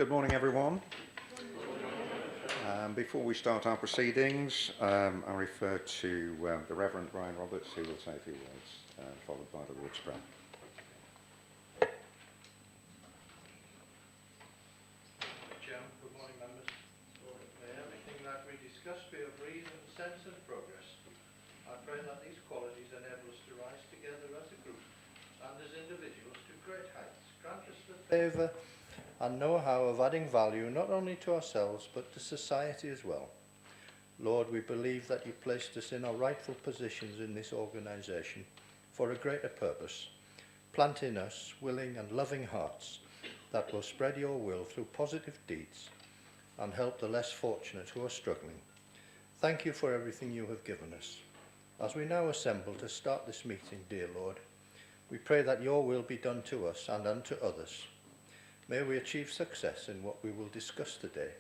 Good morning, everyone. Before we start our proceedings, I refer to the Reverend Brian Roberts, who will say a few words, followed by the Lord's Prayer. Chairman, good morning, members. May everything that we discuss be of reason, sense and progress. I pray that these qualities enable us to rise together as a group and as individuals to great heights. Grant us the favour and know-how of adding value not only to ourselves but to society as well. Lord, we believe that you placed us in our rightful positions in this organisation for a greater purpose. Plant in us willing and loving hearts that will spread your will through positive deeds and help the less fortunate who are struggling. Thank you for everything you have given us. As we now assemble to start this meeting, dear Lord, we pray that your will be done to us and unto others. May we achieve success in what we will discuss today,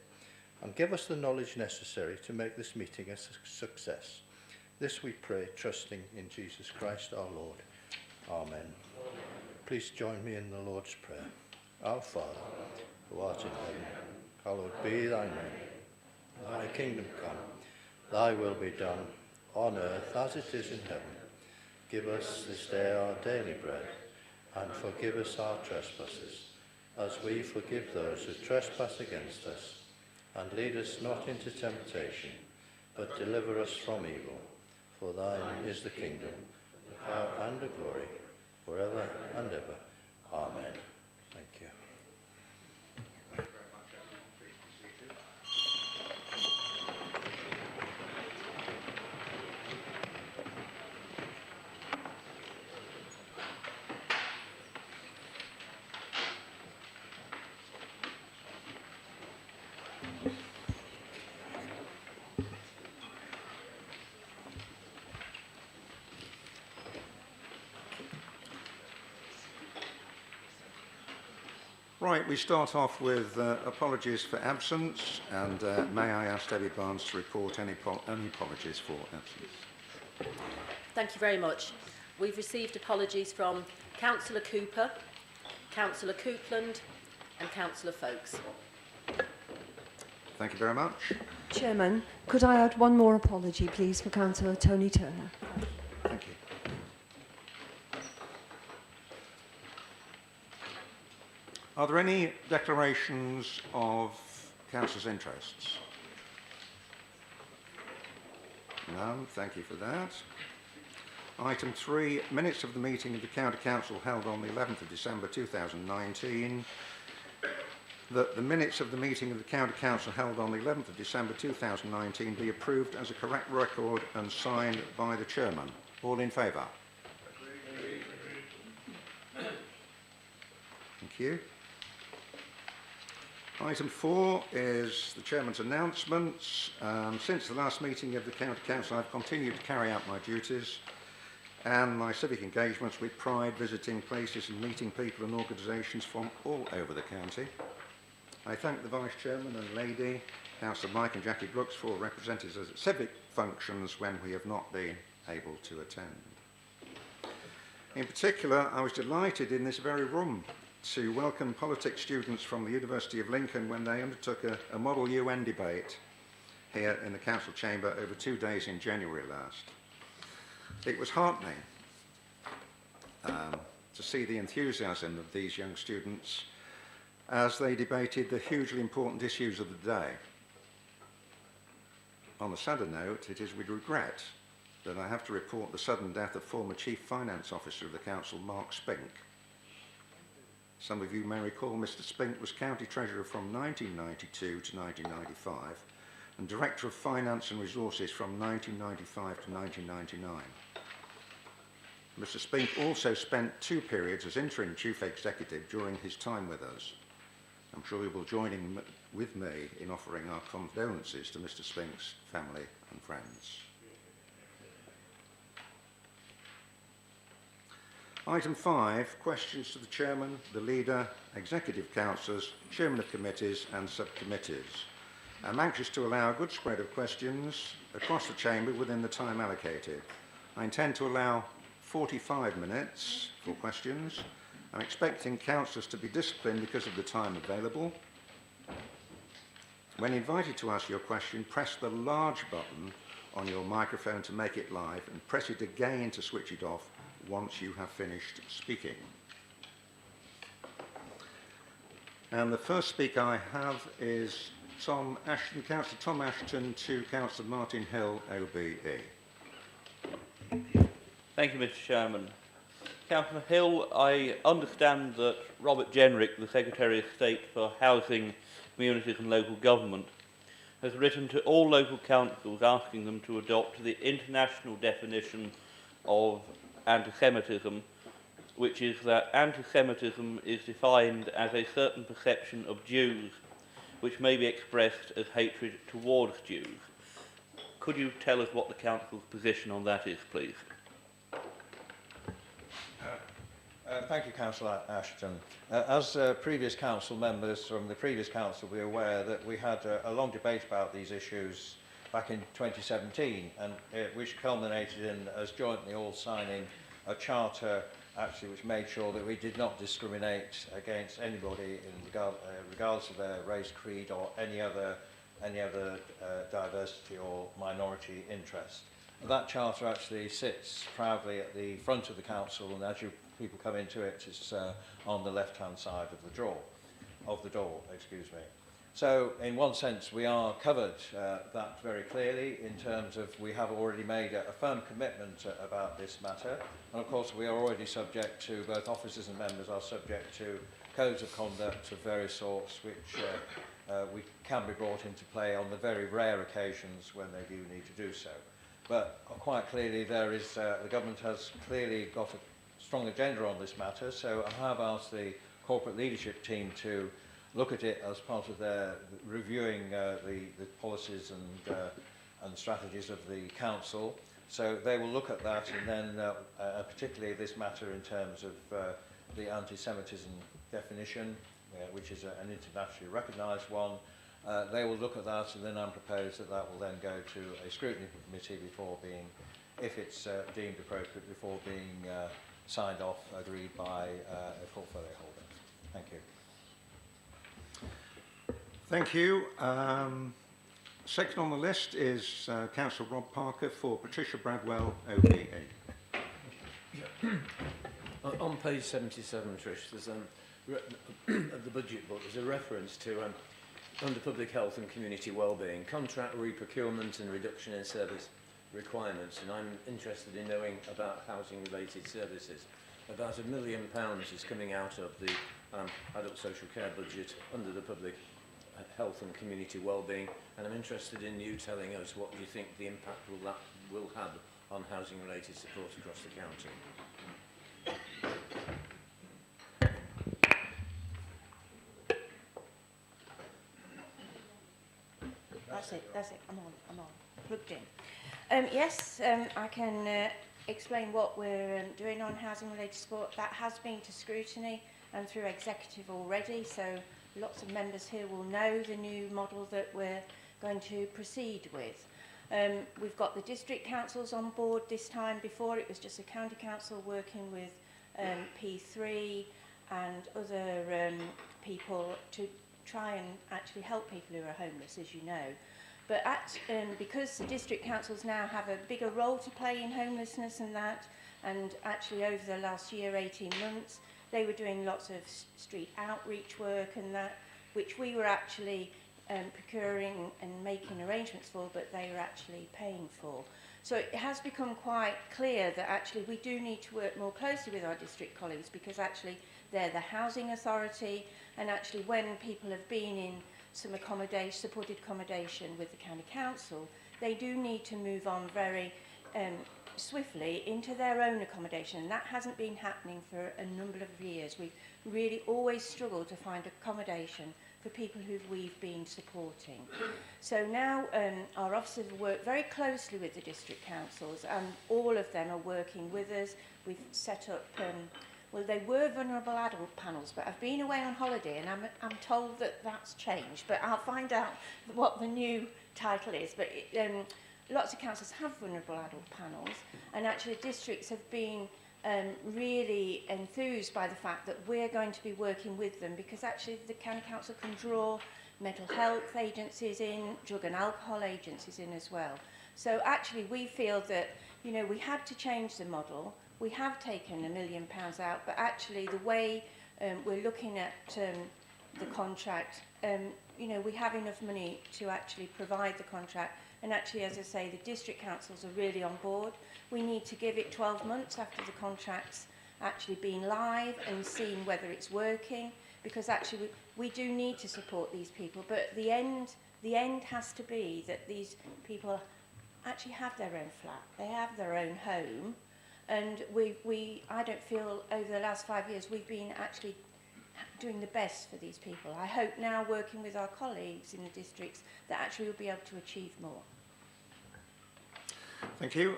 and give us the knowledge necessary to make this meeting a success. This we pray, trusting in Jesus Christ our Lord. Amen. Please join me in the Lord's Prayer. Our Father, who art in heaven, hallowed be thy name. Thy kingdom come, thy will be done, on earth as it is in heaven. Give us this day our daily bread, and forgive us our trespasses, as we forgive those who trespass against us. And lead us not into temptation, but deliver us from evil. For thine is the kingdom, the power and the glory, forever and ever. Amen. Thank you. Right, we start off with apologies for absence, and may I ask Debbie Barnes to report any apologies for absence. Thank you very much. We've received apologies from Councillor Cooper, Councillor Coupland and Councillor Folkes. Thank you very much. Chairman, could I add one more apology, please, for Councillor Tony Turner? Thank you. Are there any declarations of councillors' interests? None. Thank you for that. Item 3, minutes of the meeting of the County Council held on the 11th of December 2019. That the minutes of the meeting of the County Council held on the 11th of December 2019 be approved as a correct record and signed by the Chairman. All in favour? Thank you. Item 4 is the Chairman's announcements. Since the last meeting of the County Council, I've continued to carry out my duties and my civic engagements with pride, visiting places and meeting people and organisations from all over the county. I thank the Vice Chairman and Lady, Councillor Mike and Jackie Brooks, for representing us at civic functions when we have not been able to attend. In particular, I was delighted in this very room to welcome politics students from the University of Lincoln when they undertook a Model UN debate here in the Council chamber over 2 days in January last. It was heartening to see the enthusiasm of these young students as they debated the hugely important issues of the day. On a sadder note, it is with regret that I have to report the sudden death of former Chief Finance Officer of the Council, Mark Spink. Some of you may recall Mr. Spink was County Treasurer from 1992 to 1995 and Director of Finance and Resources from 1995 to 1999. Mr. Spink also spent 2 periods as interim Chief Executive during his time with us. I'm sure you will join in with me in offering our condolences to Mr. Spink's family and friends. Item 5, questions to the Chairman, the Leader, Executive Councillors, Chairman of Committees and Subcommittees. I'm anxious to allow a good spread of questions across the Chamber within the time allocated. I intend to allow 45 minutes for questions. I'm expecting councillors to be disciplined because of the time available. When invited to ask your question, press the large button on your microphone to make it live and press it again to switch it off once you have finished speaking. And the first speaker I have is Tom Ashton, Councillor Tom Ashton to Councillor Martin Hill, OBE. Thank you, Mr. Chairman. Councillor Hill, I understand that Robert Jenrick, the Secretary of State for Housing, Communities and Local Government, has written to all local councils asking them to adopt the international definition of anti-Semitism, which is that anti-Semitism is defined as a certain perception of Jews which may be expressed as hatred towards Jews. Could you tell us what the Council's position on that is, please? Thank you, Councillor Ashton. As previous council members from the previous council will be aware that we had a long debate about these issues back in 2017, and which culminated in us jointly all signing a charter actually which made sure that we did not discriminate against anybody in regardless of their race, creed or any other diversity or minority interest. That charter actually sits proudly at the front of the council, and as people come into it, it's on the left-hand side of the door. Excuse me. So, in one sense, we are covered that very clearly in terms of we have already made a firm commitment about this matter, and of course we are already subject to, both officers and members are subject to codes of conduct of various sorts, which we can be brought into play on the very rare occasions when they do need to do so. But quite clearly there is, the government has clearly got a strong agenda on this matter, so I have asked the corporate leadership team to look at it as part of their reviewing the policies and strategies of the council. So they will look at that, and then particularly this matter in terms of the anti-Semitism definition, which is an internationally recognised one. They will look at that, and then I propose that that will then go to a scrutiny committee before being, if it's deemed appropriate, before being signed off, agreed by a portfolio holder. Thank you. Thank you. Second on the list is Councillor Rob Parker for Patricia Bradwell, OBE. On page 77, Trish, there's of the budget book, there's a reference to under public health and community wellbeing, contract re-procurement and reduction in service requirements, and I'm interested in knowing about housing-related services. About £1 million is coming out of the adult social care budget under the public health and community wellbeing, and I'm interested in you telling us what you think the impact will have on housing-related support across the county. That's it, I'm on, plugged in. Yes, I can explain what we're doing on housing related support. That has been to scrutiny and through executive already, so lots of members here will know the new model that we're going to proceed with. We've got the district councils on board this time. Before it was just a county council working with P3 and other people to try and actually help people who are homeless, as you know. But because the district councils now have a bigger role to play in homelessness and that, and actually over the last year, 18 months, they were doing lots of street outreach work and that, which we were actually procuring and making arrangements for, but they were actually paying for. So it has become quite clear that actually we do need to work more closely with our district colleagues, because actually they're the housing authority, and actually when people have been in some supported accommodation with the county council, they do need to move on very swiftly into their own accommodation, and that hasn't been happening for a number of years. We've really always struggled to find accommodation for people who we've been supporting. So now our officers work very closely with the district councils, and all of them are working with us. We've set up well, they were vulnerable adult panels, but I've been away on holiday and I'm told that that's changed, but I'll find out what the new title is. But lots of councils have vulnerable adult panels, and actually districts have been really enthused by the fact that we're going to be working with them, because actually the county council can draw mental health agencies in, drug and alcohol agencies in as well. So actually we feel that, you know, we had to change the model. We have taken £1 million out, but actually the way we're looking at the contract, you know, we have enough money to actually provide the contract. And actually, as I say, the district councils are really on board. We need to give it 12 months after the contract's actually been live and seen whether it's working, because actually we do need to support these people. But the end has to be that these people actually have their own flat, they have their own home, and I don't feel over the last 5 years we've been actually doing the best for these people. I hope now, working with our colleagues in the districts, that actually we'll be able to achieve more. Thank you.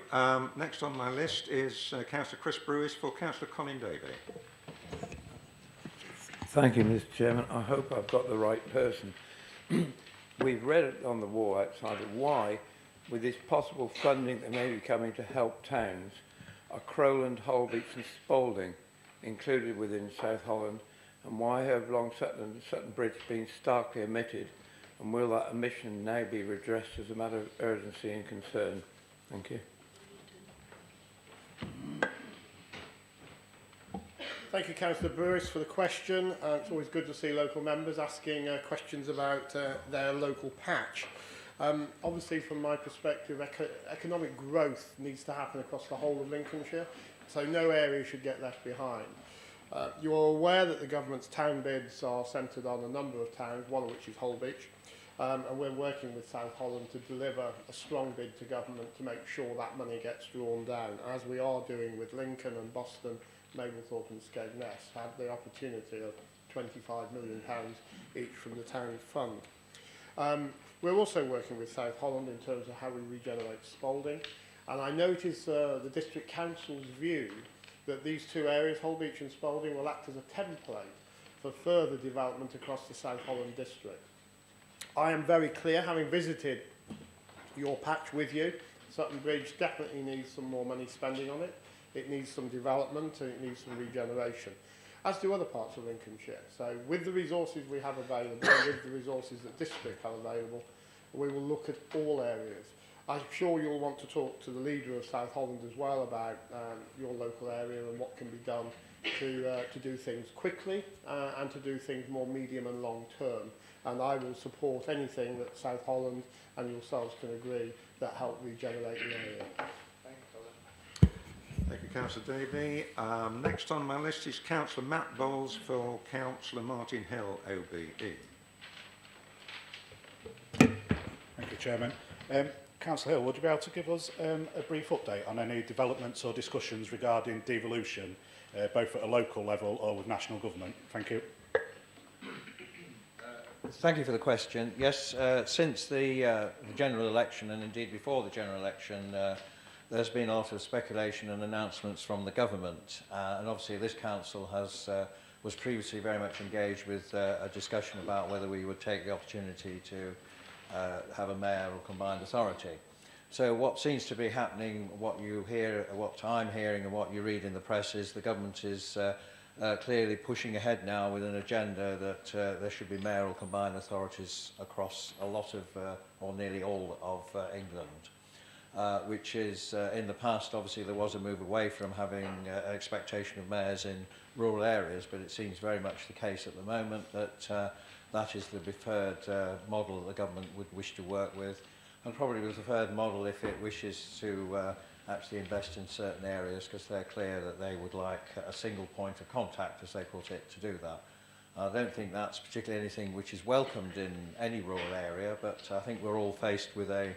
Next on my list is Councillor Chris Brewis for Councillor Colin Davey. Thank you, Mr. Chairman. I hope I've got the right person. We've read it on the wall outside of why, with this possible funding that may be coming to help towns, are Crowland, Holbeach and Spalding included within South Holland, and why have Long Sutton and Sutton Bridge been starkly omitted, and will that omission now be redressed as a matter of urgency and concern? Thank you. Thank you, Councillor Brewis, for the question. It's always good to see local members asking questions about their local patch. Obviously, from my perspective, economic growth needs to happen across the whole of Lincolnshire, so no area should get left behind. You are aware that the government's town bids are centred on a number of towns, one of which is Holbeach, and we're working with South Holland to deliver a strong bid to government to make sure that money gets drawn down, as we are doing with Lincoln and Boston, Mablethorpe and Skegness, have the opportunity of £25 million each from the town fund. We're also working with South Holland in terms of how we regenerate Spalding, and I notice the District Council's view that these two areas, Holbeach and Spalding, will act as a template for further development across the South Holland district. I am very clear, having visited your patch with you, Sutton Bridge definitely needs some more money spending on it. It needs some development and it needs some regeneration, as do other parts of Lincolnshire. So with the resources we have available, with the resources that district have available, we will look at all areas. I'm sure you'll want to talk to the leader of South Holland as well about your local area and what can be done to do things quickly and to do things more medium and long term. And I will support anything that South Holland and yourselves can agree that help regenerate the area. Thank you, Councillor Davey. Next on my list is Councillor Matt Bowles for Councillor Martin Hill, OBE. Thank you, Chairman. Councillor Hill, would you be able to give us a brief update on any developments or discussions regarding devolution, both at a local level or with national government? Thank you. Thank you for the question. Yes, since the general election, and indeed before the general election, there's been a lot of speculation and announcements from the government, and obviously this council was previously very much engaged with a discussion about whether we would take the opportunity to have a mayor or combined authority. So what seems to be happening, what you hear, what I'm hearing and what you read in the press is the government is clearly pushing ahead now with an agenda that there should be mayoral combined authorities across a lot of, or nearly all of England, which is, in the past, obviously there was a move away from having an expectation of mayors in rural areas, but it seems very much the case at the moment that that is the preferred model that the government would wish to work with, and probably the preferred model if it wishes to actually invest in certain areas, because they're clear that they would like a single point of contact, as they put it, to do that. I don't think that's particularly anything which is welcomed in any rural area, but I think we're all faced with a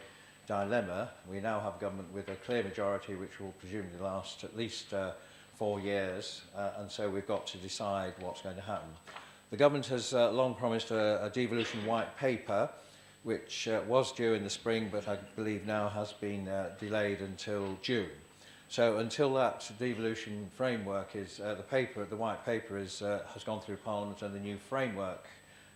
dilemma. We now have government with a clear majority which will presumably last at least 4 years, and so we've got to decide what's going to happen. The government has long promised a devolution white paper, which was due in the spring, but I believe now has been delayed until June. So until that devolution framework is, the white paper is, has gone through Parliament and the new framework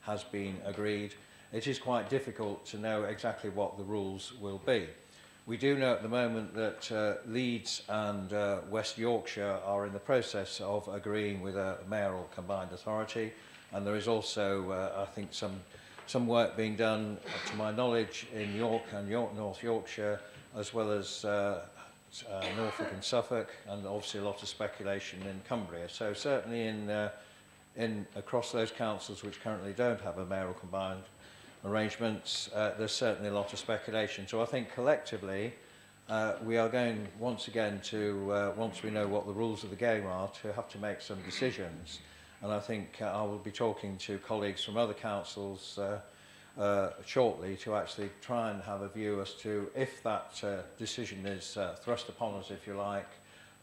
has been agreed, it is quite difficult to know exactly what the rules will be. We do know at the moment that Leeds and West Yorkshire are in the process of agreeing with a mayoral combined authority, and there is also, I think, some some work being done, to my knowledge, in York and North Yorkshire, as well as Norfolk and Suffolk, and obviously a lot of speculation in Cumbria. So certainly in across those councils which currently don't have a mayoral combined arrangements, there's certainly a lot of speculation. So I think collectively we are going once again to, once we know what the rules of the game are, to have to make some decisions. And I think I will be talking to colleagues from other councils shortly to actually try and have a view as to if that decision is thrust upon us, if you like,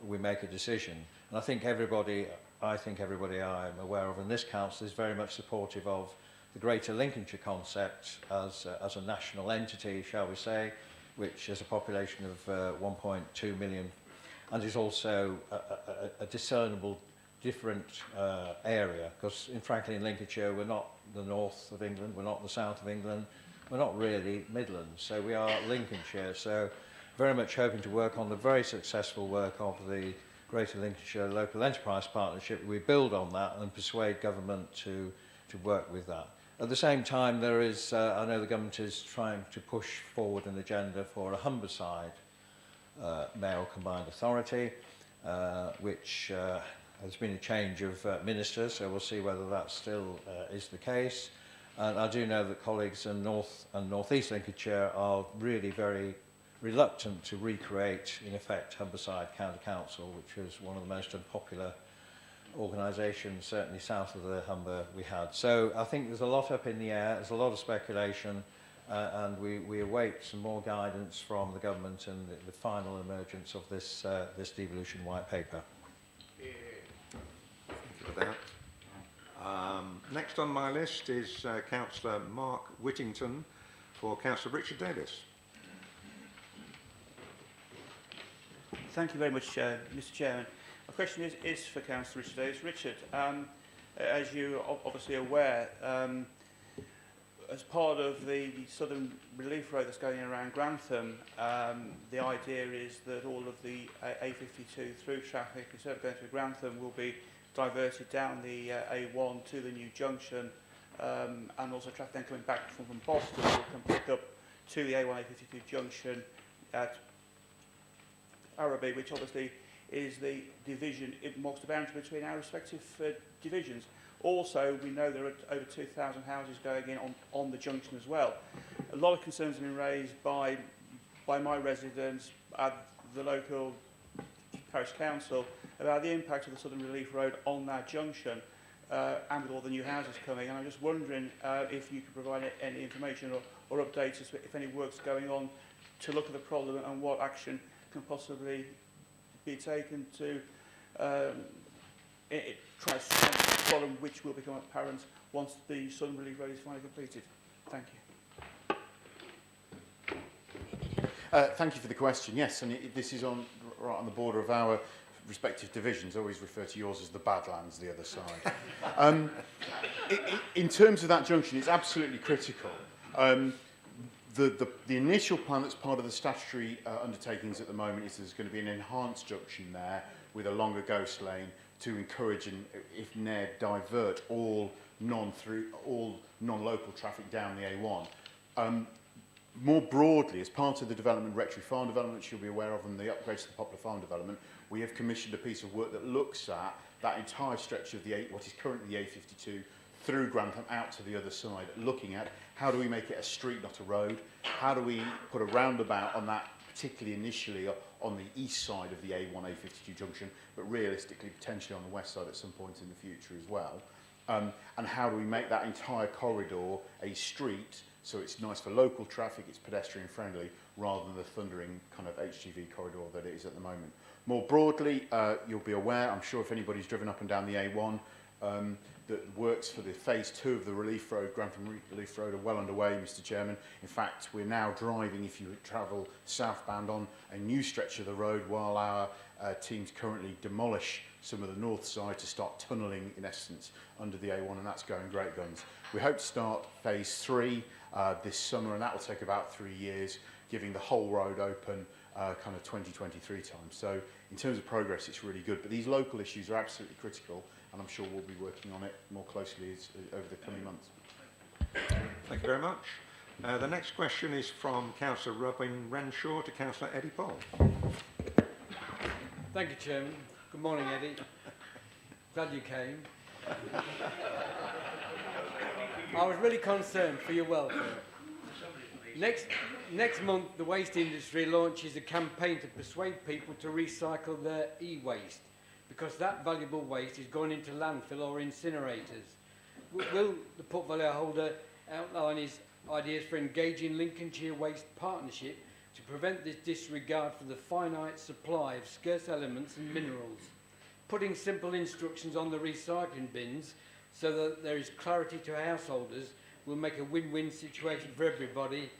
we make a decision. And I think everybody I'm aware of in this council is very much supportive of the Greater Lincolnshire concept as a national entity, shall we say, which has a population of 1.2 million and is also a discernible different area, because frankly in Lincolnshire we're not the north of England, we're not the south of England, we're not really Midlands, so we are Lincolnshire. So very much hoping to work on the very successful work of the Greater Lincolnshire Local Enterprise Partnership. We build on that and persuade government to work with that. At the same time, there is, I know the government is trying to push forward an agenda for a Humberside mayoral combined authority, which there's been a change of ministers, so we'll see whether that still is the case. And I do know that colleagues in North and North East Lincolnshire are really very reluctant to recreate, in effect, Humberside County Council, which was one of the most unpopular organisations, certainly south of the Humber, we had. So I think there's a lot up in the air, there's a lot of speculation, and we await some more guidance from the government and the final emergence of this devolution white paper. For that. Next on my list is Councillor Mark Whittington for Councillor Richard Davis. Thank you very much, Mr Chairman. My question is for Councillor Richard Davis. Richard, as you are obviously aware, as part of the Southern Relief Road that's going around Grantham, the idea is that all of the A52 through traffic, instead of going through Grantham, will be diverted down the A1 to the new junction, and also traffic then coming back from Boston will come pick up to the A1 A52 junction at Araby, which obviously is the division, it marks the boundary between our respective divisions. Also, we know there are over 2,000 houses going in on the junction as well. A lot of concerns have been raised by my residents at the local parish council about the impact of the Southern Relief Road on that junction, and with all the new houses coming. And I'm just wondering if you could provide any information or updates as to if any work's going on to look at the problem and what action can possibly be taken to try to solve the problem, which will become apparent once the Southern Relief Road is finally completed. Thank you. Thank you for the question. Yes, and this is right on the border of our respective divisions. I always refer to yours as the Badlands, the other side. In terms of that junction, it's absolutely critical. The initial plan that's part of the statutory undertakings at the moment is there's going to be an enhanced junction there with a longer ghost lane to encourage and, if needed, divert all non-local traffic down the A1. More broadly, as part of the development, Rectory Farm development, which you'll be aware of, and the upgrades to the Poplar Farm development, we have commissioned a piece of work that looks at that entire stretch of what is currently the A52 through Grantham out to the other side, looking at how do we make it a street, not a road? How do we put a roundabout on that, particularly initially on the east side of the A1, A52 junction, but realistically potentially on the west side at some point in the future as well? And how do we make that entire corridor a street so it's nice for local traffic, it's pedestrian friendly, rather than the thundering kind of HGV corridor that it is at the moment? More broadly, you'll be aware, I'm sure if anybody's driven up and down the A1, that works for the phase 2 of the Relief Road, Grantham Relief Road, are well underway, Mr Chairman. In fact, we're now driving, if you travel southbound, on a new stretch of the road while our teams currently demolish some of the north side to start tunnelling, in essence, under the A1, and that's going great guns. We hope to start phase 3 this summer, and that will take about 3 years, giving the whole road open kind of 2023 time. So in terms of progress, it's really good. But these local issues are absolutely critical, and I'm sure we'll be working on it more closely over the coming months. Thank you very much. The next question is from Councillor Robin Renshaw to Councillor Eddie Paul. Thank you, Chairman. Good morning, Eddie. Glad you came. I was really concerned for your welfare. Next month, the waste industry launches a campaign to persuade people to recycle their e-waste, because that valuable waste is going into landfill or incinerators. Will the portfolio holder outline his ideas for engaging Lincolnshire Waste Partnership to prevent this disregard for the finite supply of scarce elements and minerals, putting simple instructions on the recycling bins so that there is clarity to householders will make a win-win situation for everybody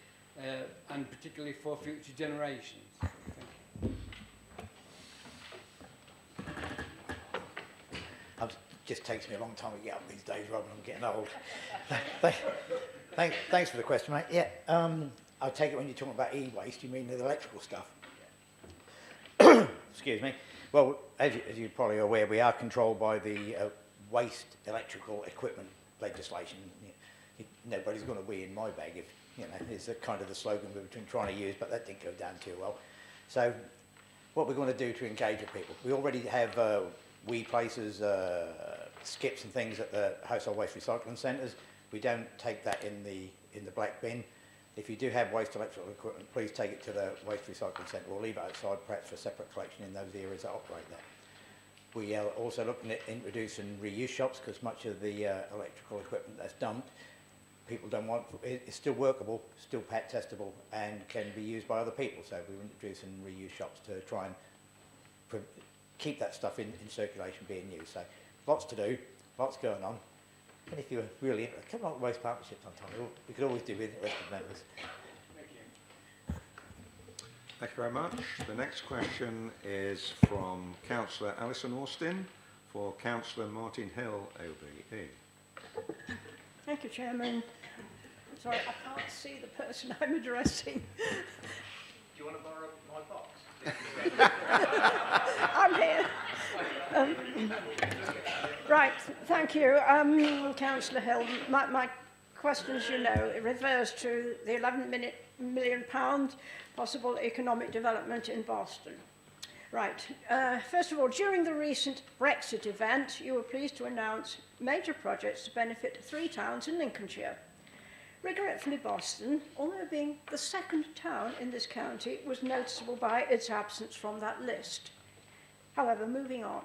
and particularly for future generations? It just takes me a long time to get up these days, Robin. I'm getting old. Thanks for the question, mate. Yeah, I take it when you're talking about e-waste, you mean the electrical stuff. Excuse me. Well, as you're probably aware, we are controlled by the waste electrical equipment legislation. Nobody's going to wee in my bag, if is kind of the slogan we've been trying to use, but that didn't go down too well. So, what we're going to do to engage with people, we already have wee places, skips and things at the household waste recycling centres. We don't take that in the black bin. If you do have waste electrical equipment, please take it to the waste recycling centre or leave it outside perhaps for separate collection in those areas that operate there. We are also looking at introducing reuse shops, because much of the electrical equipment that's dumped, people don't want, it's still workable, still PAT testable, and can be used by other people. So we're introducing reuse shops to try and keep that stuff in circulation being used. So lots to do, lots going on. And if you're really interested, come on to Waste Partnership sometime. We could always do with interested members. Thank you. Thank you very much. The next question is from Councillor Alison Austin for Councillor Martin Hill, OBE. Thank you, Chairman. Sorry, I can't see the person I'm addressing. Do you want to borrow my box? I'm here. Right, thank you. Councillor Hill, my question, as you know, it refers to the £11 million possible economic development in Boston. Right, first of all, during the recent Brexit event, you were pleased to announce major projects to benefit 3 towns in Lincolnshire. Regretfully, Boston, although being the second town in this county, was noticeable by its absence from that list. However, moving on.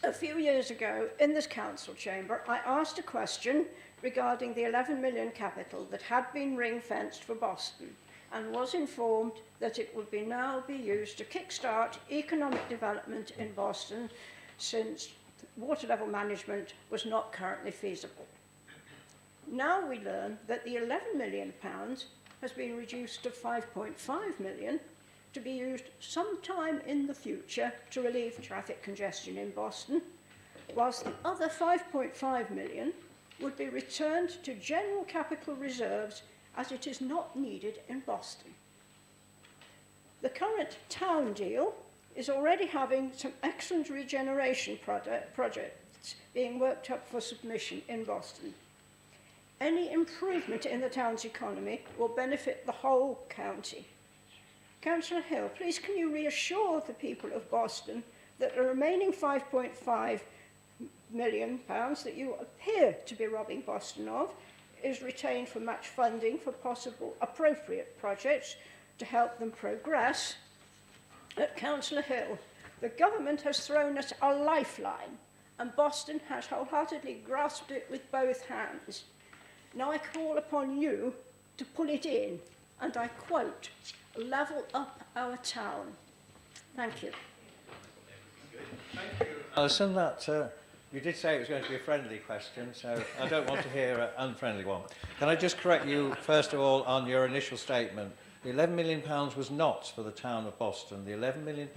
A few years ago, in this council chamber, I asked a question regarding the 11 million capital that had been ring-fenced for Boston, and was informed that it would now be used to kickstart economic development in Boston, since water level management was not currently feasible. Now we learn that the £11 million has been reduced to 5.5 million to be used sometime in the future to relieve traffic congestion in Boston, whilst the other 5.5 million would be returned to general capital reserves as it is not needed in Boston. The current town deal is already having some excellent regeneration projects being worked up for submission in Boston. Any improvement in the town's economy will benefit the whole county. Councillor Hill, please can you reassure the people of Boston that the remaining £5.5 million that you appear to be robbing Boston of is retained for match funding for possible appropriate projects to help them progress? Councillor Hill, the government has thrown us a lifeline and Boston has wholeheartedly grasped it with both hands. Now I call upon you to pull it in, and I quote, level up our town. Thank you. Alison, you did say it was going to be a friendly question, so I don't want to hear an unfriendly one. Can I just correct you, first of all, on your initial statement? The £11 million was not for the town of Boston. The £11 million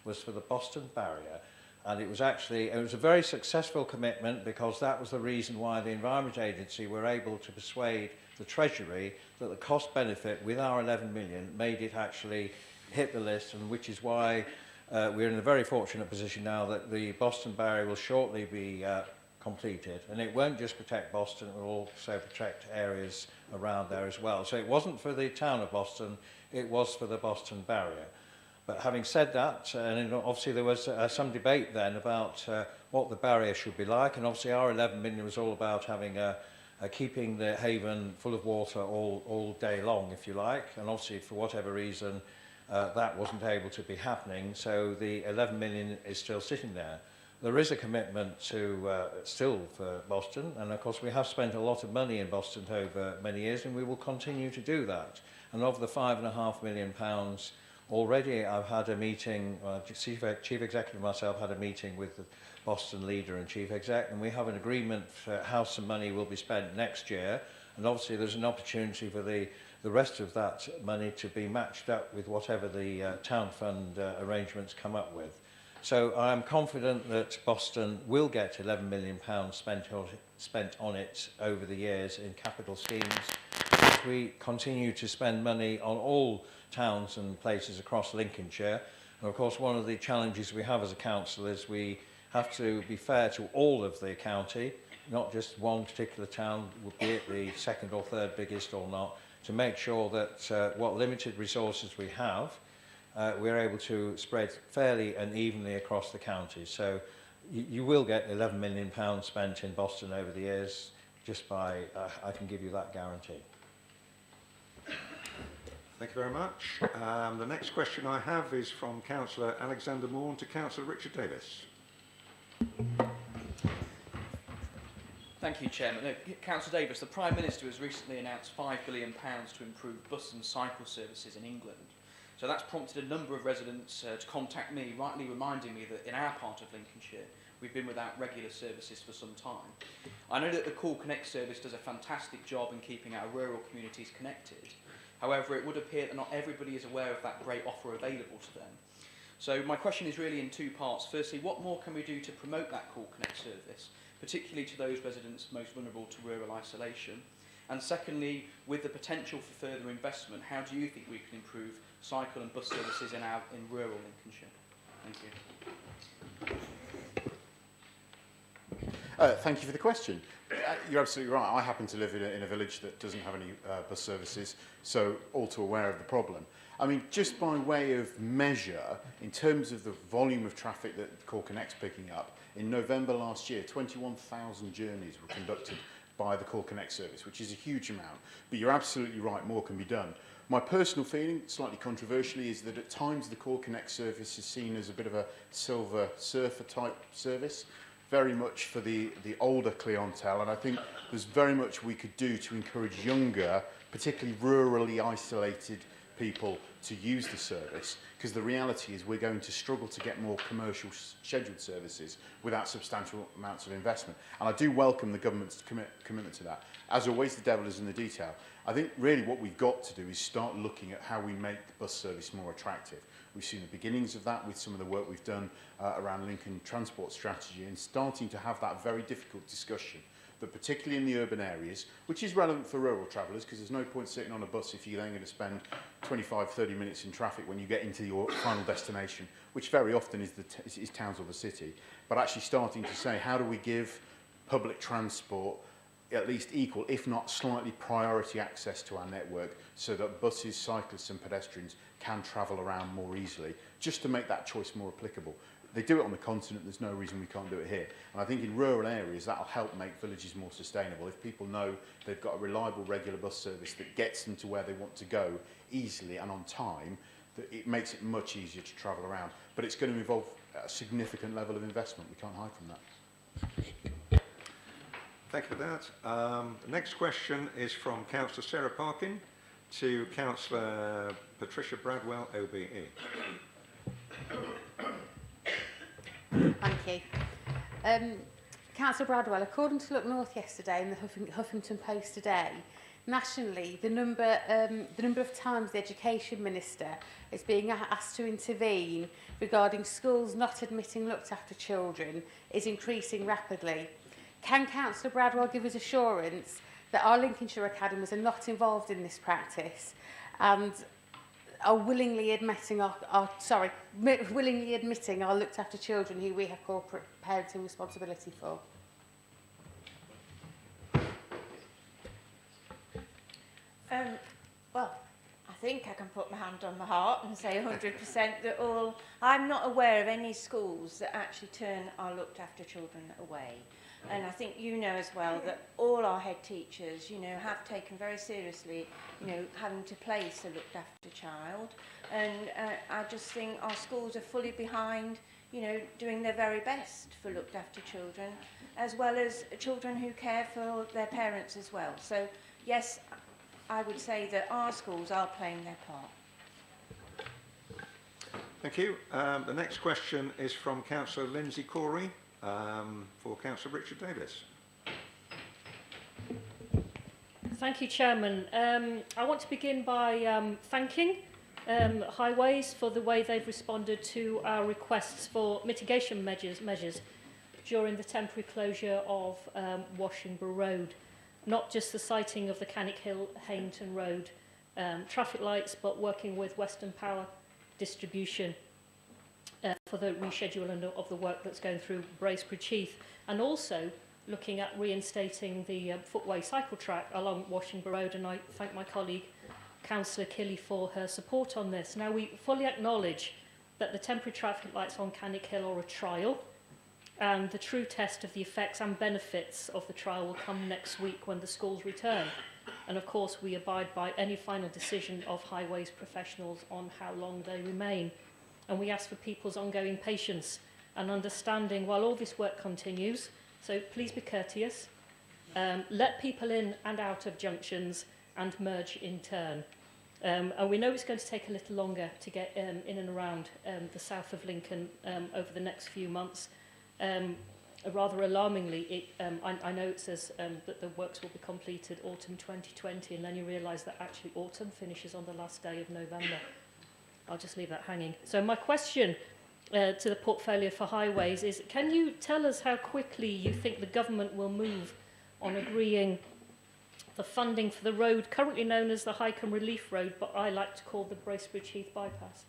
was for the Boston barrier. And it was a very successful commitment, because that was the reason why the Environment Agency were able to persuade the Treasury that the cost benefit with our 11 million made it actually hit the list, and which is why we're in a very fortunate position now that the Boston barrier will shortly be completed. And it won't just protect Boston, it will also protect areas around there as well. So it wasn't for the town of Boston, it was for the Boston barrier. But having said that, and obviously there was some debate then about what the barrier should be like, and obviously our 11 million was all about having keeping the haven full of water all day long, if you like, and obviously for whatever reason that wasn't able to be happening, so the 11 million is still sitting there. There is a commitment to still for Boston, and of course we have spent a lot of money in Boston over many years, and we will continue to do that. And of the £5.5 million, already I've had a meeting, Chief Executive and myself had a meeting with the Boston leader and Chief Exec, and we have an agreement for how some money will be spent next year, and obviously there's an opportunity for the rest of that money to be matched up with whatever the town fund arrangements come up with. So I am confident that Boston will get £11 million spent on it over the years in capital schemes. As we continue to spend money on all towns and places across Lincolnshire. And of course, one of the challenges we have as a council is we have to be fair to all of the county, not just one particular town, be it the second or third biggest or not, to make sure that what limited resources we have, we're able to spread fairly and evenly across the county. So you will get £11 million spent in Boston over the years, just by, I can give you that guarantee. Thank you very much. The next question I have is from Councillor Alexander Morn to Councillor Richard Davis. Thank you, Chairman. Councillor Davis, the Prime Minister has recently announced £5 billion to improve bus and cycle services in England. So that's prompted a number of residents to contact me, rightly reminding me that in our part of Lincolnshire, we've been without regular services for some time. I know that the Call Connect service does a fantastic job in keeping our rural communities connected. However, it would appear that not everybody is aware of that great offer available to them. So my question is really in two parts. Firstly, what more can we do to promote that Call Connect service, particularly to those residents most vulnerable to rural isolation? And secondly, with the potential for further investment, how do you think we can improve cycle and bus services in rural Lincolnshire? Thank you. Thank you for the question. You're absolutely right. I happen to live in a village that doesn't have any bus services, so all too aware of the problem. I mean, just by way of measure, in terms of the volume of traffic that Call Connect's picking up, in November last year, 21,000 journeys were conducted by the Call Connect service, which is a huge amount. But you're absolutely right, more can be done. My personal feeling, slightly controversially, is that at times the Call Connect service is seen as a bit of a silver surfer type service, very much for the older clientele, and I think there's very much we could do to encourage younger, particularly rurally isolated people to use the service, because the reality is we're going to struggle to get more commercial scheduled services without substantial amounts of investment. And I do welcome the government's commitment to that. As always, the devil is in the detail. I think really what we've got to do is start looking at how we make the bus service more attractive. We've seen the beginnings of that with some of the work we've done around Lincoln transport strategy, and starting to have that very difficult discussion that particularly in the urban areas, which is relevant for rural travellers, because there's no point sitting on a bus if you're then going to spend 25-30 minutes in traffic when you get into your final destination, which very often is towns or the city. But actually starting to say, how do we give public transport at least equal, if not slightly priority access to our network, so that buses, cyclists and pedestrians can travel around more easily, just to make that choice more applicable. They do it on the continent, there's no reason we can't do it here. And I think in rural areas, that'll help make villages more sustainable. If people know they've got a reliable, regular bus service that gets them to where they want to go easily and on time, that it makes it much easier to travel around. But it's going to involve a significant level of investment. We can't hide from that. Thank you for that. The next question is from Councillor Sarah Parkin to Councillor Patricia Bradwell, OBE. Thank you. Councillor Bradwell, according to Look North yesterday and the Huffington Post today, nationally, the number of times the Education Minister is being asked to intervene regarding schools not admitting looked after children is increasing rapidly. Can Councillor Bradwell give us assurance that our Lincolnshire academies are not involved in this practice and are willingly admitting our looked after children who we have corporate parenting responsibility for? Well, I think I can put my hand on my heart and say 100% that all... I'm not aware of any schools that actually turn our looked after children away. And I think you know as well that all our head teachers, you know, have taken very seriously, you know, having to place a looked after child. And I just think our schools are fully behind, you know, doing their very best for looked after children, as well as children who care for their parents as well. So, yes, I would say that our schools are playing their part. Thank you. The next question is from Councillor Lindsay Corey for Councillor Richard Davis. Thank you, Chairman. I want to begin by thanking Highways for the way they've responded to our requests for mitigation measures during the temporary closure of Washington Road. Not just the sighting of the Cannock Hill Haynton Road traffic lights, but working with Western Power Distribution for the rescheduling of the work that's going through Bracebridge Heath, and also looking at reinstating the footway cycle track along Washington Road. And I thank my colleague Councillor Killy for her support on this. Now, we fully acknowledge that the temporary traffic lights on Cannock Hill are a trial, and the true test of the effects and benefits of the trial will come next week when the schools return. And of course, we abide by any final decision of Highways professionals on how long they remain. And we ask for people's ongoing patience and understanding while all this work continues. So please be courteous. Let people in and out of junctions and merge in turn. And we know it's going to take a little longer to get in and around the south of Lincoln over the next few months. Rather alarmingly, I know it says that the works will be completed autumn 2020, and then you realise that actually autumn finishes on the last day of November. I'll just leave that hanging. So my question to the portfolio for Highways is, can you tell us how quickly you think the government will move on agreeing the funding for the road currently known as the Highcombe Relief Road, but I like to call the Bracebridge Heath Bypass?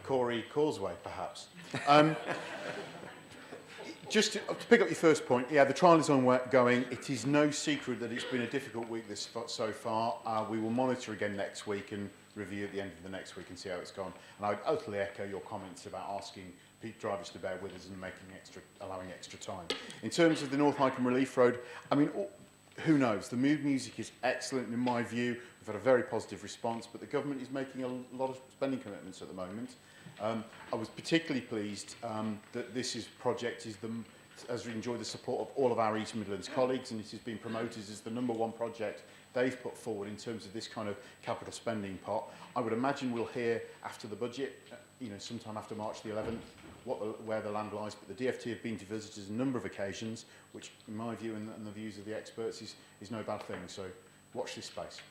Corey Causeway, perhaps. Just to pick up your first point, yeah, the trial is ongoing. It is no secret that it's been a difficult week so far. We will monitor again next week and review at the end of the next week and see how it's gone. And I would utterly echo your comments about asking drivers to bear with us and allowing extra time. In terms of the North Highcombe Relief Road, I mean, who knows? The mood music is excellent in my view. We've had a very positive response, but the government is making a lot of spending commitments at the moment. I was particularly pleased that this project has enjoyed the support of all of our East Midlands colleagues, and it has been promoted as the #1 project they've put forward in terms of this kind of capital spending pot. I would imagine we'll hear after the budget, sometime after March the 11th, where the land lies, but the DFT have been to visit us a number of occasions, which in my view and the views of the experts is no bad thing, so watch this space.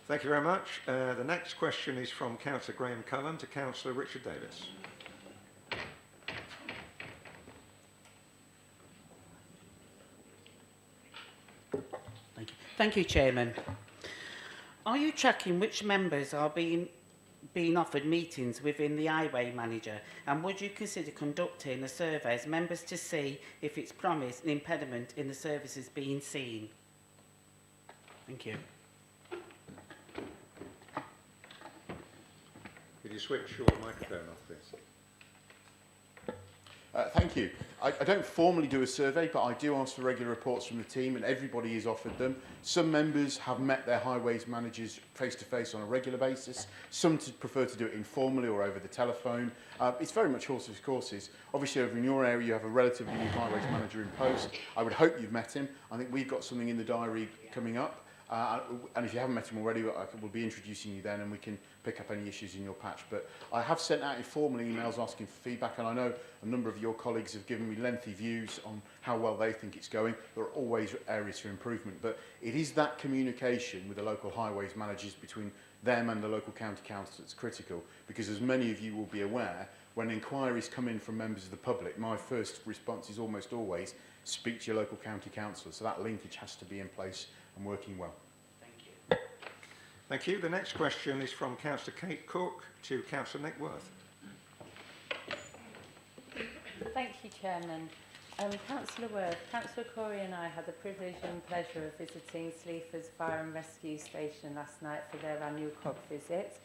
Thank you very much. The next question is from Councillor Graham Cullen to Councillor Richard Davis. Thank you, Chairman. Are you tracking which members are being offered meetings within the highway manager, and would you consider conducting a survey as members to see if it's promised an impediment in the services being seen? Thank you. Could you switch your microphone off, please? Thank you. I don't formally do a survey, but I do ask for regular reports from the team, and everybody is offered them. Some members have met their highways managers face-to-face on a regular basis. Some prefer to do it informally or over the telephone. It's very much horses for courses. Obviously, over in your area, you have a relatively new highways manager in post. I would hope you've met him. I think we've got something in the diary coming up. And if you haven't met him already, we'll be introducing you then, and we can pick up any issues in your patch. But I have sent out informal emails asking for feedback, and I know a number of your colleagues have given me lengthy views on how well they think it's going. There are always areas for improvement, but it is that communication with the local highways managers between them and the local county council that's critical, because as many of you will be aware, when inquiries come in from members of the public, my first response is almost always speak to your local county council. So that linkage has to be in place and working well. Thank you. Thank you. The next question is from Councillor Kate Cook to Councillor Nick Worth. Thank you, Chairman. Councillor Worth, Councillor Corey and I had the privilege and pleasure of visiting Sleaford's Fire and Rescue Station last night for their annual COG visit.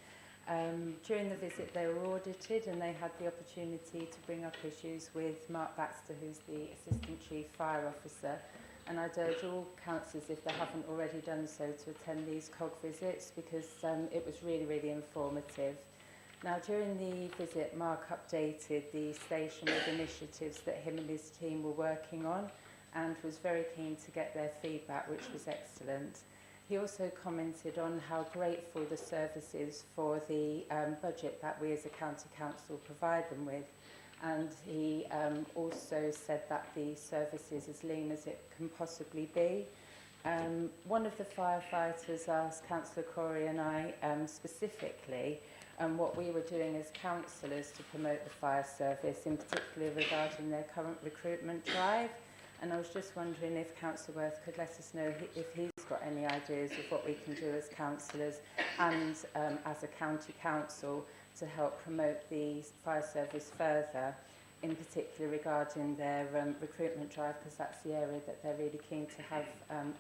During the visit they were audited and they had the opportunity to bring up issues with Mark Baxter, who's the Assistant Chief Fire Officer, and I'd urge all councillors, if they haven't already done so, to attend these COG visits because it was really, really informative. Now, during the visit, Mark updated the station with initiatives that him and his team were working on and was very keen to get their feedback, which was excellent. He also commented on how grateful the service is for the budget that we as a county council provide them with. And he also said that the service is as lean as it can possibly be. One of the firefighters asked Councillor Corey and I specifically what we were doing as councillors to promote the fire service, in particular regarding their current recruitment drive. And I was just wondering if Councillor Worth could let us know if he's got any ideas of what we can do as councillors and as a county council to help promote the fire service further, in particular regarding their recruitment drive, because that's the area that they're really keen to have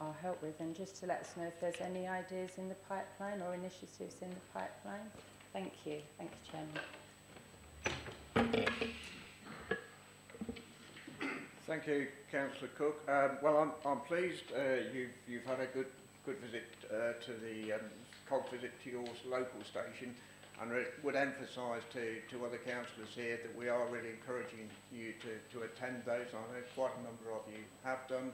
our help with. And just to let us know if there's any ideas in the pipeline or initiatives in the pipeline. Thank you. Thank you, Chairman. Thank you, Councillor Cook. Well, I'm pleased you've had a good visit to the COG visit to your local station, and I would emphasise to other councillors here that we are really encouraging you to attend those. I know quite a number of you have done.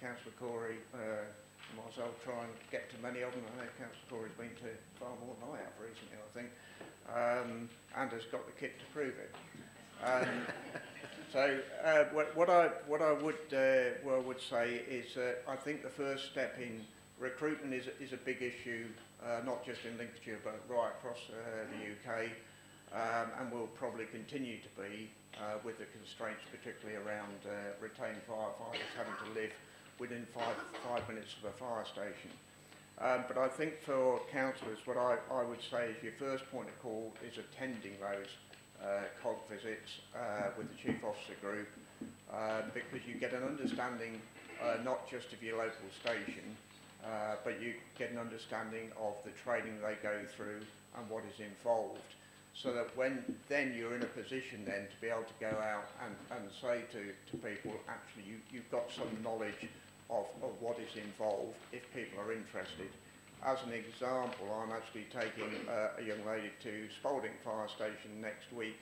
Councillor Corey and myself try and get to many of them. I know Councillor Corey's been to far more than I have recently, I think, and has got the kit to prove it. So what I would say is I think the first step in recruitment is a big issue, not just in Lincolnshire but right across the UK, and will probably continue to be with the constraints particularly around retained firefighters having to live within five minutes of a fire station. But I think for councillors, what I would say is your first point of call is attending those COG visits with the Chief Officer Group, because you get an understanding not just of your local station, but you get an understanding of the training they go through and what is involved, so that when then you're in a position then to be able to go out and say to people, actually you've got some knowledge of what is involved if people are interested. As an example, I'm actually taking a young lady to Spalding Fire Station next week,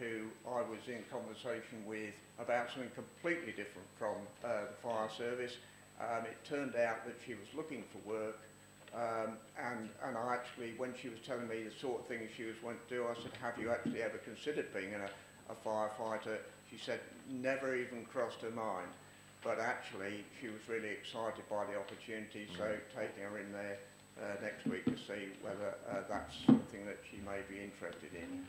who I was in conversation with about something completely different from the fire service. It turned out that she was looking for work, and I actually, when she was telling me the sort of things she was wanting to do, I said, have you actually ever considered being a firefighter? She said, never even crossed her mind. But actually, she was really excited by the opportunity, so taking her in there next week to see whether that's something that she may be interested in.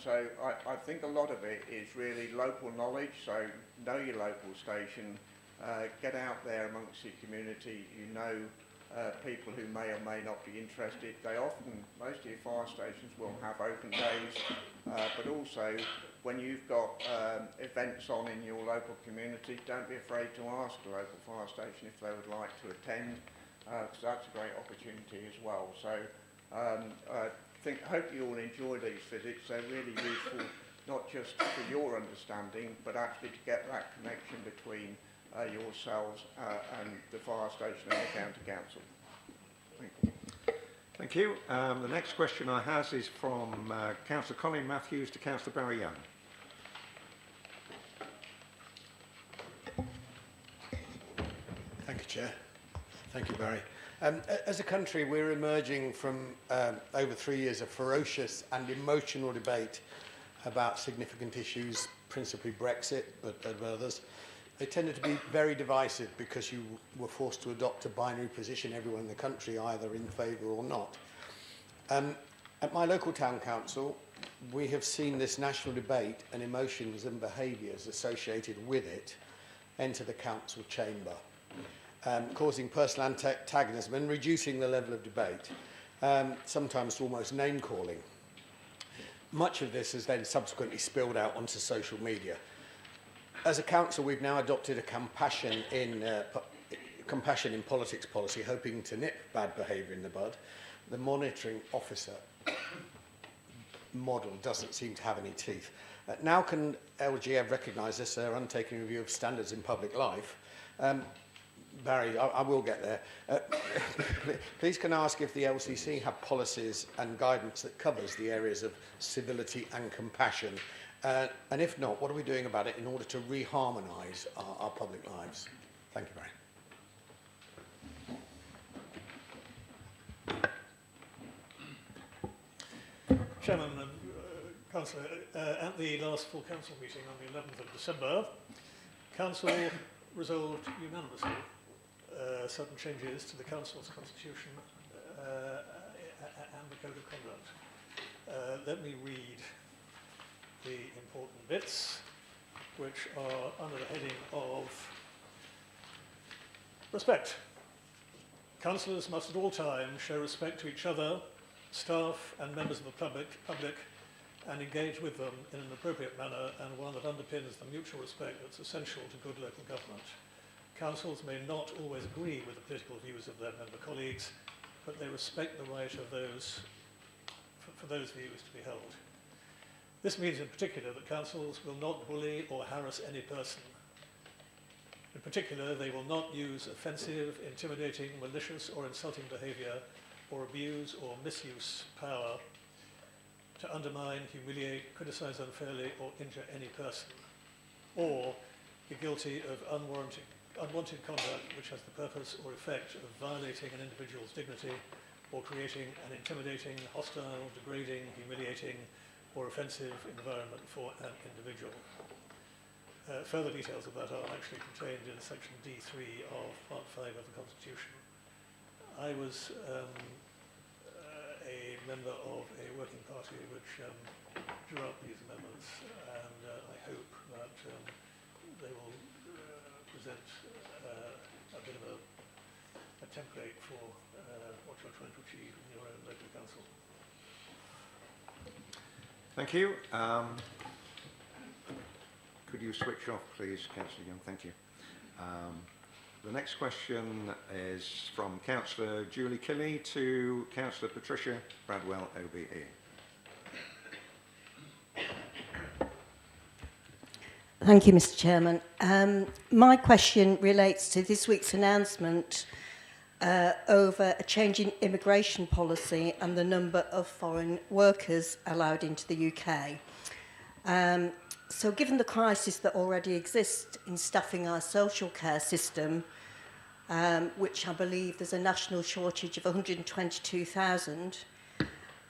So I think a lot of it is really local knowledge, so know your local station, get out there amongst your community, you know people who may or may not be interested. They often, most of your fire stations will have open days, but also when you've got events on in your local community, don't be afraid to ask the local fire station if they would like to attend, because that's a great opportunity as well. So I hope you all enjoy these visits. They're really useful, not just for your understanding, but actually to get that connection between yourselves and the fire station and the county council. Thank you. Thank you. The next question I have is from Councillor Colin Matthews to Councillor Barry Young. Thank you, Chair. Thank you, Barry. As a country, we're emerging from over 3 years of ferocious and emotional debate about significant issues, principally Brexit, but others. They tended to be very divisive because you were forced to adopt a binary position, everyone in the country either in favour or not. At my local town council, we have seen this national debate and emotions and behaviours associated with it enter the council chamber, causing personal antagonism and reducing the level of debate, sometimes almost name-calling. much of this has then subsequently spilled out onto social media. As a council, we've now adopted a compassion in politics policy, hoping to nip bad behaviour in the bud. The monitoring officer model doesn't seem to have any teeth. Now can LGF recognise this, undertaking a review of standards in public life? Barry, I will get there. Please can I ask if the LCC have policies and guidance that covers the areas of civility and compassion? And if not, what are we doing about it in order to reharmonise our public lives? Thank you, Barry. Chairman, Councillor, at the last full council meeting on the 11th of December, Council resolved unanimously certain changes to the Council's constitution and the Code of Conduct. Let me read the important bits, which are under the heading of respect. Councillors must at all times show respect to each other, staff and members of the public and engage with them in an appropriate manner and one that underpins the mutual respect that's essential to good local government. Councils may not always agree with the political views of their member colleagues, but they respect the right of those for those views to be held. This means in particular that councils will not bully or harass any person. In particular, they will not use offensive, intimidating, malicious or insulting behaviour or abuse or misuse power to undermine, humiliate, criticise unfairly or injure any person, or be guilty of unwanted conduct which has the purpose or effect of violating an individual's dignity or creating an intimidating, hostile, degrading, humiliating or offensive environment for an individual. Further details of that are actually contained in section D3 of Part 5 of the Constitution. I was a member of a working party which drew up these amendments, and I hope that they will present a bit of a template for what you're trying to achieve in your own local council. Thank you. Could you switch off, please, Councillor Young? Thank you. The next question is from Councillor Julie Kelly to Councillor Patricia Bradwell, OBE. Thank you, Mr. Chairman. My question relates to this week's announcement over a change in immigration policy and the number of foreign workers allowed into the UK. So given the crisis that already exists in staffing our social care system, which I believe there's a national shortage of 122,000,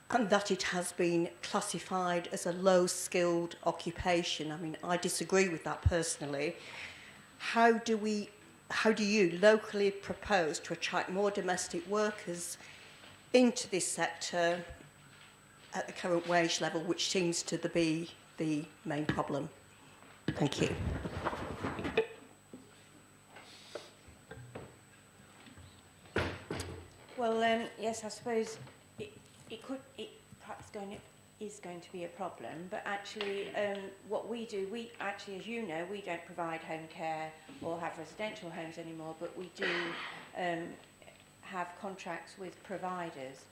and that it has been classified as a low-skilled occupation. I mean, I disagree with that personally. How do you locally propose to attract more domestic workers into this sector at the current wage level, which seems to be the main problem? Thank you. Well, yes, I suppose it perhaps is going to be a problem, but actually what we do, we actually, as you know, we don't provide home care or have residential homes anymore, but we do have contracts with providers.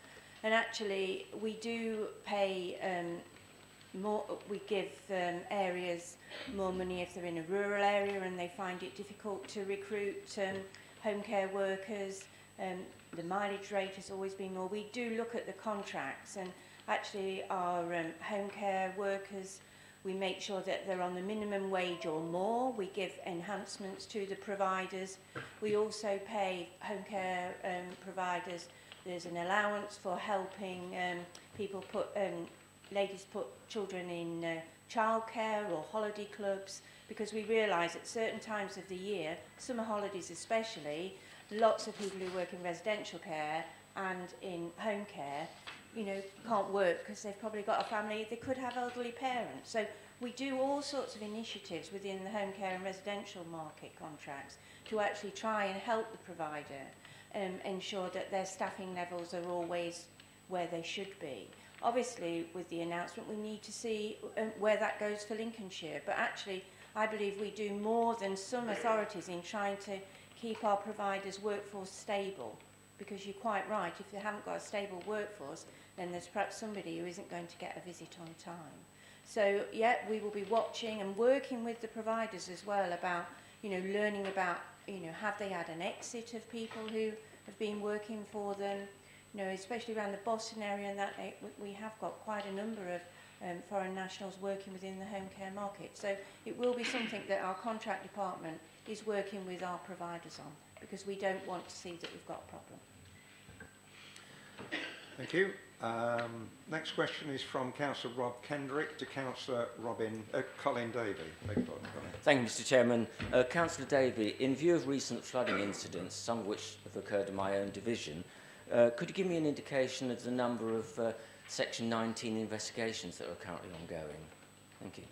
And actually we do pay more, we give areas more money if they're in a rural area and they find it difficult to recruit home care workers. The mileage rate has always been more. We do look at the contracts, and actually our home care workers, we make sure that they're on the minimum wage or more. We give enhancements to the providers. We also pay home care providers. There's an allowance for helping people ladies put children in childcare or holiday clubs, because we realise at certain times of the year, summer holidays especially, lots of people who work in residential care and in home care, you know, can't work because they've probably got a family. They could have elderly parents. So we do all sorts of initiatives within the home care and residential market contracts to actually try and help the provider ensure that their staffing levels are always where they should be. obviously with the announcement we need to see where that goes for Lincolnshire. But actually, I believe we do more than some authorities in trying to keep our providers' workforce stable. Because you're quite right, if they haven't got a stable workforce, then there's perhaps somebody who isn't going to get a visit on time. So, yeah, we will be watching and working with the providers as well about, learning about, have they had an exit of people who have been working for them, especially around the Boston area, and that we have got quite a number of foreign nationals working within the home care market. So it will be something that our contract department is working with our providers on, because we don't want to see that we've got a problem. Thank you. Next question is from Councillor Rob Kendrick to Councillor Colin Davey. Beg your pardon, Colin. Thank you, Mr Chairman. Councillor Davey, in view of recent flooding incidents, some of which have occurred in my own division, could you give me an indication of the number of Section 19 investigations that are currently ongoing? Thank you.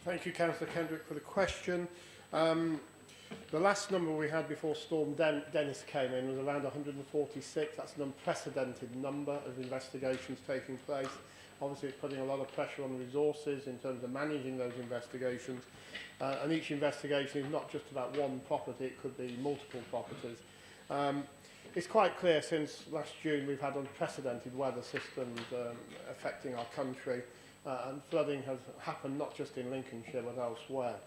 Thank you, Councillor Kendrick, for the question. The last number we had before Storm Dennis came in was around 146. That's an unprecedented number of investigations taking place. Obviously, it's putting a lot of pressure on the resources in terms of managing those investigations. And each investigation is not just about one property, it could be multiple properties. It's quite clear since last June we've had unprecedented weather systems affecting our country, and flooding has happened not just in Lincolnshire but elsewhere.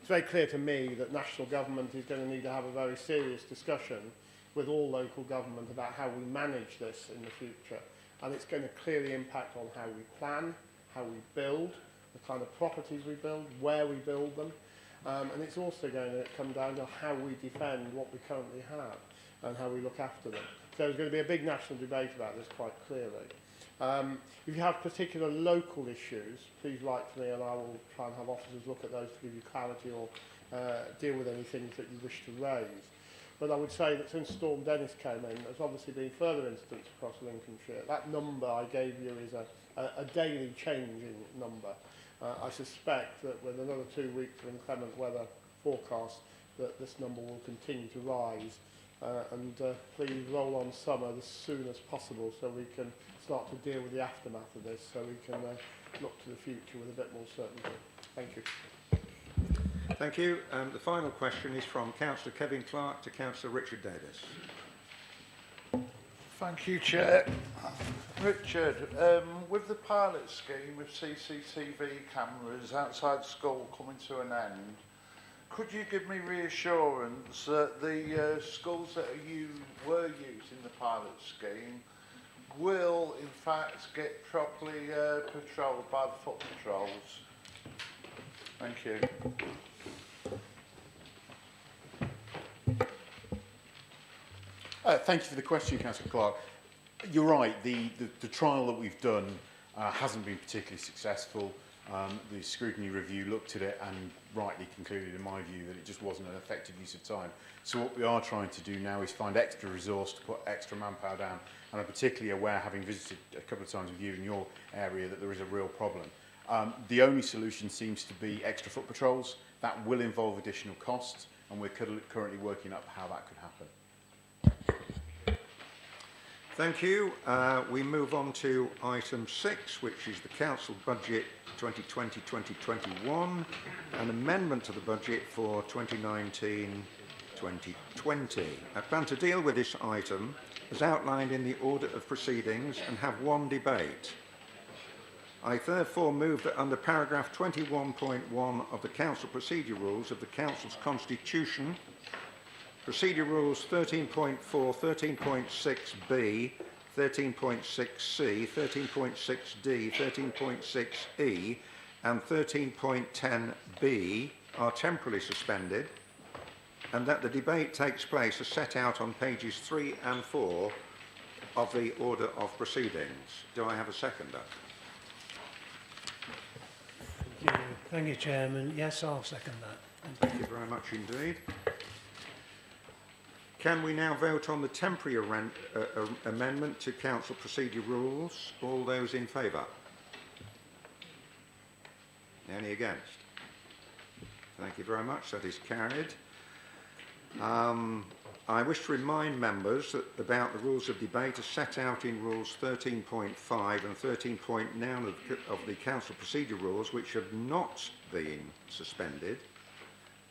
It's very clear to me that national government is going to need to have a very serious discussion with all local government about how we manage this in the future. And it's going to clearly impact on how we plan, how we build, the kind of properties we build, where we build them. And it's also going to come down to how we defend what we currently have and how we look after them. So there's going to be a big national debate about this quite clearly. If you have particular local issues, please write to me and I will try and have officers look at those to give you clarity or deal with any things that you wish to raise. But I would say that since Storm Dennis came in, there's obviously been further incidents across Lincolnshire. That number I gave you is a daily changing number. I suspect that with another 2 weeks of inclement weather forecast, that this number will continue to rise. Please roll on summer as soon as possible so we can start to deal with the aftermath of this, so we can look to the future with a bit more certainty. Thank you. Thank you. The final question is from Councillor Kevin Clark to Councillor Richard Davis. Thank you, Chair. Richard, with the pilot scheme with CCTV cameras outside school coming to an end, could you give me reassurance that the schools that were using the pilot scheme will in fact get properly patrolled by the foot patrols? Thank you. Thank you for the question, Councillor Clark. You're right, the trial that we've done hasn't been particularly successful. The scrutiny review looked at it and rightly concluded, in my view, that it just wasn't an effective use of time. So what we are trying to do now is find extra resource to put extra manpower down. And I'm particularly aware, having visited a couple of times with you in your area, that there is a real problem. The only solution seems to be extra foot patrols. That will involve additional costs, and we're currently working up how that could happen. Thank you. We move on to item 6, which is the Council Budget 2020-2021, an amendment to the budget for 2019-2020. I plan to deal with this item as outlined in the order of proceedings and have one debate. I therefore move that under paragraph 21.1 of the Council Procedure Rules of the Council's Constitution, Procedure Rules 13.4, 13.6b, 13.6c, 13.6d, 13.6e and 13.10b are temporarily suspended, and that the debate takes place as set out on pages 3 and 4 of the order of proceedings. Do I have a seconder? Thank you, Chairman. Yes, I'll second that. Thank you very much indeed. Can we now vote on the temporary amendment to Council Procedure Rules? All those in favour? Any against? Thank you very much. That is carried. I wish to remind members about the rules of debate as set out in Rules 13.5 and 13.9 of the Council Procedure Rules, which have not been suspended.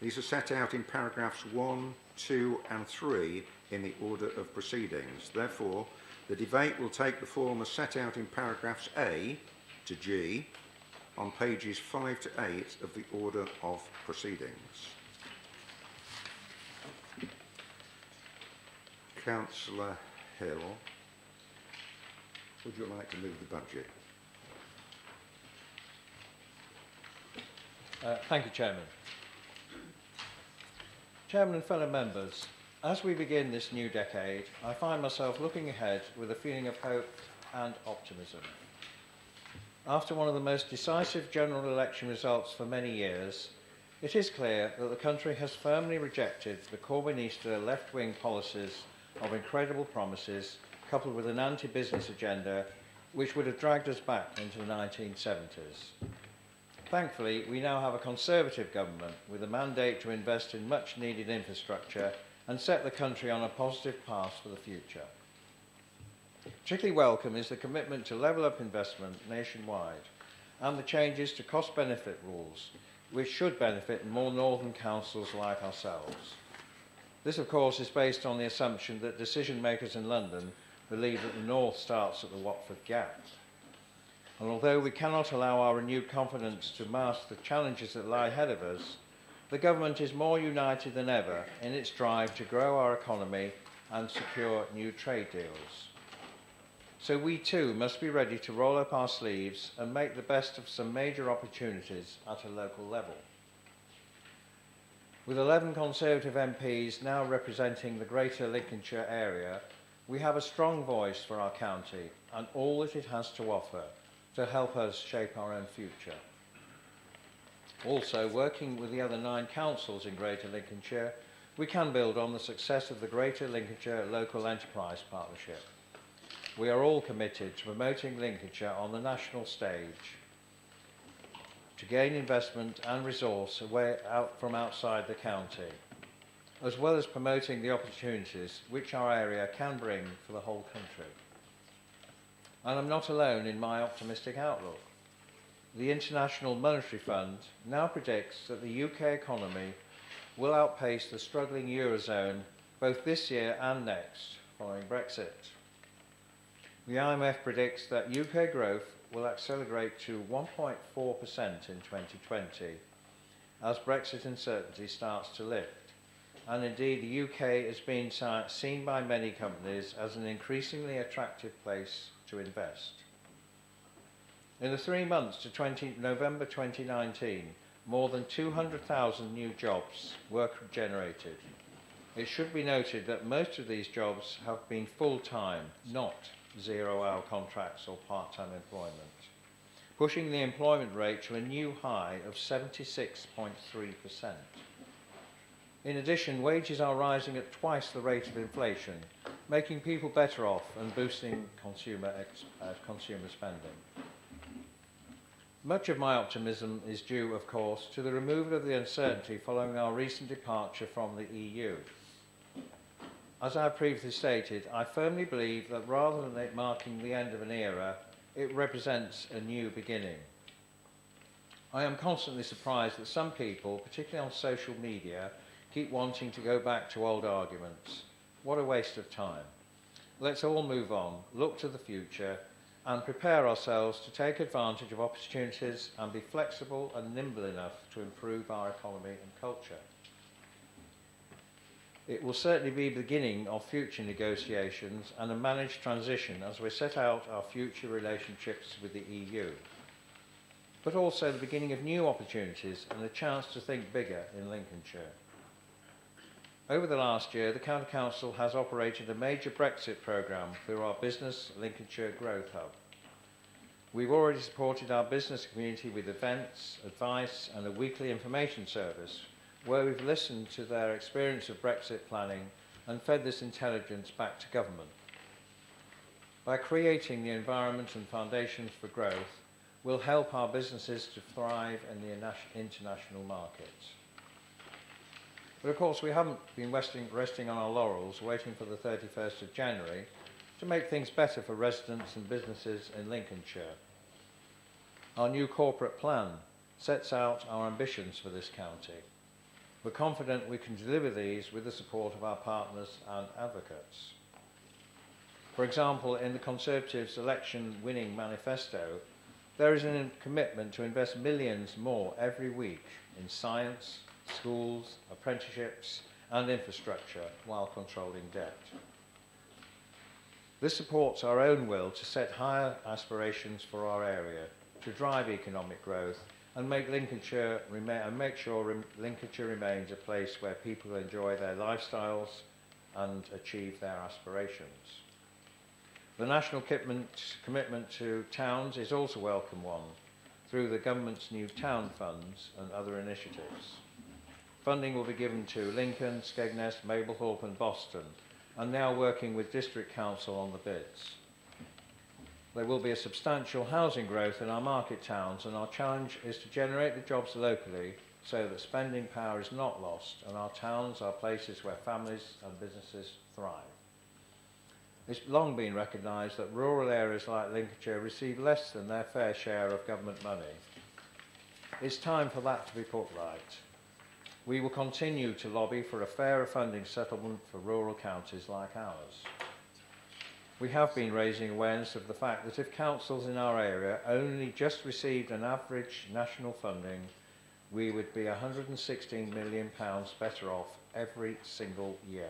These are set out in paragraphs 1, 2 and 3 in the order of proceedings. Therefore, the debate will take the form as set out in paragraphs A to G on pages 5 to 8 of the order of proceedings. Councillor Hill, would you like to move the budget? Thank you, Chairman. Chairman and fellow members, as we begin this new decade, I find myself looking ahead with a feeling of hope and optimism. After one of the most decisive general election results for many years, it is clear that the country has firmly rejected the Corbynista left-wing policies of incredible promises, coupled with an anti-business agenda, which would have dragged us back into the 1970s. Thankfully, we now have a Conservative government with a mandate to invest in much-needed infrastructure and set the country on a positive path for the future. Particularly welcome is the commitment to level up investment nationwide and the changes to cost-benefit rules, which should benefit more northern councils like ourselves. This, of course, is based on the assumption that decision makers in London believe that the north starts at the Watford Gap. And although we cannot allow our renewed confidence to mask the challenges that lie ahead of us, the government is more united than ever in its drive to grow our economy and secure new trade deals. So we too must be ready to roll up our sleeves and make the best of some major opportunities at a local level. With 11 Conservative MPs now representing the Greater Lincolnshire area, we have a strong voice for our county and all that it has to offer to help us shape our own future. Also, working with the other 9 councils in Greater Lincolnshire, we can build on the success of the Greater Lincolnshire Local Enterprise Partnership. We are all committed to promoting Lincolnshire on the national stage, to gain investment and resource from outside the county, as well as promoting the opportunities which our area can bring for the whole country. And I'm not alone in my optimistic outlook. The International Monetary Fund now predicts that the UK economy will outpace the struggling Eurozone both this year and next, following Brexit. The IMF predicts that UK growth will accelerate to 1.4% in 2020 as Brexit uncertainty starts to lift. And indeed, the UK is being seen by many companies as an increasingly attractive place to invest. In the 3 months to November 2019, more than 200,000 new jobs were generated. It should be noted that most of these jobs have been full-time, not zero-hour contracts or part-time employment, pushing the employment rate to a new high of 76.3%. In addition, wages are rising at twice the rate of inflation, making people better off and boosting consumer spending. Much of my optimism is due, of course, to the removal of the uncertainty following our recent departure from the EU. As I previously stated, I firmly believe that rather than it marking the end of an era, it represents a new beginning. I am constantly surprised that some people, particularly on social media, keep wanting to go back to old arguments. What a waste of time. Let's all move on, look to the future, and prepare ourselves to take advantage of opportunities and be flexible and nimble enough to improve our economy and culture. It will certainly be the beginning of future negotiations and a managed transition as we set out our future relationships with the EU, but also the beginning of new opportunities and a chance to think bigger in Lincolnshire. Over the last year, the County Council has operated a major Brexit programme through our Business Lincolnshire Growth Hub. We've already supported our business community with events, advice and a weekly information service where we've listened to their experience of Brexit planning and fed this intelligence back to government. By creating the environment and foundations for growth, we'll help our businesses to thrive in the international markets. But of course we haven't been resting on our laurels, waiting for the 31st of January to make things better for residents and businesses in Lincolnshire. Our new corporate plan sets out our ambitions for this county. We're confident we can deliver these with the support of our partners and advocates. For example, in the Conservatives' election-winning manifesto, there is a commitment to invest millions more every week in science, schools, apprenticeships and infrastructure while controlling debt. This supports our own will to set higher aspirations for our area, to drive economic growth and make Lincolnshire Lincolnshire remains a place where people enjoy their lifestyles and achieve their aspirations. The national commitment to towns is also a welcome one, through the government's new town funds and other initiatives. Funding will be given to Lincoln, Skegness, Mablethorpe and Boston, and now working with District Council on the bids. There will be a substantial housing growth in our market towns, and our challenge is to generate the jobs locally so that spending power is not lost and our towns are places where families and businesses thrive. It's long been recognised that rural areas like Lincolnshire receive less than their fair share of government money. It's time for that to be put right. We will continue to lobby for a fairer funding settlement for rural counties like ours. We have been raising awareness of the fact that if councils in our area only just received an average national funding, we would be £116 million better off every single year.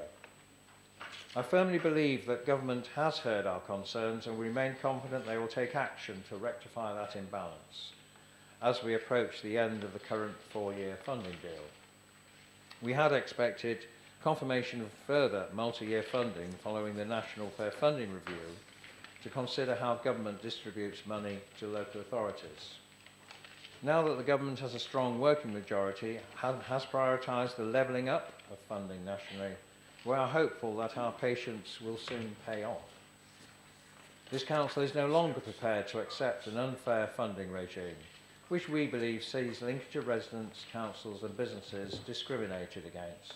I firmly believe that government has heard our concerns and we remain confident they will take action to rectify that imbalance as we approach the end of the current 4-year funding deal. We had expected confirmation of further multi-year funding following the National Fair Funding Review to consider how government distributes money to local authorities. Now that the government has a strong working majority, has prioritised the levelling up of funding nationally, we are hopeful that our patience will soon pay off. This council is no longer prepared to accept an unfair funding regime, which we believe sees Lincolnshire residents, councils and businesses discriminated against.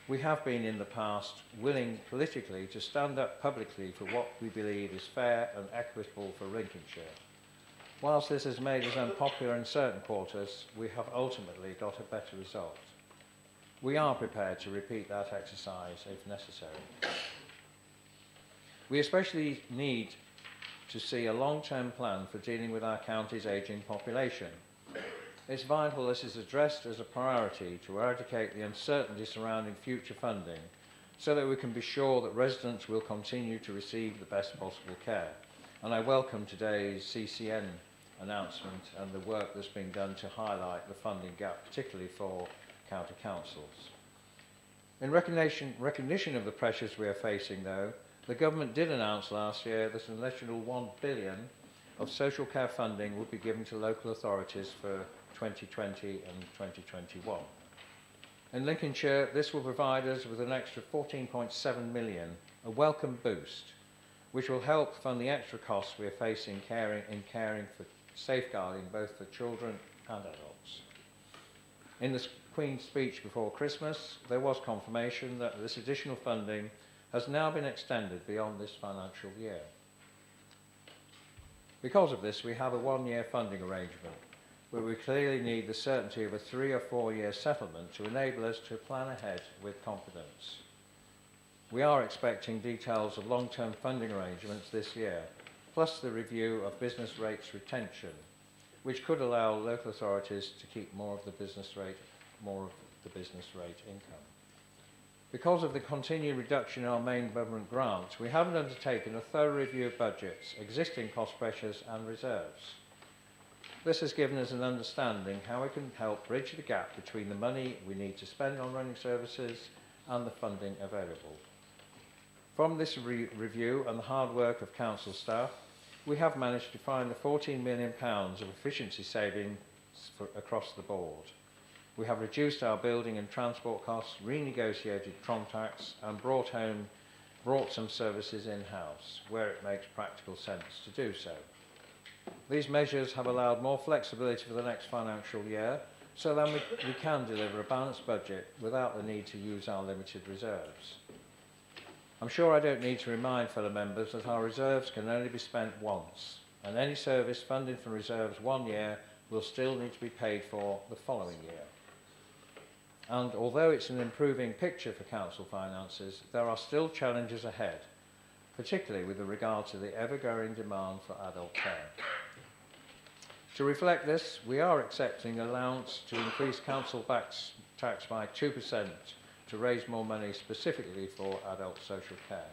We have been in the past willing politically to stand up publicly for what we believe is fair and equitable for Lincolnshire. Whilst this has made us unpopular in certain quarters, we have ultimately got a better result. We are prepared to repeat that exercise if necessary. We especially need to see a long-term plan for dealing with our county's ageing population. It's vital this is addressed as a priority to eradicate the uncertainty surrounding future funding so that we can be sure that residents will continue to receive the best possible care. And I welcome today's CCN announcement and the work that's being done to highlight the funding gap, particularly for county councils. In recognition of the pressures we are facing, though, the government did announce last year that an additional £1 billion of social care funding would be given to local authorities for 2020 and 2021. In Lincolnshire, this will provide us with an extra £14.7 million, a welcome boost, which will help fund the extra costs we are facing in caring for safeguarding both for children and adults. In the Queen's speech before Christmas, there was confirmation that this additional funding has now been extended beyond this financial year. Because of this, we have a 1-year funding arrangement, where we clearly need the certainty of a 3 or 4 year settlement to enable us to plan ahead with confidence. We are expecting details of long-term funding arrangements this year, plus the review of business rates retention, which could allow local authorities to keep more of the business rate income. Because of the continued reduction in our main government grants, we haven't undertaken a thorough review of budgets, existing cost pressures and reserves. This has given us an understanding how we can help bridge the gap between the money we need to spend on running services and the funding available. From this review and the hard work of council staff, we have managed to find the £14 million of efficiency savings across the board. We have reduced our building and transport costs, renegotiated contracts and brought some services in-house where it makes practical sense to do so. These measures have allowed more flexibility for the next financial year so then we can deliver a balanced budget without the need to use our limited reserves. I'm sure I don't need to remind fellow members that our reserves can only be spent once, and any service funded from reserves one year will still need to be paid for the following year. And although it's an improving picture for council finances, there are still challenges ahead, particularly with regard to the ever-growing demand for adult care. To reflect this, we are accepting allowance to increase council tax by 2% to raise more money specifically for adult social care,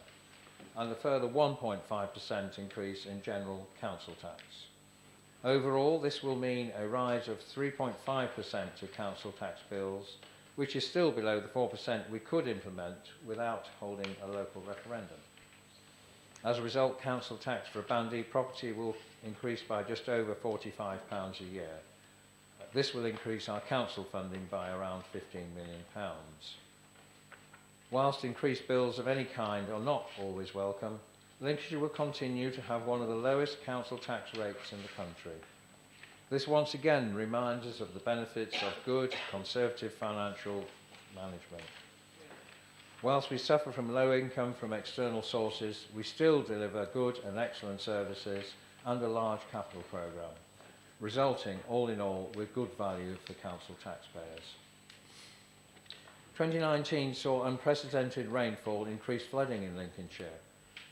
and a further 1.5% increase in general council tax. Overall, this will mean a rise of 3.5% to council tax bills, which is still below the 4% we could implement without holding a local referendum. As a result, council tax for a Band E property will increase by just over £45 a year. This will increase our council funding by around £15 million. Whilst increased bills of any kind are not always welcome, Lincolnshire will continue to have one of the lowest council tax rates in the country. This once again reminds us of the benefits of good, conservative financial management. Whilst we suffer from low income from external sources, we still deliver good and excellent services and a large capital programme, resulting, all in all, with good value for council taxpayers. 2019 saw unprecedented rainfall, increased flooding in Lincolnshire,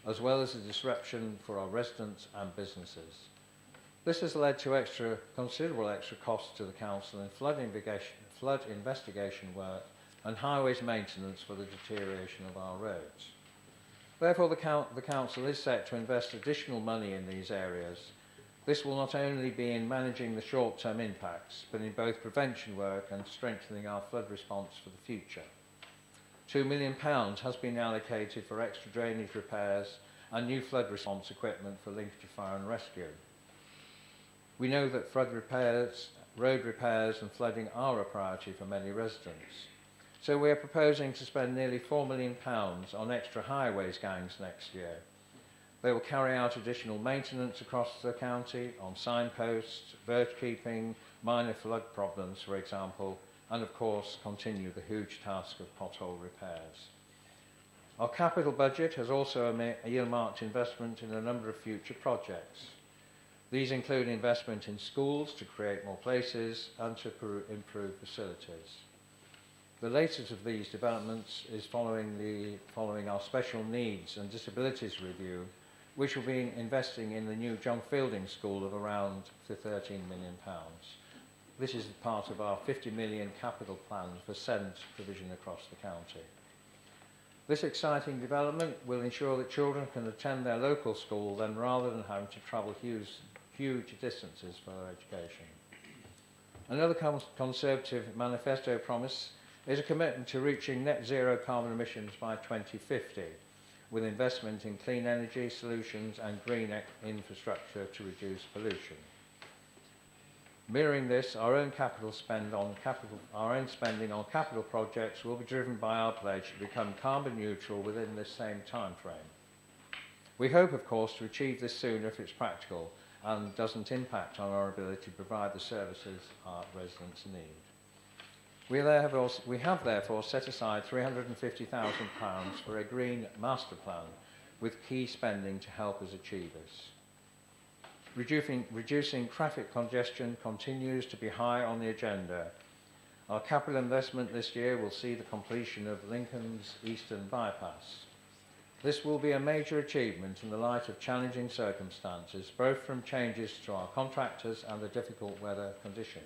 as well as a disruption for our residents and businesses. This has led to considerable extra costs to the council in flood investigation work and highways maintenance for the deterioration of our roads. Therefore, the council is set to invest additional money in these areas. This will not only be in managing the short-term impacts, but in both prevention work and strengthening our flood response for the future. £2 million has been allocated for extra drainage repairs and new flood response equipment for Lincolnshire Fire and Rescue. We know that flood repairs, road repairs and flooding are a priority for many residents. So we are proposing to spend nearly £4 million on extra highways gangs next year. They will carry out additional maintenance across the county on signposts, verge keeping, minor flood problems, for example, and of course continue the huge task of pothole repairs. Our capital budget has also earmarked investment in a number of future projects. These include investment in schools to create more places and to improve facilities. The latest of these developments is following our special needs and disabilities review, which will be investing in the new John Fielding School of around £13 million. This is part of our £50 million capital plan for SEND provision across the county. This exciting development will ensure that children can attend their local school then rather than having to travel huge distances for education. Another Conservative manifesto promise is a commitment to reaching net zero carbon emissions by 2050, with investment in clean energy solutions and green infrastructure to reduce pollution. Mirroring this, our own spending on capital projects will be driven by our pledge to become carbon neutral within this same time frame. We hope, of course, to achieve this sooner if it's practical and doesn't impact on our ability to provide the services our residents need. We have therefore set aside £350,000 for a green master plan with key spending to help us achieve this. Reducing traffic congestion continues to be high on the agenda. Our capital investment this year will see the completion of Lincoln's Eastern Bypass. This will be a major achievement in the light of challenging circumstances, both from changes to our contractors and the difficult weather conditions.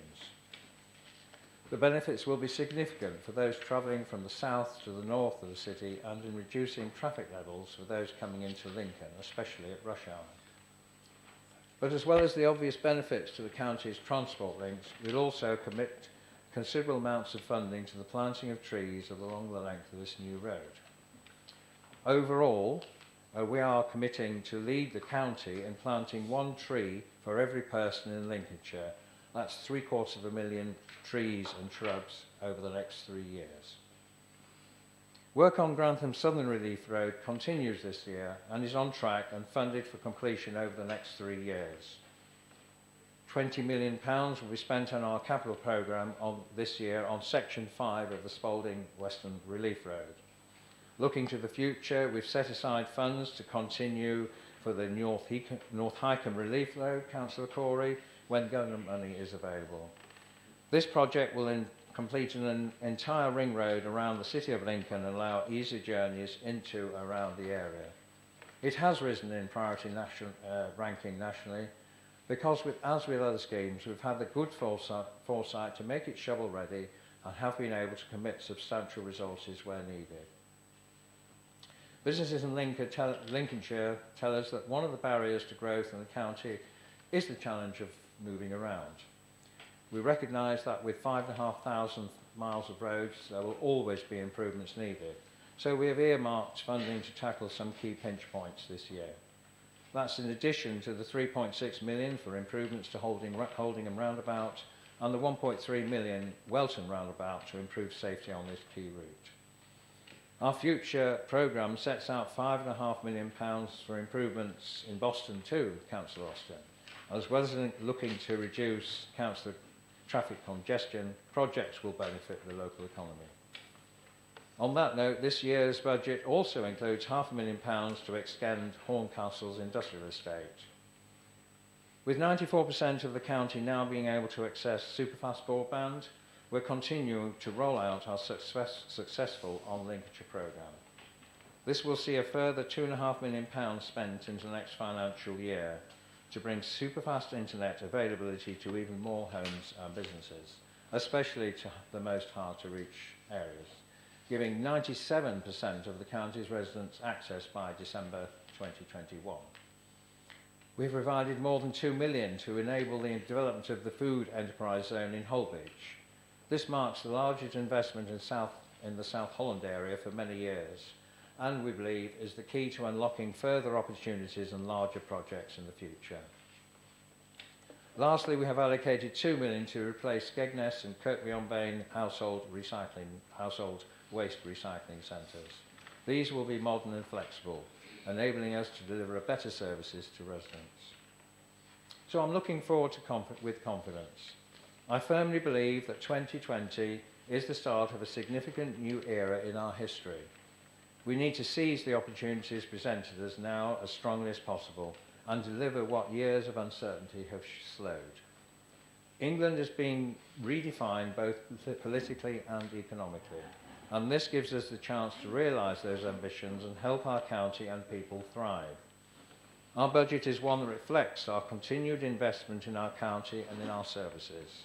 The benefits will be significant for those travelling from the south to the north of the city and in reducing traffic levels for those coming into Lincoln, especially at rush hour. But as well as the obvious benefits to the county's transport links, we'll also commit considerable amounts of funding to the planting of trees along the length of this new road. Overall, we are committing to lead the county in planting 1 tree for every person in Lincolnshire. That's 750,000 trees and shrubs over the next 3 years. Work on Grantham Southern Relief Road continues this year and is on track and funded for completion over the next 3 years. £20 million will be spent on our capital programme this year on Section 5 of the Spalding Western Relief Road. Looking to the future, we've set aside funds to continue for the North Highcombe Relief Road, Councillor Corey, when government money is available. This project will complete an entire ring road around the city of Lincoln and allow easy journeys into around the area. It has risen in priority ranking nationally because, as with other schemes, we've had the good foresight to make it shovel ready and have been able to commit substantial resources where needed. Businesses in Lincolnshire tell us that one of the barriers to growth in the county is the challenge of moving around. We recognise that with 5,500 miles of roads, there will always be improvements needed. So we have earmarked funding to tackle some key pinch points this year. That's in addition to the 3.6 million for improvements to Holdingham roundabout and the 1.3 million Welton roundabout to improve safety on this key route. Our future programme sets out £5.5 million for improvements in Boston too, Councillor Austin, as well as looking to reduce council traffic congestion. Projects will benefit the local economy. On that note, this year's budget also includes £500,000 to extend Horncastle's industrial estate. With 94% of the county now being able to access superfast broadband, we're continuing to roll out our successful On Lincolnshire programme. This will see a further £2.5 million spent into the next financial year to bring superfast internet availability to even more homes and businesses, especially to the most hard-to-reach areas, giving 97% of the county's residents access by December 2021. We've provided more than £2 million to enable the development of the food enterprise zone in Holbeach. This marks the largest investment in the South Holland area for many years, and we believe is the key to unlocking further opportunities and larger projects in the future. Lastly, we have allocated £2 million to replace Skegness and Kirkby-on-Bain household waste recycling centres. These will be modern and flexible, enabling us to deliver better services to residents. So I'm looking forward to with confidence. I firmly believe that 2020 is the start of a significant new era in our history. We need to seize the opportunities presented us now as strongly as possible and deliver what years of uncertainty have slowed. England is being redefined both politically and economically, and this gives us the chance to realise those ambitions and help our county and people thrive. Our budget is one that reflects our continued investment in our county and in our services.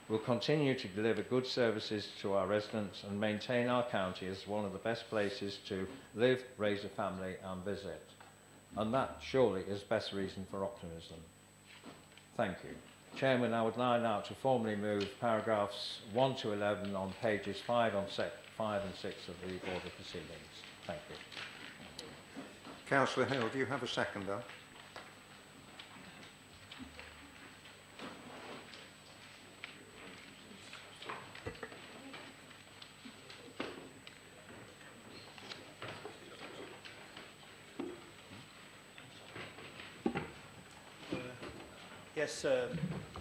We'll continue to deliver good services to our residents and maintain our county as one of the best places to live, raise a family and visit. And that surely is best reason for optimism. Thank you. Chairman, I would now to formally move paragraphs 1 to 11 on pages 5 and 6 of the order proceedings. Thank you. Councillor Hill, do you have a seconder? Yes,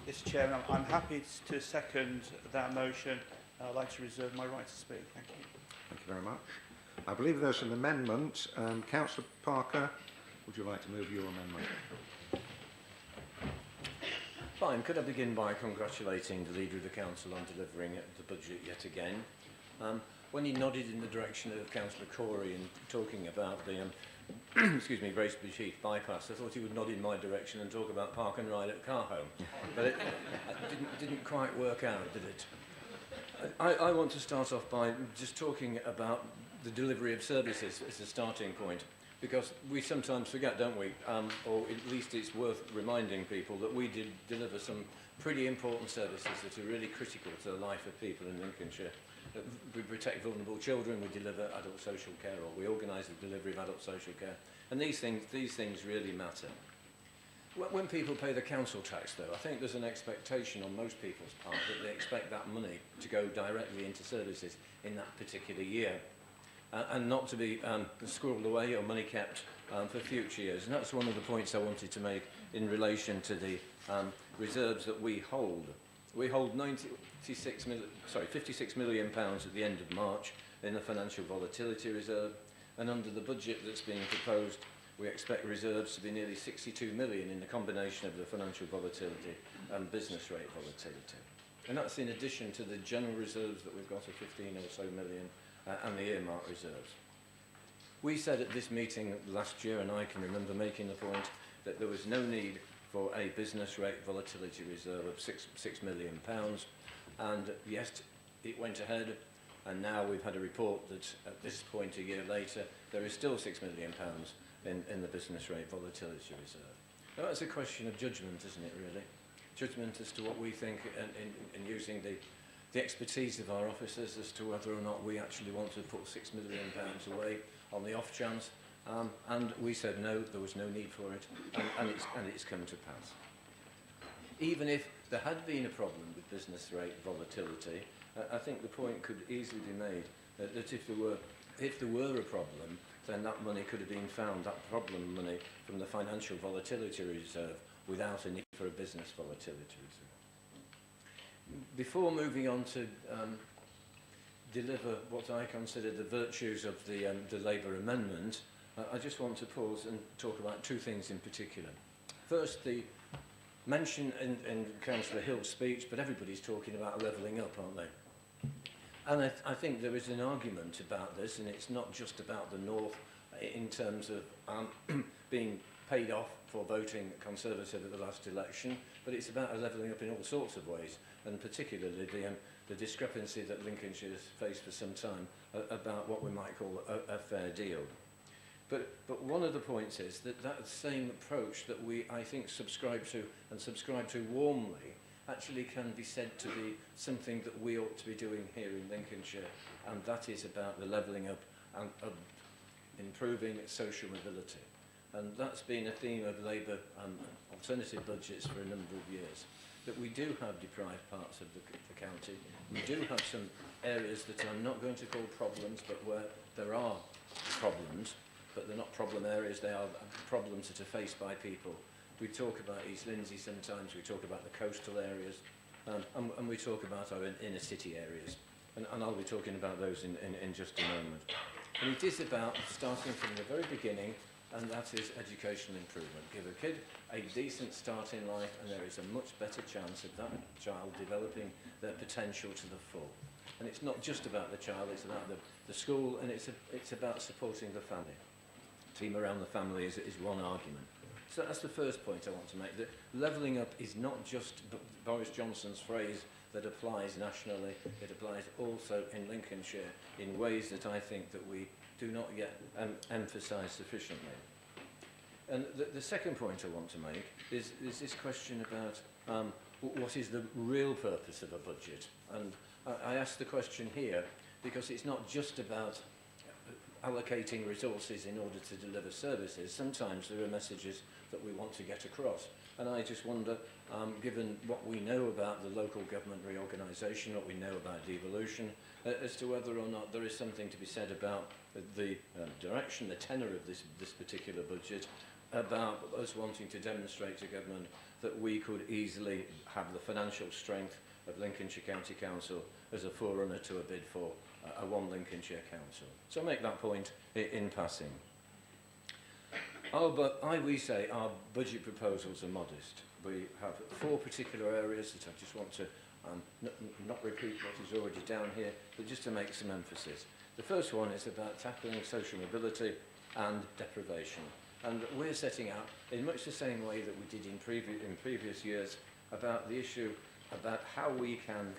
Mr. Chairman, I'm happy to second that motion. I'd like to reserve my right to speak. Thank you. Thank you very much. I believe there's an amendment. Councillor Parker, would you like to move your amendment? Fine. Could I begin by congratulating the Leader of the Council on delivering the budget yet again? When he nodded in the direction of Councillor Corey and talking about the excuse me, Braceby Chief bypass, I thought he would nod in my direction and talk about park and ride at Carhome. But it didn't quite work out, did it? I want to start off by just talking about the delivery of services as a starting point, because we sometimes forget, don't we, or at least it's worth reminding people that we did deliver some pretty important services that are really critical to the life of people in Lincolnshire. We protect vulnerable children, we deliver adult social care, or we organise the delivery of adult social care, and these things really matter. When people pay the council tax, though, I think there's an expectation on most people's part that they expect that money to go directly into services in that particular year, and not to be squirreled away or money kept for future years. And that's one of the points I wanted to make in relation to the reserves that we hold. We hold 56 million pounds at the end of March in the financial volatility reserve, and under the budget that's being proposed, we expect reserves to be nearly 62 million in the combination of the financial volatility and business rate volatility. And that's in addition to the general reserves that we've got of 15 or so million and the earmark reserves. We said at this meeting last year, and I can remember making the point, that there was no need for a business rate volatility reserve of £6 million. And yes, it went ahead, and now we've had a report that at this point a year later, there is still £6 million in the business rate volatility reserve. Now that's a question of judgment, isn't it, really? Judgment as to what we think in using the expertise of our officers as to whether or not we actually want to put £6 million away on the off chance. And we said no, there was no need for it, and it's come to pass. Even if there had been a problem with business rate volatility, I think the point could easily be made that if there were a problem, then that money could have been found, that problem money, from the financial volatility reserve without a need for a business volatility reserve. Before moving on to deliver what I consider the virtues of the Labour amendment, I just want to pause and talk about two things in particular. First, the mention in Councillor Hill's speech, but everybody's talking about levelling up, aren't they? And I think there is an argument about this, and it's not just about the North in terms of being paid off for voting Conservative at the last election, but it's about a levelling up in all sorts of ways, and particularly the discrepancy that Lincolnshire has faced for some time about what we might call a fair deal. But one of the points is that that same approach that we, I think, subscribe to warmly, actually can be said to be something that we ought to be doing here in Lincolnshire, and that is about the levelling up and improving social mobility. And that's been a theme of Labour alternative budgets for a number of years, that we do have deprived parts of the county. We do have some areas that I'm not going to call problems, but where there are problems, but they're not problem areas, they are problems that are faced by people. We talk about East Lindsey sometimes, we talk about the coastal areas, and we talk about our inner city areas. And I'll be talking about those in just a moment. And it is about starting from the very beginning, and that is educational improvement. Give a kid a decent start in life, and there is a much better chance of that child developing their potential to the full. And it's not just about the child, it's about the school, and it's about supporting the family. Team around the family is one argument. So that's the first point I want to make, that levelling up is not just Boris Johnson's phrase that applies nationally, it applies also in Lincolnshire in ways that I think that we do not yet emphasise sufficiently. And the second point I want to make is this question about what is the real purpose of a budget. And I ask the question here because it's not just about allocating resources in order to deliver services. Sometimes there are messages that we want to get across. And I just wonder, given what we know about the local government reorganisation, what we know about devolution, as to whether or not there is something to be said about the direction, the tenor of this particular budget, about us wanting to demonstrate to government that we could easily have the financial strength of Lincolnshire County Council as a forerunner to a bid for a one Lincolnshire Council. So I make that point in passing. We say our budget proposals are modest. We have four particular areas that I just want to not repeat what is already down here, but just to make some emphasis. The first one is about tackling social mobility and deprivation. And we're setting out, in much the same way that we did in previous years, about the issue about how we can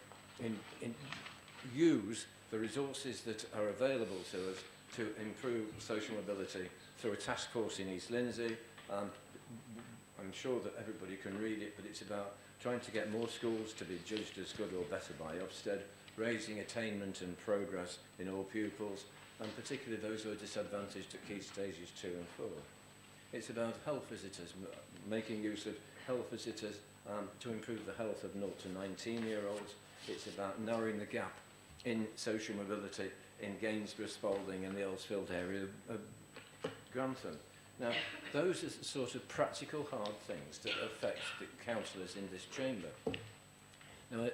use the resources that are available to us to improve social mobility through a task force in East Lindsey. I'm sure that everybody can read it, but it's about trying to get more schools to be judged as good or better by Ofsted, raising attainment and progress in all pupils, and particularly those who are disadvantaged at key stages 2 and 4. It's about health visitors, making use of health visitors to improve the health of 0 to 19-year-olds. It's about narrowing the gap in social mobility in Gainsborough, Spalding and the Earlsfield area of Grantham. Now, those are the sort of practical, hard things that affect the councillors in this chamber. Now,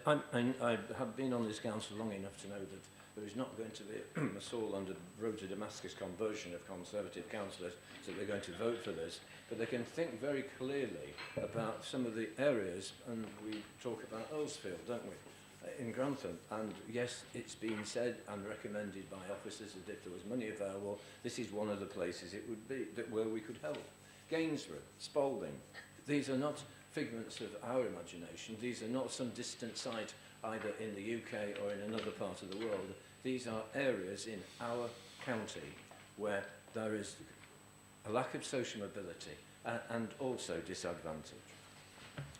I have been on this council long enough to know that there is not going to be a Saul under Road to Damascus conversion of Conservative councillors, so they're going to vote for this, but they can think very clearly about some of the areas, and we talk about Earlsfield, don't we, in Grantham, and yes, it's been said and recommended by officers that if there was money available, this is one of the places it would be where we could help. Gainsborough, Spalding, these are not figments of our imagination, these are not some distant site either in the UK or in another part of the world. These are areas in our county where there is a lack of social mobility and also disadvantage.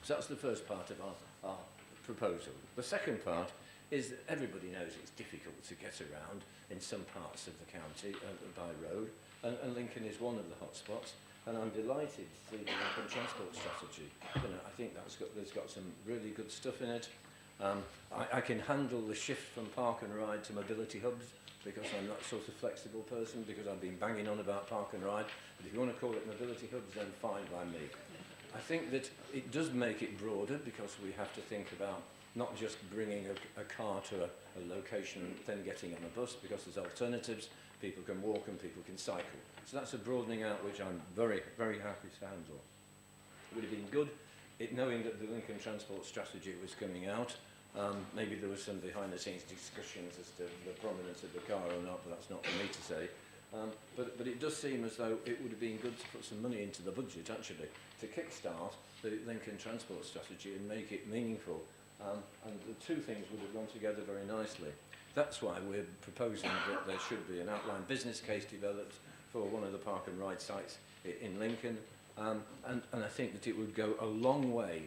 So that's the first part of our proposal. The second part is that everybody knows it's difficult to get around in some parts of the county by road, and Lincoln is one of the hotspots. And I'm delighted to see the Lincoln Transport Strategy. You know, I think there's got some really good stuff in it. I can handle the shift from park and ride to mobility hubs because I'm that sort of flexible person, because I've been banging on about park and ride. But if you want to call it mobility hubs, then fine by me. I think that it does make it broader because we have to think about not just bringing a car to a location and then getting on a bus, because there's alternatives. People can walk and people can cycle. So that's a broadening out which I'm very, very happy to handle. It would have been good, knowing that the Lincoln Transport Strategy was coming out. Maybe there was some behind-the-scenes discussions as to the prominence of the car or not, but that's not for me to say. But it does seem as though it would have been good to put some money into the budget, actually, to kickstart the Lincoln Transport Strategy and make it meaningful. And the two things would have gone together very nicely. That's why we're proposing that there should be an outline business case developed for one of the park and ride sites in Lincoln. And I think that it would go a long way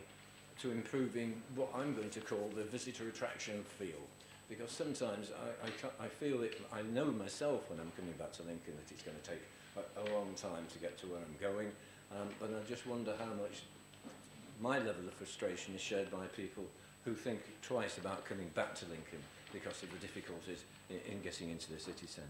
to improving what I'm going to call the visitor attraction feel. Because sometimes I feel it, I know myself when I'm coming back to Lincoln that it's going to take a long time to get to where I'm going. But I just wonder how much my level of frustration is shared by people who think twice about coming back to Lincoln because of the difficulties in getting into the city centre.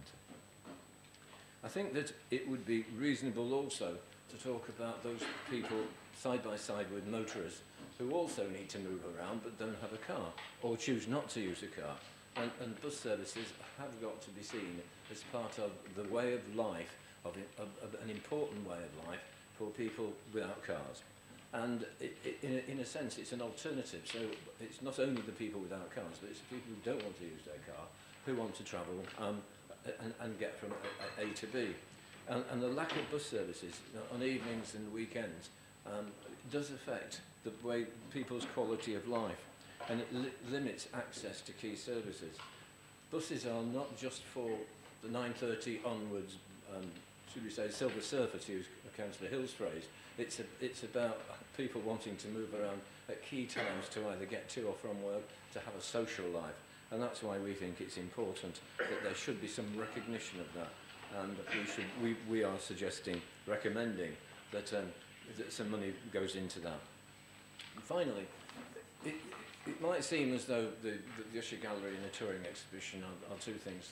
I think that it would be reasonable also to talk about those people side by side with motorists who also need to move around but don't have a car or choose not to use a car. And bus services have got to be seen as part of the way of life, of an important way of life for people without cars. And in a sense, it's an alternative. So it's not only the people without cars, but it's the people who don't want to use their car, who want to travel and get from A to B. And the lack of bus services on evenings and weekends does affect the way people's quality of life, and it limits access to key services. Buses are not just for the 9:30 onwards, should we say, Silver Surfer, to use Councillor Hill's phrase. It's about people wanting to move around at key times to either get to or from work, to have a social life. And that's why we think it's important that there should be some recognition of that. And we are suggesting, recommending that some money goes into that. And finally, it might seem as though the Usher Gallery and the touring exhibition are two things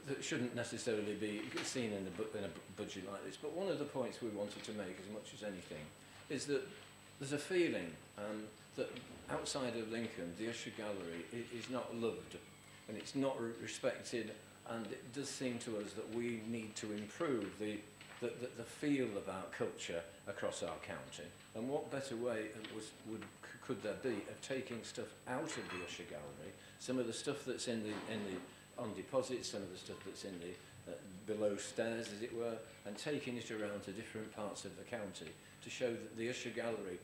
that shouldn't necessarily be seen in a budget like this. But one of the points we wanted to make, as much as anything, is that there's a feeling that outside of Lincoln, the Usher Gallery is not loved and it's not respected, and it does seem to us that we need to improve the feel about culture across our county. And what better way could there be of taking stuff out of the Usher Gallery, some of the stuff that's in the on deposit, some of the stuff that's in the below stairs, as it were, and taking it around to different parts of the county to show that the Usher Gallery,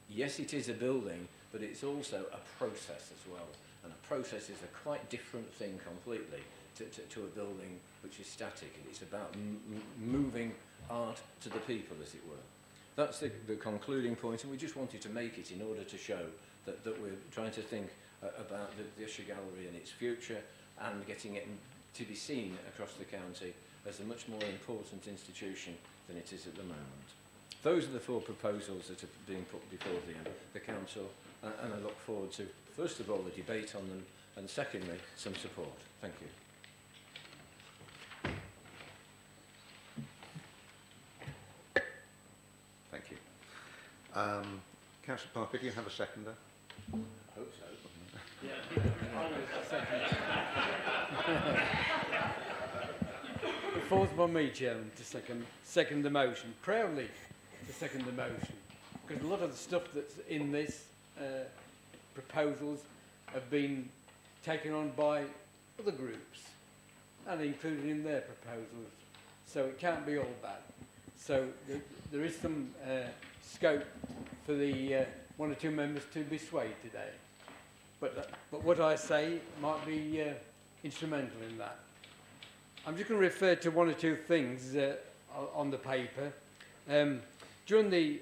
yes, it is a building, but it's also a process as well. And a process is a quite different thing completely to a building which is static. It's about moving art to the people, as it were. That's the concluding point, and we just wanted to make it in order to show that we're trying to think about the Usher Gallery and its future, and getting it to be seen across the county as a much more important institution than it is at the moment. Those are the four proposals that are being put before the council, and I look forward to, first of all, the debate on them, and secondly, some support. Thank you. Councillor Parker, do you have a seconder? I hope so. Yeah, I will second. It falls upon me, Chairman, to second the motion. Proudly to second the motion. Because a lot of the stuff that's in this proposals have been taken on by other groups and included in their proposals. So it can't be all bad. So there is some scope for the one or two members to be swayed today. But what I say might be instrumental in that. I'm just going to refer to one or two things on the paper. During the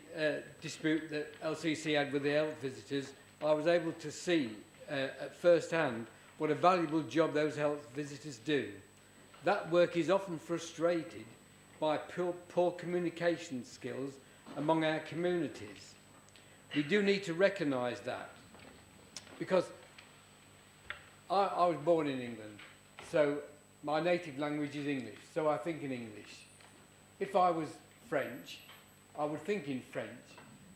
dispute that LCC had with the health visitors, I was able to see at first hand what a valuable job those health visitors do. That work is often frustrated by poor communication skills among our communities. We do need to recognise that, because I was born in England, so my native language is English, so I think in English. If I was French, I would think in French,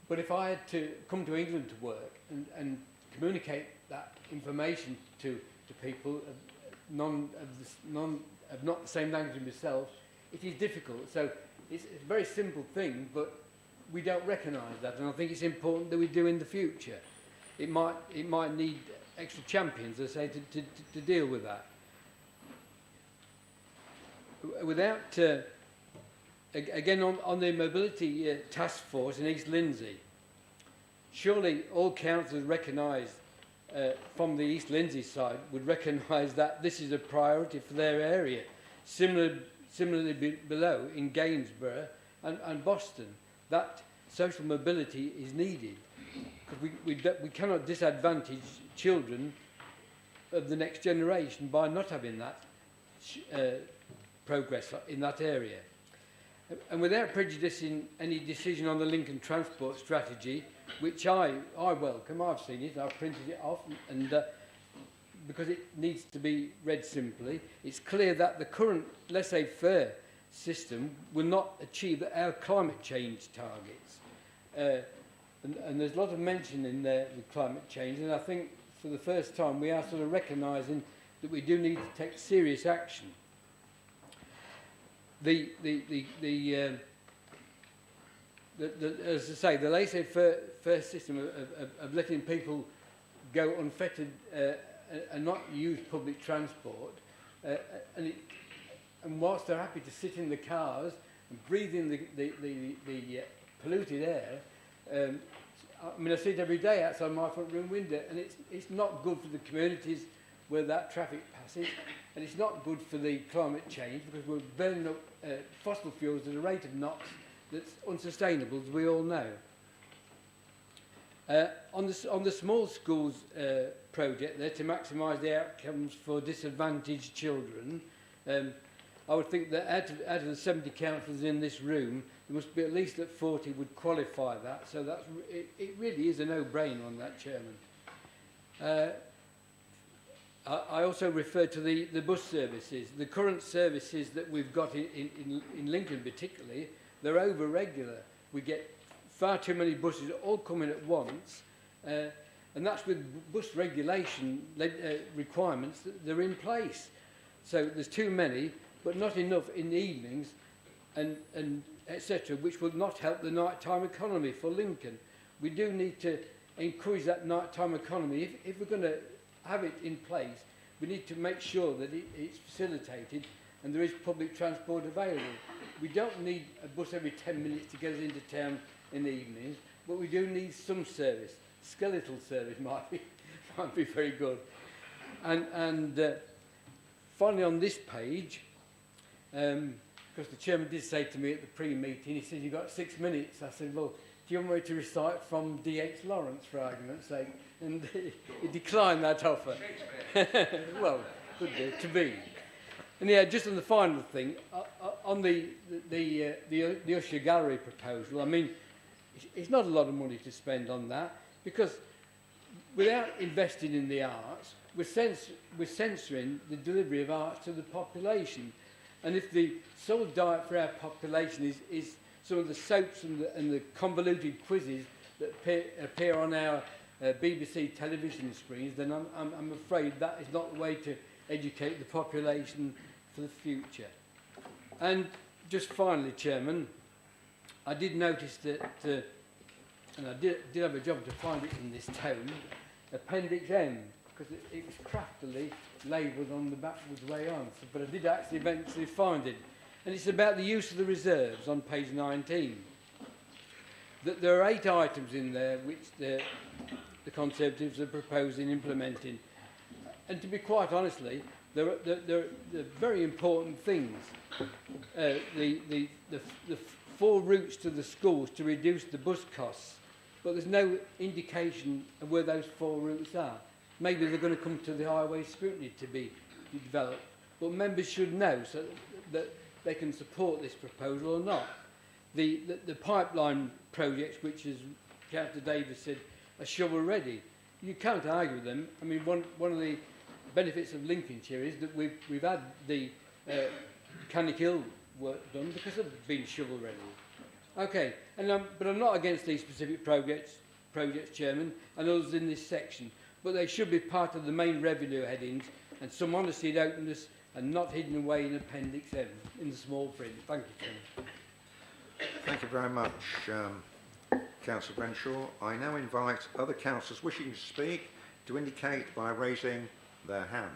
but if I had to come to England to work and communicate that information to people of not the same language as myself, it is difficult. So it's a very simple thing, but we don't recognise that, and I think it's important that we do in the future. It might need extra champions, as I say, to deal with that. Without again on the mobility task force in East Lindsey, surely all councillors recognise from the East Lindsey side would recognise that this is a priority for their area. Similarly below in Gainsborough and Boston, that social mobility is needed, because we cannot disadvantage children of the next generation by not having that progress in that area. And without prejudicing any decision on the Lincoln transport strategy, which I welcome, I've seen it, I've printed it off, and because it needs to be read simply, it's clear that the current laissez-faire system will not achieve our climate change targets. And there's a lot of mention in there with climate change, and I think for the first time we are sort of recognising that we do need to take serious action. As I say, the laissez-faire system of letting people go unfettered and not use public transport, and whilst they're happy to sit in the cars and breathe in the polluted air, I mean, I see it every day outside my front room window, and it's not good for the communities where that traffic passes, and it's not good for the climate change, because we're burning up fossil fuels at a rate of knots that's unsustainable, as we all know. On the small schools project there, to maximise the outcomes for disadvantaged children, I would think that out of the 70 councillors in this room, there must be at least that 40 would qualify that. So it really is a no-brainer on that, Chairman. I also refer to the bus services. The current services that we've got in Lincoln particularly, they're over-regular. We get far too many buses all coming at once, and that's with bus regulation requirements that are in place. So there's too many, but not enough in the evenings, and etc., which will not help the nighttime economy for Lincoln. We do need to encourage that nighttime economy. If we're going to have it in place, we need to make sure that it's facilitated and there is public transport available. We don't need a bus every 10 minutes to get us into town in the evenings, but we do need some service. Skeletal service might be very good. And finally on this page, because the chairman did say to me at the pre-meeting, he said, "You've got 6 minutes." I said, "Well, do you want me to recite from D.H. Lawrence, for argument's sake?" And he declined that offer. Well, good day, to be. And yeah, just on the final thing, on the Usher Gallery proposal, I mean, it's not a lot of money to spend on that, because without investing in the arts, we're censoring the delivery of arts to the population. And if the sole diet for our population is some of the soaps and the convoluted quizzes that appear on our BBC television screens, then I'm afraid that is not the way to educate the population for the future. And just finally, Chairman, I did notice that, and I did have a job to find it in this tome, Appendix M, because it was craftily labelled on the backwards way on, but I did actually eventually find it. And it's about the use of the reserves on page 19. That there are 8 items in there which the Conservatives are proposing implementing. And to be quite honestly, they're very important things. The 4 routes to the schools to reduce the bus costs, but there's no indication of where those 4 routes are. Maybe they're going to come to the highway scrutiny to be developed, but members should know so that they can support this proposal or not. The pipeline projects, which, as Councillor Davis said, are shovel-ready. You can't argue with them. I mean, one of the benefits of Lincolnshire is that we've had the Cannock Hill work done because of being shovel-ready. Okay, but I'm not against these specific projects, Chairman, and others in this section, but they should be part of the main revenue headings and some honesty and openness and not hidden away in Appendix M in the small print. Thank you, Chairman. Thank you very much, Councillor Brenshaw. I now invite other councillors wishing to speak to indicate by raising their hand.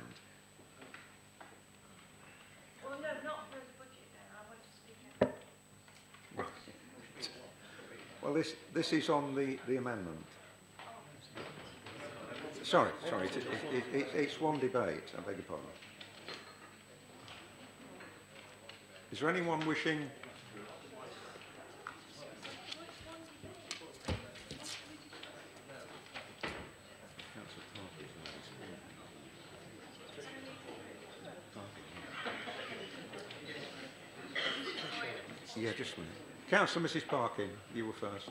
Well, no, not for the budget then. I want to speak out. Well, this is on the amendment. Sorry, it's one debate. I beg your pardon. Is there anyone wishing? Yeah, just a minute. Councillor Mrs. Parkin, you were first.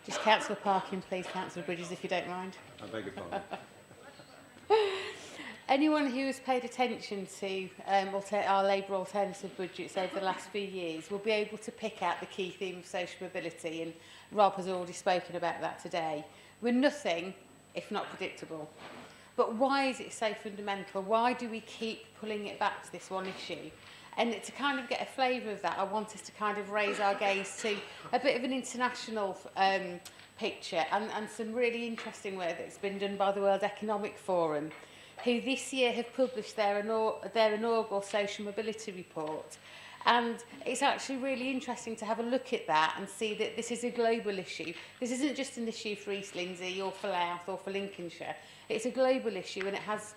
Just Councillor Parkin, please, Councillor Bridges, if you don't mind. I beg your pardon. Anyone who has paid attention to our Labour alternative budgets over the last few years will be able to pick out the key theme of social mobility, and Rob has already spoken about that today. We're nothing if not predictable. But why is it so fundamental? Why do we keep pulling it back to this one issue? And to kind of get a flavour of that, I want us to kind of raise our gaze to a bit of an international picture and some really interesting work that's been done by the World Economic Forum, who this year have published their inaugural social mobility report. And it's actually really interesting to have a look at that and see that this is a global issue. This isn't just an issue for East Lindsey or for Louth or for Lincolnshire. It's a global issue, and it has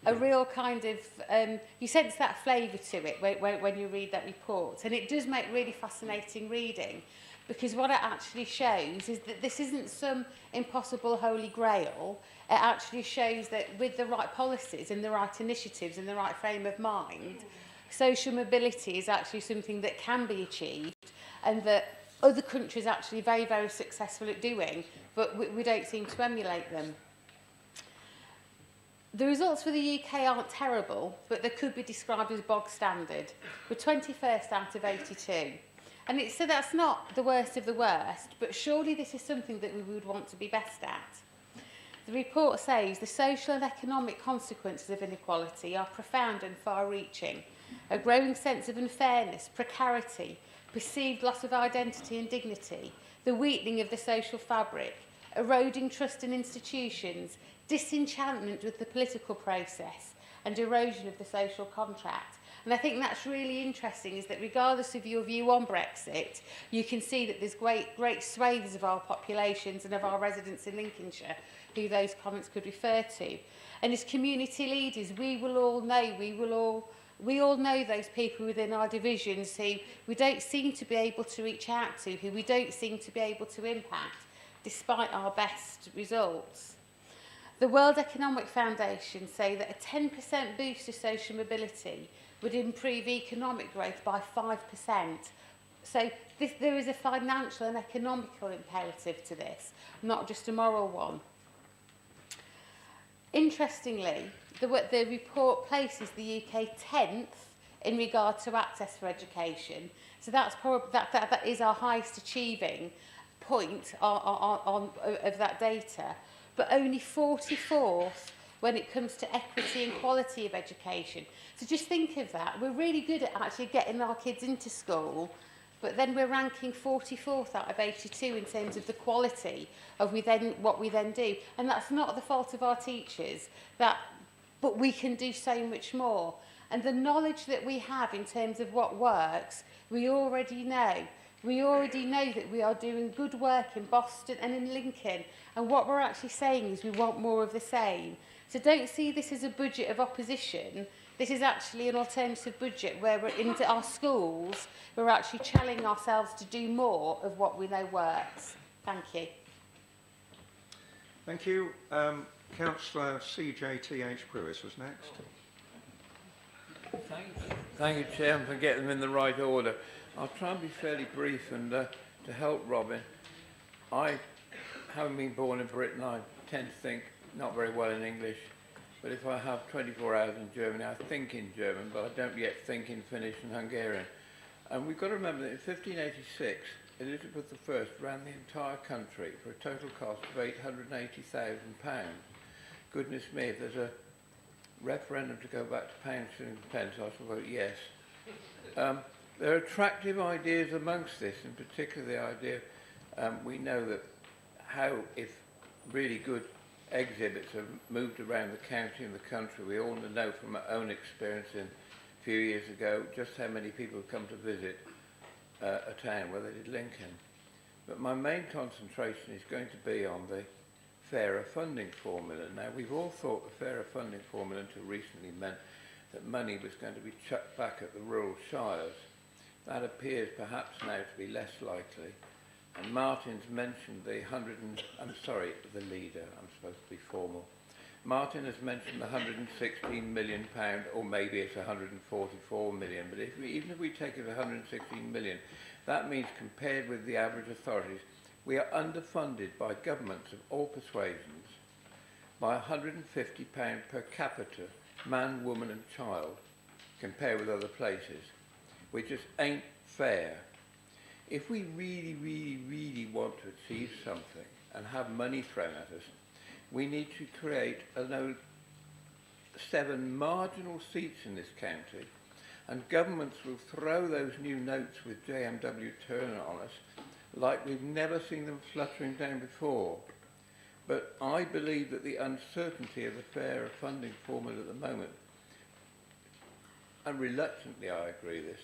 a real kind of, you sense that flavour to it when you read that report. And it does make really fascinating reading, because what it actually shows is that this isn't some impossible holy grail. It actually shows that with the right policies and the right initiatives and the right frame of mind, social mobility is actually something that can be achieved, and that other countries are actually very, very successful at doing, but we don't seem to emulate them. The results for the UK aren't terrible, but they could be described as bog standard. We're 21st out of 82. And so that's not the worst of the worst, but surely this is something that we would want to be best at. The report says the social and economic consequences of inequality are profound and far-reaching. A growing sense of unfairness, precarity, perceived loss of identity and dignity, the weakening of the social fabric, eroding trust in institutions, disenchantment with the political process, and erosion of the social contract. And I think that's really interesting, is that regardless of your view on Brexit, you can see that there's great swathes of our populations and of our residents in Lincolnshire who those comments could refer to. And as community leaders, we all know those people within our divisions who we don't seem to be able to reach out to, who we don't seem to be able to impact, despite our best results. The World Economic Foundation say that a 10% boost to social mobility would improve economic growth by 5%. So there is a financial and economical imperative to this, not just a moral one. Interestingly, the report places the UK 10th in regard to access for education. So that's probably, that is our highest achieving point of that data, but only 44th when it comes to equity and quality of education. So just think of that. We're really good at actually getting our kids into school, but then we're ranking 44th out of 82 in terms of the quality of what we then do. And that's not the fault of our teachers, but we can do so much more. And the knowledge that we have in terms of what works, we already know. We already know that we are doing good work in Boston and in Lincoln. And what we're actually saying is we want more of the same. So don't see this as a budget of opposition. This is actually an alternative budget where we're into our schools, we're actually challenging ourselves to do more of what we know works. Thank you. Thank you. Councillor CJTH Brewis was next. Thank you, Chairman, for getting them in the right order. I'll try and be fairly brief, and to help Robin, I, having been born in Britain, I tend to think not very well in English, but if I have 24 hours in Germany, I think in German, but I don't yet think in Finnish and Hungarian. And we've got to remember that in 1586, Elizabeth I ran the entire country for a total cost of £880,000. Goodness me, if there's a referendum to go back to pounds, shillings and pence, I shall vote yes. There are attractive ideas amongst this, in particular the idea, we know that how, if really good exhibits have moved around the county and the country, we all know from our own experience a few years ago just how many people have come to visit a town where they did Lincoln. But my main concentration is going to be on the fairer funding formula. Now, we've all thought the fairer funding formula until recently meant that money was going to be chucked back at the rural shires. That appears perhaps now to be less likely. And Martin's mentioned the the leader, I'm supposed to be formal. Martin has mentioned the £116 million, or maybe it's 144 million, but even if we take it 116 million, that means compared with the average authorities, we are underfunded by governments of all persuasions by £150 per capita, man, woman and child, compared with other places, which just ain't fair. If we really, really, really want to achieve something and have money thrown at us, we need to create 7 marginal seats in this county, and governments will throw those new notes with JMW Turner on us like we've never seen them fluttering down before. But I believe that the uncertainty of the fairer funding formula at the moment, and reluctantly I agree with this,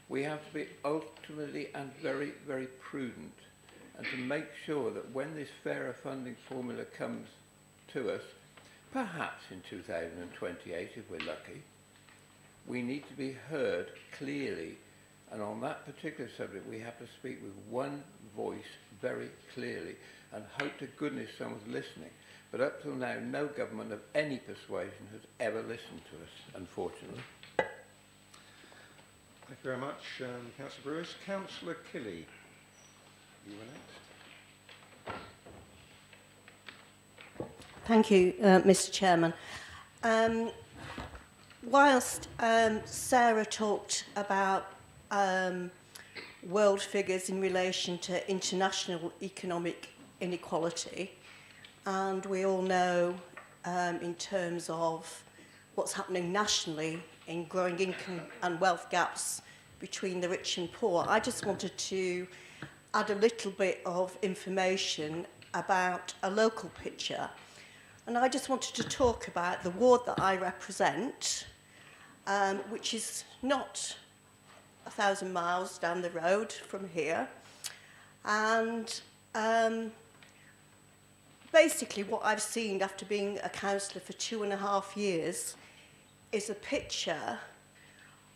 we have to be ultimately and very, very prudent, and to make sure that when this fairer funding formula comes to us, perhaps in 2028 if we're lucky, we need to be heard clearly, and on that particular subject we have to speak with one voice very clearly, and hope to goodness someone's listening. But up till now, no government of any persuasion has ever listened to us, unfortunately. Thank you very much, Councillor Brewis. Councillor Killy, you were next. Thank you, Mr. Chairman. Whilst Sarah talked about world figures in relation to international economic inequality, and we all know in terms of what's happening nationally in growing income and wealth gaps between the rich and poor, I just wanted to add a little bit of information about a local picture. And I just wanted to talk about the ward that I represent, which is not 1,000 miles down the road from here. And basically what I've seen after being a councillor for 2.5 years is a picture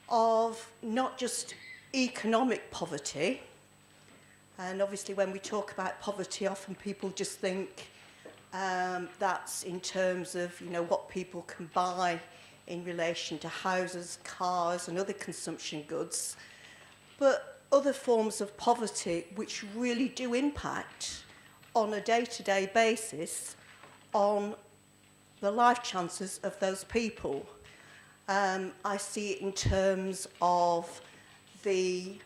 of not just economic poverty, and obviously when we talk about poverty often people just think that's in terms of what people can buy in relation to houses, cars and other consumption goods, but other forms of poverty which really do impact on a day-to-day basis on the life chances of those people. I see it in terms of the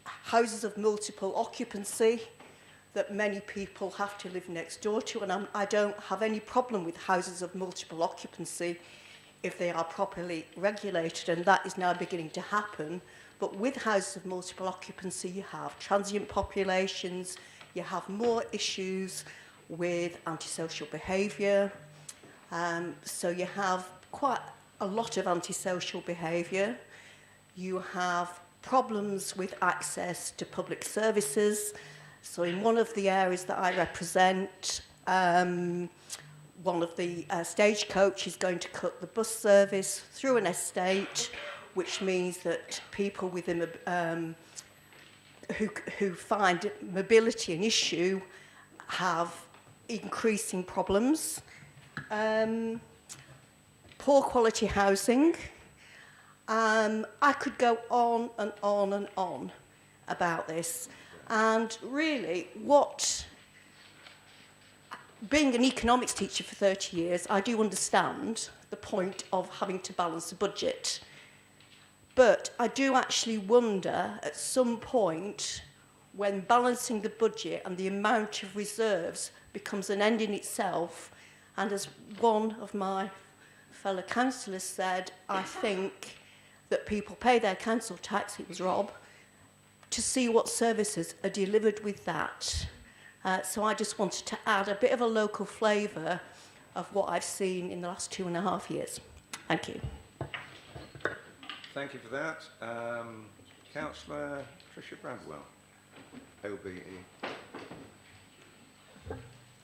houses of multiple occupancy that many people have to live next door to, and I don't have any problem with houses of multiple occupancy if they are properly regulated, and that is now beginning to happen. But with houses of multiple occupancy, you have transient populations, you have more issues with antisocial behaviour, so you have quite a lot of antisocial behaviour. You have problems with access to public services. So in one of the areas that I represent, one of the stagecoach is going to cut the bus service through an estate, which means that people within who find mobility an issue have increasing problems. Poor quality housing. I could go on and on and on about this. And really, being an economics teacher for 30 years, I do understand the point of having to balance a budget. But I do actually wonder at some point when balancing the budget and the amount of reserves becomes an end in itself, and as one of my fellow councillors said, I think that people pay their council tax, it was Rob, to see what services are delivered with that. So I just wanted to add a bit of a local flavour of what I've seen in the last 2.5 years. Thank you. Thank you for that. Councillor Tricia Bradwell, OBE.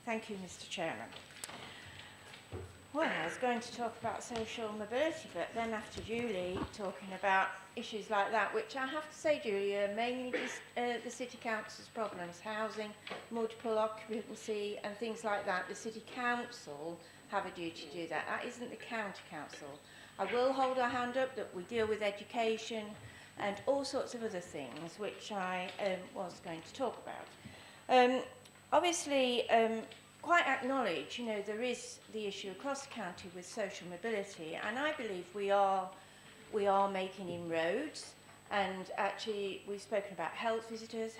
Thank you, Mr. Chairman. Well, I was going to talk about social mobility, but then after Julie talking about issues like that, which I have to say, Julie, are mainly the City Council's problems, housing, multiple occupancy and things like that. The City Council have a duty to do that. That isn't the County Council. I will hold our hand up that we deal with education and all sorts of other things, which I was going to talk about. Obviously, quite acknowledge, there is the issue across the county with social mobility, and I believe we are making inroads. And actually, we've spoken about health visitors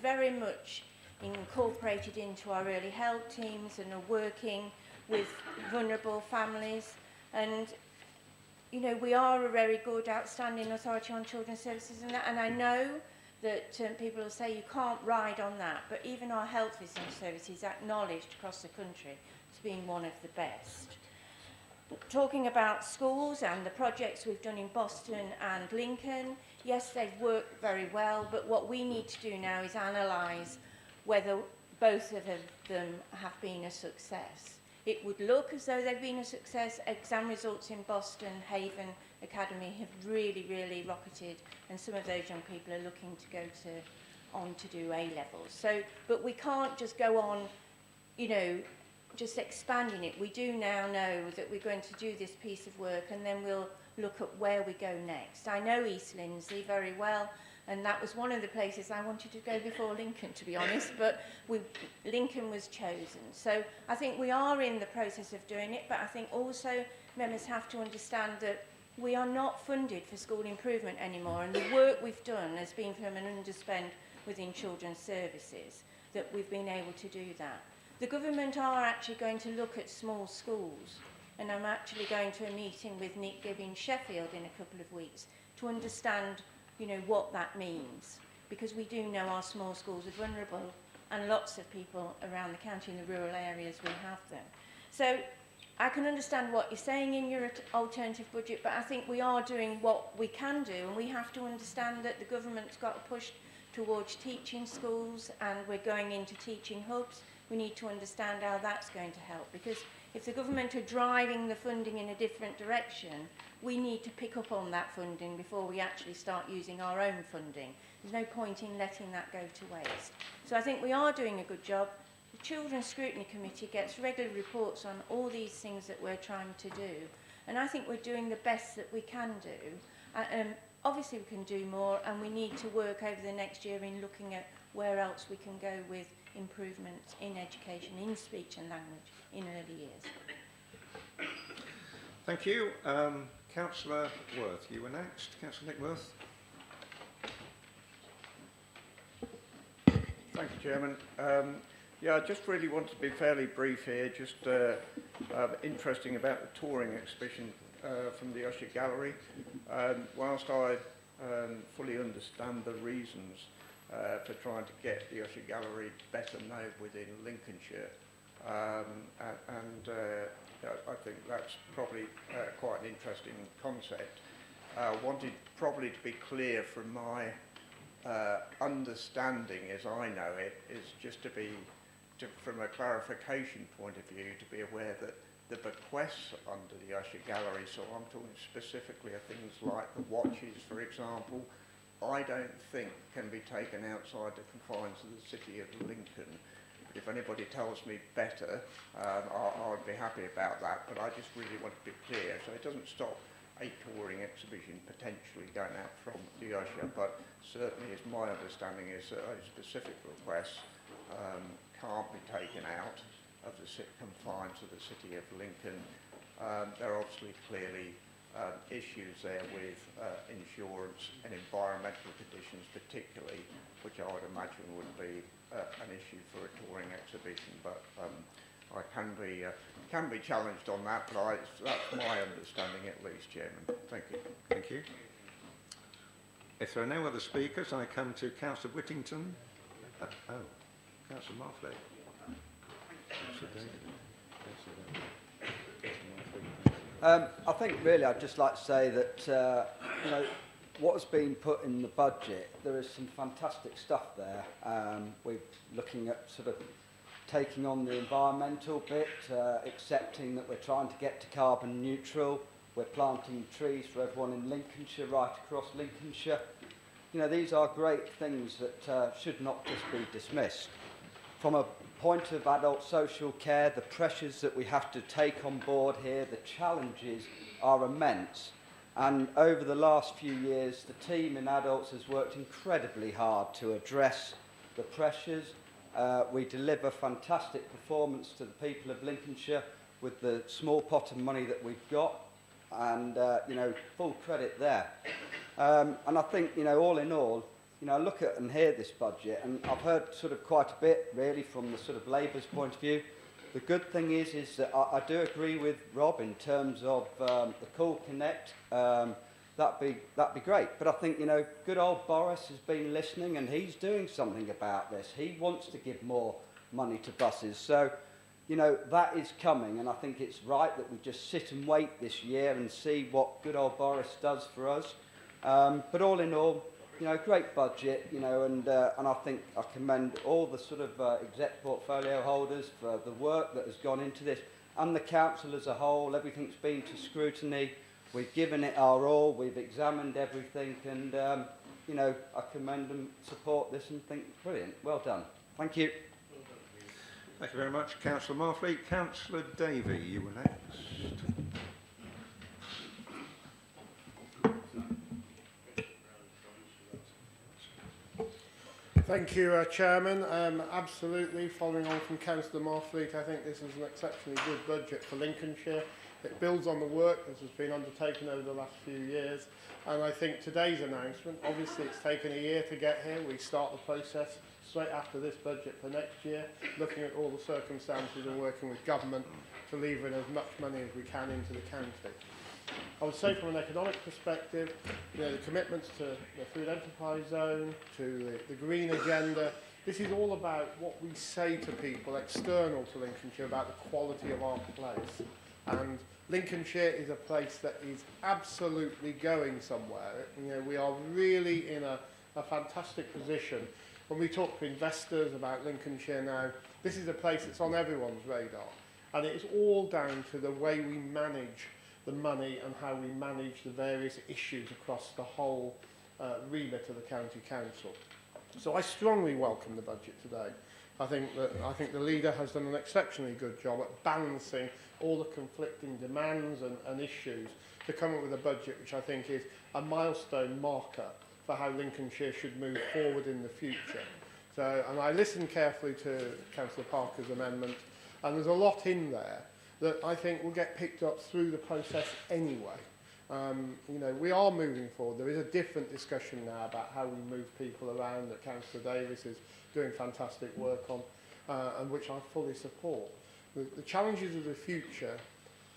very much incorporated into our early health teams and are working with vulnerable families. And we are a very good, outstanding authority on children's services and that. And I know that people will say you can't ride on that, but even our health visiting service is acknowledged across the country as being one of the best. Talking about schools and the projects we've done in Boston and Lincoln, yes, they've worked very well, but what we need to do now is analyse whether both of them have been a success. It would look as though they've been a success. Exam results in Boston, Haven Academy have really, really rocketed, and some of those young people are looking to go on to do A-levels. So, but we can't just go on, just expanding it. We do now know that we're going to do this piece of work, and then we'll look at where we go next. I know East Lindsey very well, and that was one of the places I wanted to go before Lincoln, to be honest, but Lincoln was chosen. So I think we are in the process of doing it, but I think also members have to understand that we are not funded for school improvement anymore, and the work we've done has been from an underspend within children's services, that we've been able to do that. The government are actually going to look at small schools, and I'm actually going to a meeting with Nick Gibb in Sheffield in a couple of weeks to understand what that means, because we do know our small schools are vulnerable, and lots of people around the county in the rural areas will have them. So I can understand what you're saying in your alternative budget, but I think we are doing what we can do, and we have to understand that the government's got to push towards teaching schools, and we're going into teaching hubs. We need to understand how that's going to help, because if the government are driving the funding in a different direction, we need to pick up on that funding before we actually start using our own funding. There's no point in letting that go to waste. So I think we are doing a good job. The Children's Scrutiny Committee gets regular reports on all these things that we're trying to do, and I think we're doing the best that we can do. Obviously we can do more, and we need to work over the next year in looking at where else we can go with improvements in education, in speech and language, in early years. Thank you. Councillor Worth, you were next. Councillor Nick Worth. Thank you, Chairman. Yeah, I just really want to be fairly brief here. Just interesting about the touring exhibition from the Usher Gallery. Whilst I fully understand the reasons for trying to get the Usher Gallery better known within Lincolnshire, I think that's probably quite an interesting concept. I wanted probably to be clear from my understanding as I know it is just to be, from a clarification point of view, to be aware that the bequests under the Usher Gallery, so I'm talking specifically of things like the watches, for example, I don't think can be taken outside the confines of the city of Lincoln. But if anybody tells me better, I'd be happy about that, but I just really want to be clear, so it doesn't stop a touring exhibition potentially going out from the Usher, but certainly as my understanding is that a specific request can't be taken out of the confines of the city of Lincoln. There are obviously clearly issues there with insurance and environmental conditions particularly, which I would imagine would be an issue for a touring exhibition, but I can be challenged on that, but that's my understanding at least, Chairman. Thank you. Thank you. If there are no other speakers, I come to Councillor Whittington. Councillor Marfley. I think really I'd just like to say that what has been put in the budget, there is some fantastic stuff there. We're looking at sort of taking on the environmental bit, accepting that we're trying to get to carbon neutral. We're planting trees for everyone in Lincolnshire, right across Lincolnshire. These are great things that should not just be dismissed. From a point of adult social care, the pressures that we have to take on board here, the challenges are immense. And over the last few years, the team in adults has worked incredibly hard to address the pressures. We deliver fantastic performance to the people of Lincolnshire with the small pot of money that we've got, and full credit there. And I think, all in all, I look at and hear this budget, and I've heard sort of quite a bit, really, from the sort of Labour's point of view. The good thing is that I do agree with Rob in terms of the Cool Connect. That'd be great. But I think, good old Boris has been listening, and he's doing something about this. He wants to give more money to buses. So, that is coming, and I think it's right that we just sit and wait this year and see what good old Boris does for us. But all in all, great budget, and I think I commend all the sort of exec portfolio holders for the work that has gone into this, and the council as a whole. Everything's been to scrutiny. We've given it our all. We've examined everything, and I commend and support this and think brilliant. Well done. Thank you. Thank you very much, Councillor Marfley. Councillor Davey, you were next. Thank you, Chairman. Absolutely, following on from Councillor Marfleet, I think this is an exceptionally good budget for Lincolnshire. It builds on the work that has been undertaken over the last few years, and I think today's announcement, obviously it's taken a year to get here. We start the process straight after this budget for next year, looking at all the circumstances and working with government to lever in as much money as we can into the county. I would say from an economic perspective, the commitments to the food enterprise zone, to the green agenda, this is all about what we say to people external to Lincolnshire about the quality of our place. And Lincolnshire is a place that is absolutely going somewhere. We are really in a fantastic position. When we talk to investors about Lincolnshire now, this is a place that's on everyone's radar. And it's all down to the way we manage the money and how we manage the various issues across the whole remit of the County Council. So I strongly welcome the budget today. I think the leader has done an exceptionally good job at balancing all the conflicting demands and issues to come up with a budget which I think is a milestone marker for how Lincolnshire should move forward in the future. So, and I listened carefully to Councillor Parker's amendment, and there's a lot in there that I think will get picked up through the process anyway. You know, we are moving forward. There is a different discussion now about how we move people around that Councillor Davis is doing fantastic work on, and which I fully support. The challenges of the future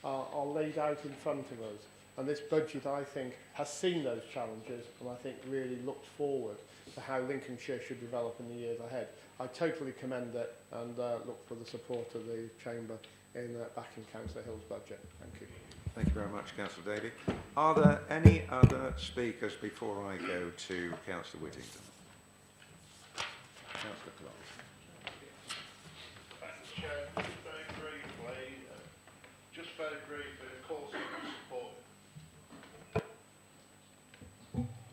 are laid out in front of us, and this budget, I think, has seen those challenges, and I think really looked forward to how Lincolnshire should develop in the years ahead. I totally commend it and look for the support of the Chamber in backing Councillor Hill's budget. Thank you. Thank you very much, Councillor Davey. Are there any other speakers before I go to Councillor Whittington? Councillor Clark. Thanks, Chair. Just very briefly, of course, I'm supporting.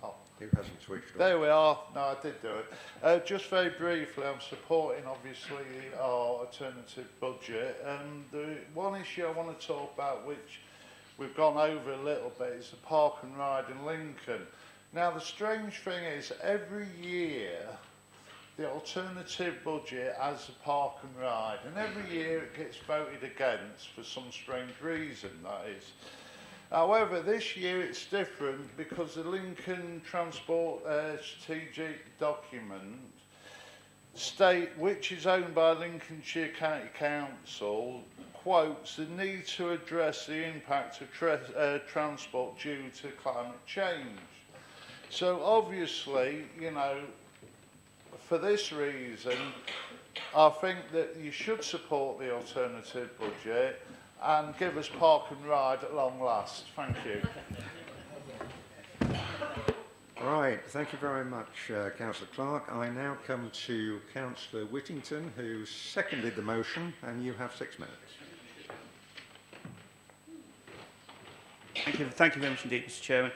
Oh, who hasn't switched on? There we are. No, I did do it. Just very briefly, I'm supporting, obviously, our alternative budget. The one issue I want to talk about, which we've gone over a little bit, is the park and ride in Lincoln. Now, the strange thing is, every year, the alternative budget has a park and ride, and every year it gets voted against for some strange reason, that is. However, this year it's different because the Lincoln Transport Strategic Document which is owned by Lincolnshire County Council, quotes the need to address the impact of transport due to climate change. So obviously, you know, for this reason, I think that you should support the alternative budget and give us park and ride at long last. Thank you. Right, thank you very much, Councillor Clark. I now come to Councillor Whittington, who seconded the motion, and you have 6 minutes. Thank you very much indeed, Mr. Chairman.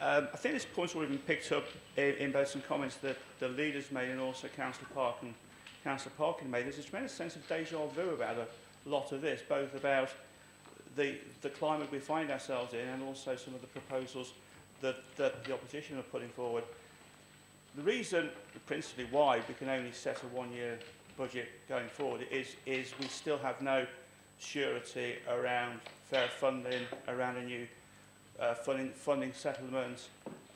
I think this point's already been picked up in both some comments that the leaders made and also Councillor Parkin made. There's a tremendous sense of déjà vu about a lot of this, both about the climate we find ourselves in and also some of the proposals that the opposition are putting forward. The reason, principally why we can only set a one-year budget going forward is we still have no surety around fair funding, around a new funding settlement,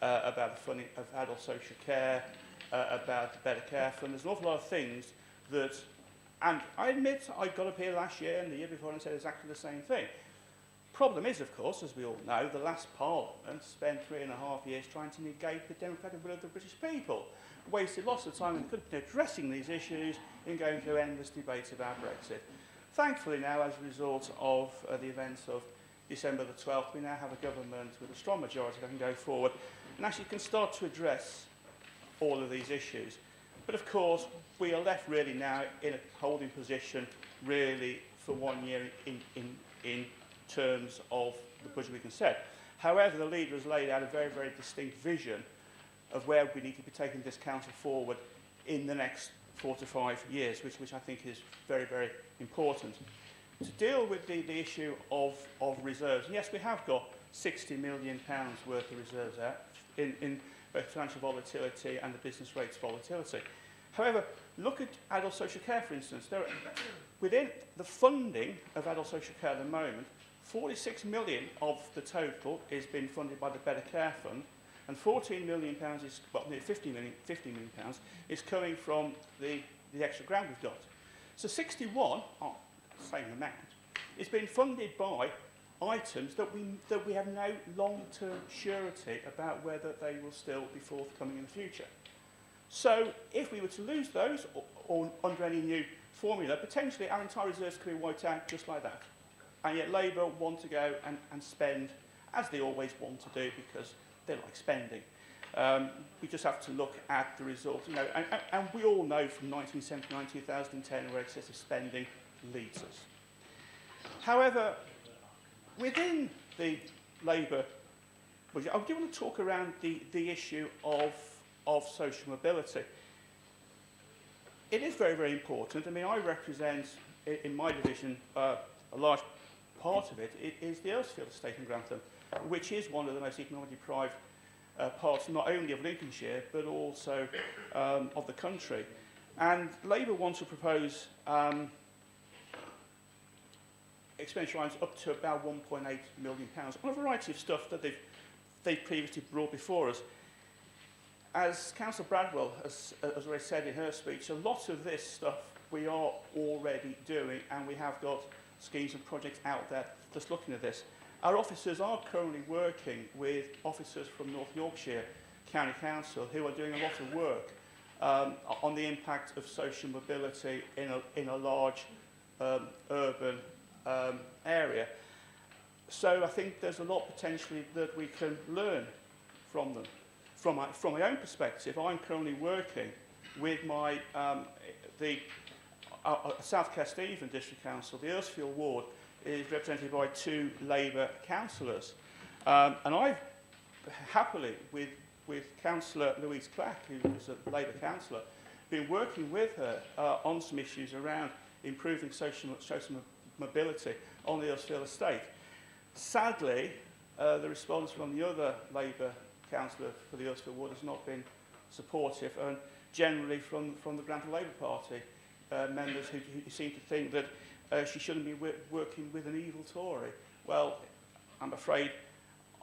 about the funding of adult social care, about the Better Care Fund. There's an awful lot of things that, and I admit I got up here last year and the year before and said exactly the same thing. Problem is, of course, as we all know, the last Parliament spent 3.5 years trying to negate the democratic will of the British people. Wasted lots of time and could have been addressing these issues in going through endless debates about Brexit. Thankfully now, as a result of the events of December the 12th, we now have a government with a strong majority that can go forward and actually can start to address all of these issues. But of course, we are left really now in a holding position really for 1 year in terms of the budget we can set. However, the leader has laid out a very, very distinct vision of where we need to be taking this council forward in the next 4 to 5 years, which I think is very, very important. To deal with the issue of reserves, and yes, we have got £60 million worth of reserves out in both financial volatility and the business rates volatility. However, look at adult social care, for instance. Within the funding of adult social care at the moment, 46 million of the total is being funded by the Better Care Fund, and 14 million pounds is, well, nearly 50 million pounds is coming from the extra grant we've got. So 61, same amount, is being funded by items that we have no long-term surety about whether they will still be forthcoming in the future. So if we were to lose those or under any new formula, potentially our entire reserves could be wiped out just like that. And yet Labour want to go and spend, as they always want to do, because they like spending. We just have to look at the results. You know, and we all know from 1979 to 2010 where excessive spending leads us. However, within the Labour budget, I do want to talk around the issue of social mobility. It is very, very important. I mean, I represent, in my division, a large part of it is the Earlsfield estate in Grantham, which is one of the most economically deprived parts, not only of Lincolnshire, but also of the country. And Labour wants to propose expenditure lines up to about £1.8 million on a variety of stuff that they've previously brought before us. As Councillor Bradwell has already said in her speech, a lot of this stuff we are already doing, and we have got schemes and projects out there just looking at this. Our officers are currently working with officers from North Yorkshire County Council who are doing a lot of work on the impact of social mobility in a large urban area. So I think there's a lot potentially that we can learn from them. From my own perspective, I'm currently working with my South Kesteven District Council. The Earthfield ward is represented by 2 Labour councillors, and I've happily with Councillor Louise Clack, who is a Labour councillor, been working with her on some issues around improving social mobility on the Earthfield estate. Sadly, the response from the other Labour councillor for the Earthfield ward has not been supportive, and generally from the Grantham Labour Party members who seem to think that she shouldn't be working with an evil Tory. Well, I'm afraid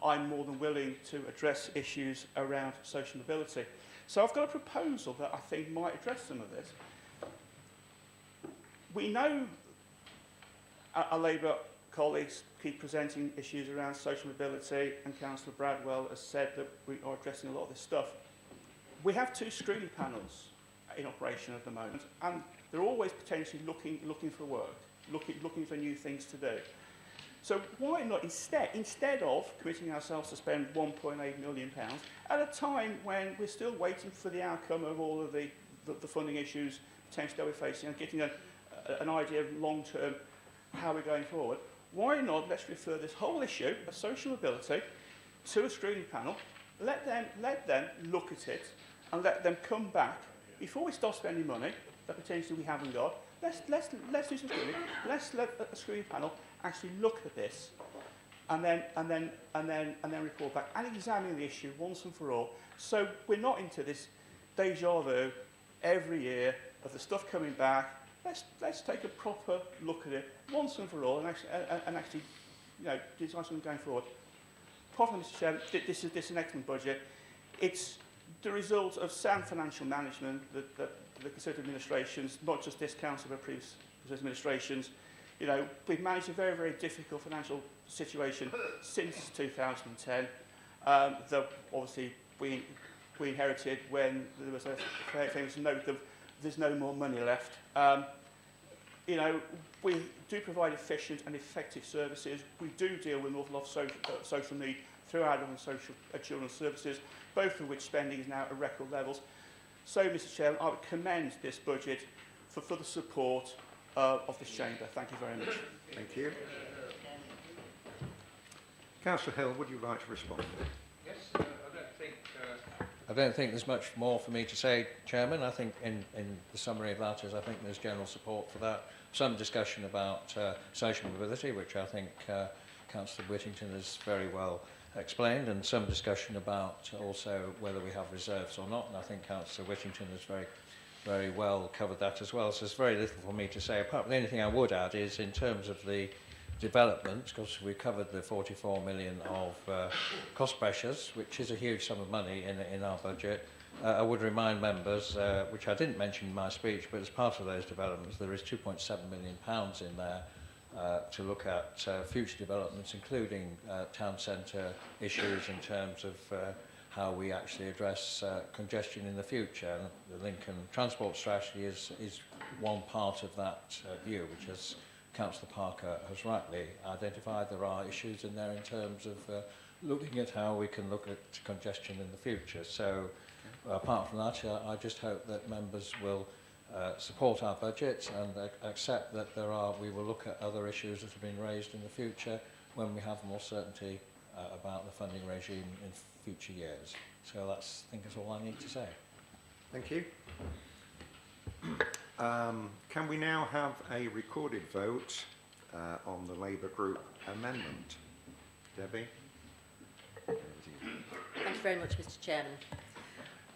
I'm more than willing to address issues around social mobility. So I've got a proposal that I think might address some of this. We know our Labour colleagues keep presenting issues around social mobility, and Councillor Bradwell has said that we are addressing a lot of this stuff. We have 2 screening panels in operation at the moment, and they're always potentially looking for work, looking for new things to do. So why not instead of committing ourselves to spend £1.8 million at a time when we're still waiting for the outcome of all of the funding issues potentially that we're facing, and getting an idea of long-term how we're going forward, why not let's refer this whole issue of social mobility to a screening panel, let them look at it, and let them come back before we start spending money that potentially we haven't got. Let's do some screening. Let's let a screening panel actually look at this, and then report back and examine the issue once and for all. So we're not into this deja vu every year of the stuff coming back. Let's take a proper look at it once and for all, and actually, decide something going forward. Apart Mr. Chairman, this is an excellent budget. It's the result of sound financial management that the Conservative administrations, not just this council but previous administrations, we've managed a very, very difficult financial situation since 2010. Obviously we inherited when there was a very famous note of there's no more money left. We do provide efficient and effective services. We do deal with an awful lot of social need through adult and social children's services, both of which spending is now at record levels. So, Mr. Chairman, I would commend this budget for the support of this chamber. Thank you very much. Thank you. Councillor Hill, would you like to respond? Yes, I don't think there's much more for me to say, Chairman. I think in the summary of that is I think there's general support for that. Some discussion about social mobility, which I think Councillor Whittington has very well explained, and some discussion about also whether we have reserves or not, and I think Councillor Whittington has very well covered that as well. So there's very little for me to say. Apart from the only thing I would add is in terms of the developments, because we covered the 44 million of cost pressures, which is a huge sum of money in our budget. I would remind members, which I didn't mention in my speech, but as part of those developments, there is £2.7 million in there to look at future developments, including town centre issues in terms of how we actually address congestion in the future. And the Lincoln Transport Strategy is one part of that view, which is Councillor Parker has rightly identified. There are issues in there in terms of looking at how we can look at congestion in the future. So apart from that, I just hope that members will support our budget and accept that we will look at other issues that have been raised in the future when we have more certainty about the funding regime in future years. So I think that's all I need to say. Thank you. Can we now have a recorded vote on the Labour Group amendment? Debbie? Thank you very much, Mr. Chairman.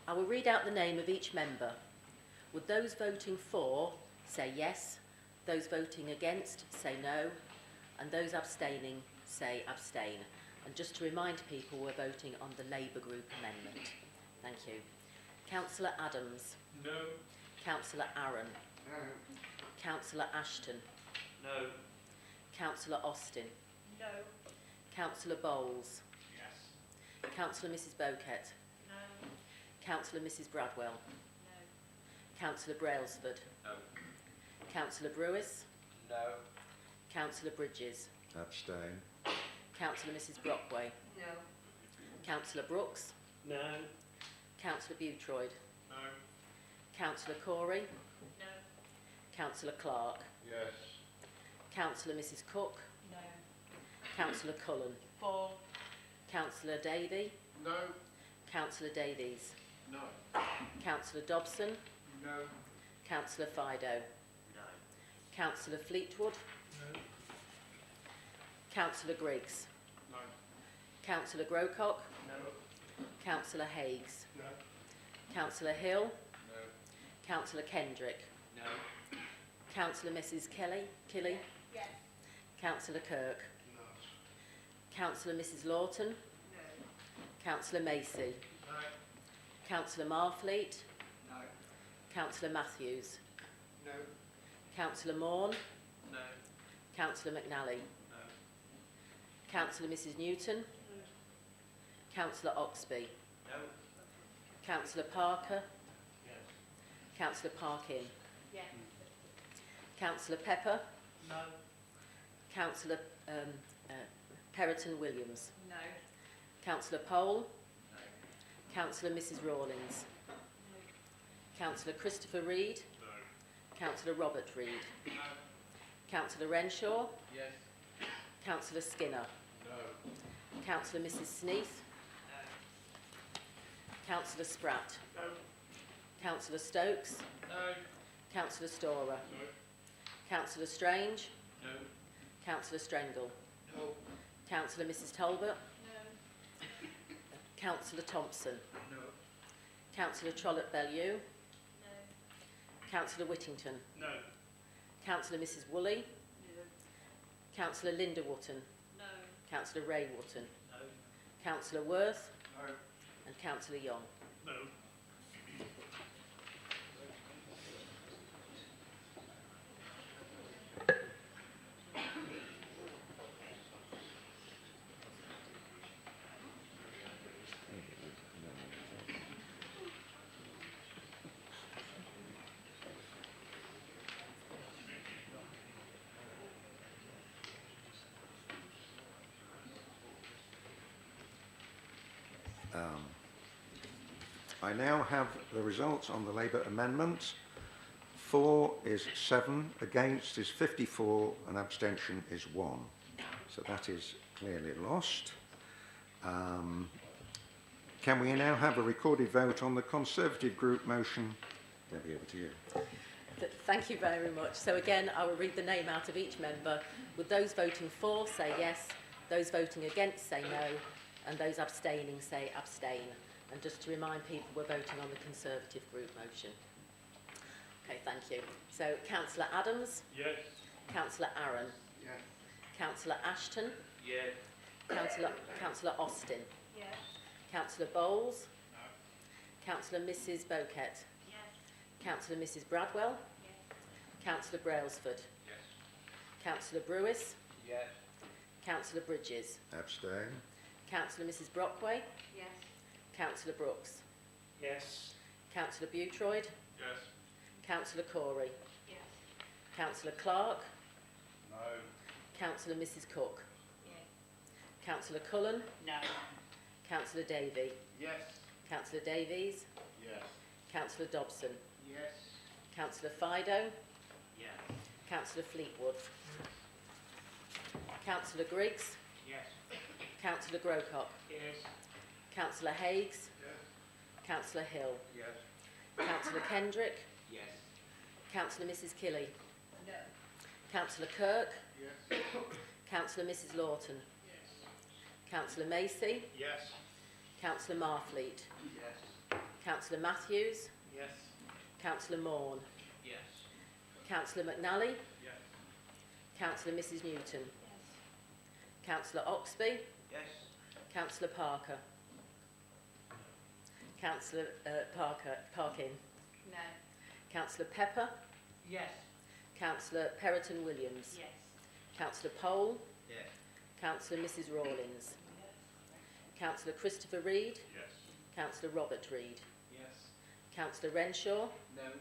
I will read out the name of each member. Would those voting for say yes? Those voting against say no? and those abstaining say abstain. And just to remind people, we're voting on the Labour Group amendment. Thank you. Councillor Adams. No. Councillor Aaron. No. Councillor Ashton. No. Councillor Austin. No. Councillor Bowles. Yes. Councillor Mrs Boquet. No. Councillor Mrs Bradwell. No. Councillor Brailsford. No. Councillor Brewis. No. Councillor Bridges. Abstain. Councillor Mrs Brockway. No. Councillor Brooks. No. Councillor Boutroyd. No. Councillor Corey. No. Councillor Clark. Yes. Councillor Mrs Cook. No. Councillor Cullen. For. Councillor Davey. No. Councillor Davies. No. Councillor Dobson. No. Councillor Fido. No. Councillor Fleetwood. No. Councillor Griggs. No. Councillor Grocott. No. Councillor Higgs. No. Councillor Hill. No. Councillor Kendrick. No. Councillor Mrs Kelly. Yes. Councillor Kirk. No. Councillor Mrs Lawton. No. Councillor Macy. No. Councillor Marfleet. No. Councillor Matthews. No. Councillor Morn. No. Councillor McNally. No. Councillor Mrs Newton. Councillor Oxby. No. Councillor Parker. Yes. Councillor Parkin. Yes. Councillor Pepper. No. Councillor Perrotton Williams. No. Councillor Pole. No. Councillor Mrs Rawlings. Councillor Christopher Reid. No. Councillor Robert Reid. No. Councillor Renshaw. Yes. Councillor Skinner. No. Councillor Mrs Sneath. Councillor Spratt. No. Councillor Stokes. No. Councillor Storer. No. Councillor Strange. No. Councillor Strengle. No. Councillor Mrs Talbot. No. Councillor Thompson. No. Councillor Trollope-Bellew. No. Councillor Whittington. No. Councillor Mrs Woolley. No. Councillor Linda Wotton. No. Councillor Ray Wotton. No. Councillor Worth. No. And Councillor Young. No. I now have the results on the Labour amendment. For is 7, against is 54, and abstention is 1. So that is clearly lost. Can we now have a recorded vote on the Conservative group motion? Debbie, over to you. Thank you very much. So again, I will read the name out of each member. Would those voting for say yes, those voting against say no, and those abstaining say abstain. And just to remind people, we're voting on the Conservative group motion. Okay, thank you. So Councillor Adams. Yes. Councillor Aaron. Yes. Councillor Ashton. Yes. Councillor Austin. Yes. Councillor Bowles. No. Councillor Mrs Boquet. Yes. Councillor Mrs Bradwell. Yes. Councillor Brailsford. Yes. Councillor Brewis. Yes. Councillor Bridges. Abstain. Councillor Mrs Brockway. Yes. Councillor Brooks. Yes. Councillor Boutroyd. Yes. Councillor Corey. Yes. Councillor Clark. No. Councillor Mrs Cook. Yes. Councillor Cullen. No. Councillor Davey. Yes. Councillor Davies. Yes. Councillor Dobson. Yes. Councillor Fido. Yes. Councillor Fleetwood. Councillor Griggs. Yes. Councillor Grocott. Yes. Councillor Higgs. Yes. Councillor Hill. Yes. Councillor Kendrick. Yes. Councillor Mrs Kelly. No. Councillor Kirk. Yes. Councillor Mrs Lawton. Yes. Councillor Macy. Yes. Councillor Marfleet. Yes. Councillor Matthews. Yes. Councillor Morn. Yes. Councillor McNally. Yes. Councillor Mrs Newton. Yes. Councillor Oxby. Yes. Councillor Parker. Councillor Parkin. No. Councillor Pepper. Yes. Councillor Perrotton Williams. Yes. Councillor Pole. Yes. Councillor Mrs Rawlins. Councillor Christopher Reid. Yes. Councillor Robert Reid. Yes. Councillor Renshaw. No.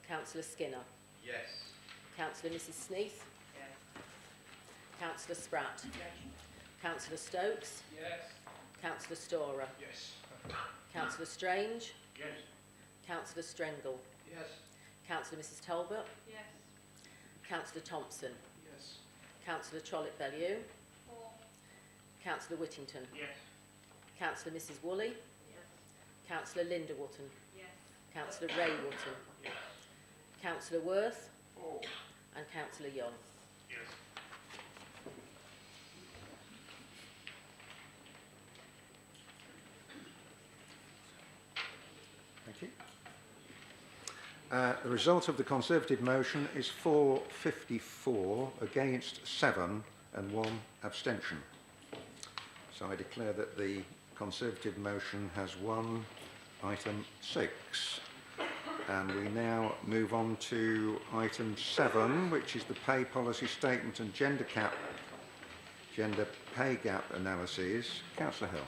Councillor Skinner. Yes. Councillor Mrs Sneath. Yes. Councillor Spratt. Yes. Councillor Stokes. Yes. Councillor Storer. Yes. Councillor Strange. Yes. Councillor Strengle. Yes. Councillor Mrs Talbot. Yes. Councillor Thompson. Yes. Councillor Trollope-Bellew. Four. Councillor Whittington. Yes. Councillor Mrs Woolley. Yes. Councillor Linda Wotton. Yes. Councillor Ray Wotton. Yes. Councillor Worth. Four. And Councillor Young. Yes. Thank you. The result of the Conservative motion is 454 against 7 and 1 abstention. So I declare that the Conservative motion has won item 6. And we now move on to item 7, which is the pay policy statement and gender pay gap analyses. Councillor Hill.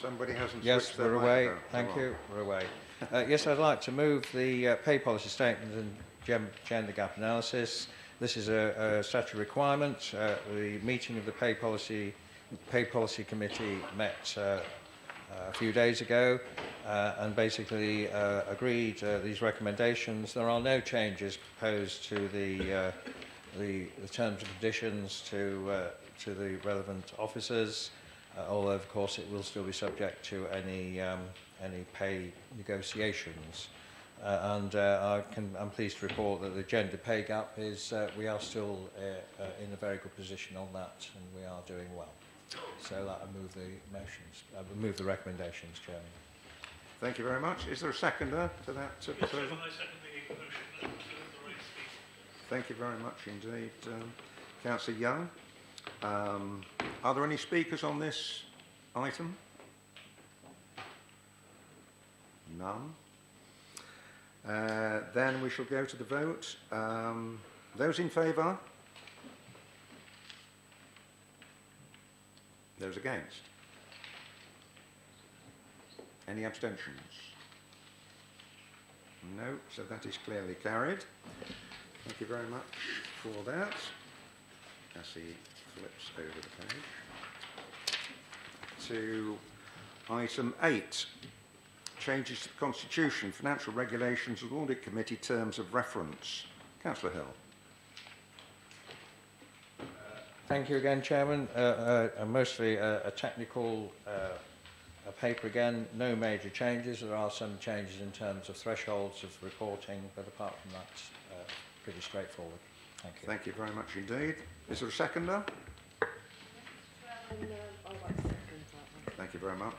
Somebody hasn't Yes, switched their we're away. microphone. Thank Go on. you. We're away. Yes, I'd like to move the pay policy statement and gender gap analysis. This is a statutory requirement. The meeting of the pay policy committee met a few days ago and basically agreed these recommendations. There are no changes proposed to the terms and conditions to the relevant officers. Although, of course, it will still be subject to any pay negotiations. I'm pleased to report that the gender pay gap is, we are still in a very good position on that, and we are doing well. So that I move the motions, I move the recommendations, Chairman. Thank you very much. Is there a seconder to that proposal? I second the motion. Thank you very much indeed, Councillor Young. Are there any speakers on this item? None. Then we shall go to the vote. Those in favour? Those against? Any abstentions? No, so that is clearly carried. Thank you very much for that. As he flips over the page. To item 8. Changes to the Constitution, Financial Regulations and Audit Committee Terms of Reference. Councillor Hill. Thank you again, Chairman. Mostly a technical paper again, no major changes. There are some changes in terms of thresholds of reporting, but apart from that, pretty straightforward. Thank you. Thank you very much indeed. Is there a seconder? Thank you very much.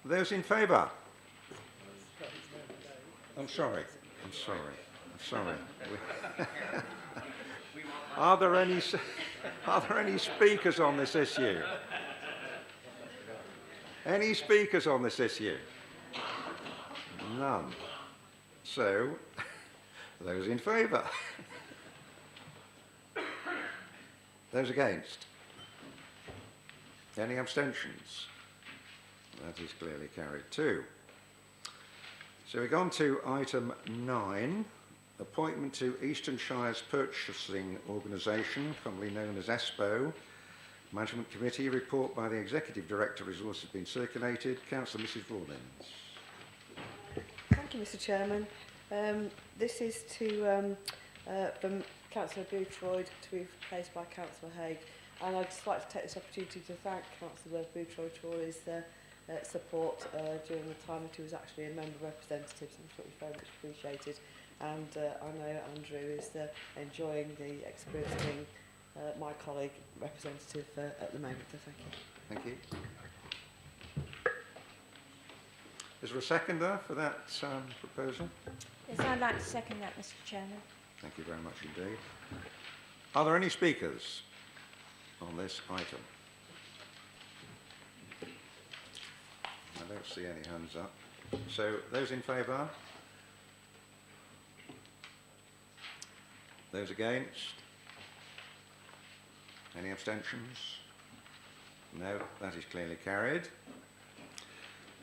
Those in favour? I'm sorry. Are there any speakers on this issue? Any speakers on this issue? None. So, those in favour? Those against? Any abstentions? That is clearly carried too. So we go on to item 9, appointment to Eastern Shire's Purchasing Organisation, commonly known as ESPO. Management Committee report by the Executive Director Resource has been circulated. Councillor Mrs Rawlins. Thank you, Mr Chairman. This is to from Councillor Boothroyd to be replaced by Councillor Haig. And I'd just like to take this opportunity to thank Councillor Boothroyd for his support during the time that he was actually a member representative, so I'm sure he's very much appreciated. And I know Andrew is enjoying the experience of being my colleague representative at the moment, so thank you. Thank you. Is there a seconder for that proposal? Yes, I'd like to second that, Mr. Chairman. Thank you very much indeed. Are there any speakers on this item? I don't see any hands up. So those in favour? Those against? Any abstentions? No, that is clearly carried.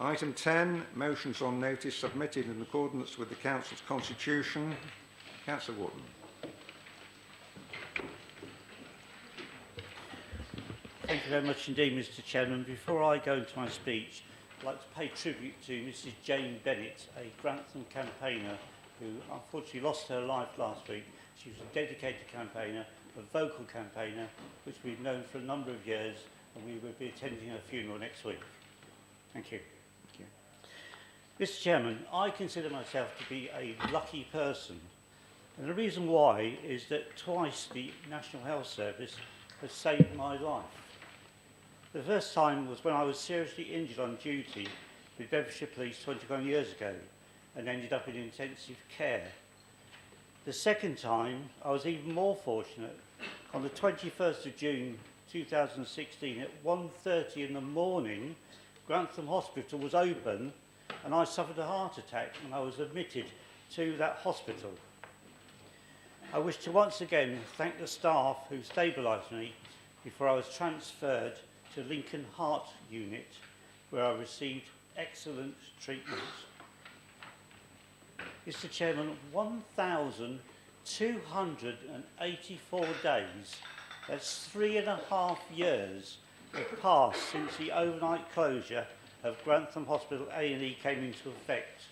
Item 10, motions on notice submitted in accordance with the Council's constitution. Councillor Wharton. Thank you very much indeed, Mr. Chairman. Before I go into my speech, I'd like to pay tribute to Mrs. Jane Bennett, a Grantham campaigner who unfortunately lost her life last week. She was a dedicated campaigner, a vocal campaigner, which we've known for a number of years, and we will be attending her funeral next week. Thank you. Thank you. Mr. Chairman, I consider myself to be a lucky person, and the reason why is that twice the National Health Service has saved my life. The first time was when I was seriously injured on duty with Bedfordshire Police 21 years ago and ended up in intensive care. The second time, I was even more fortunate. On the 21st of June 2016 at 1:30 in the morning, Grantham Hospital was open and I suffered a heart attack and I was admitted to that hospital. I wish to once again thank the staff who stabilised me before I was transferred to Lincoln Heart Unit, where I received excellent treatment. Mr. Chairman, 1,284 days, that's 3.5 years, have passed since the overnight closure of Grantham Hospital A&E came into effect.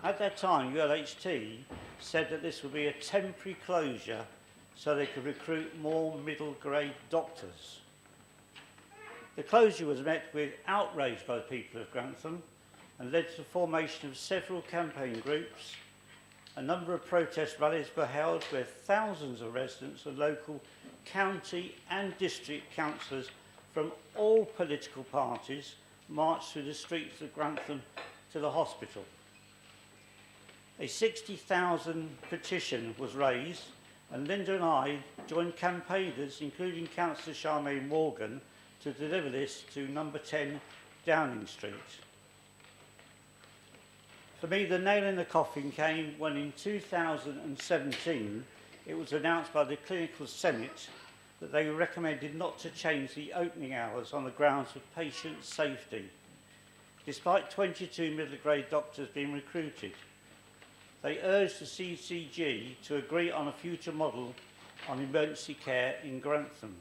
At that time, ULHT said that this would be a temporary closure so they could recruit more middle-grade doctors. The closure was met with outrage by the people of Grantham and led to the formation of several campaign groups. A number of protest rallies were held where thousands of residents and local county and district councillors from all political parties marched through the streets of Grantham to the hospital. A 60,000 petition was raised and Linda and I joined campaigners, including Councillor Charmaine Morgan, to deliver this to number 10 Downing Street. For me, the nail in the coffin came when in 2017 it was announced by the Clinical Senate that they recommended not to change the opening hours on the grounds of patient safety, despite 22 middle-grade doctors being recruited. They urged the CCG to agree on a future model on emergency care in Grantham.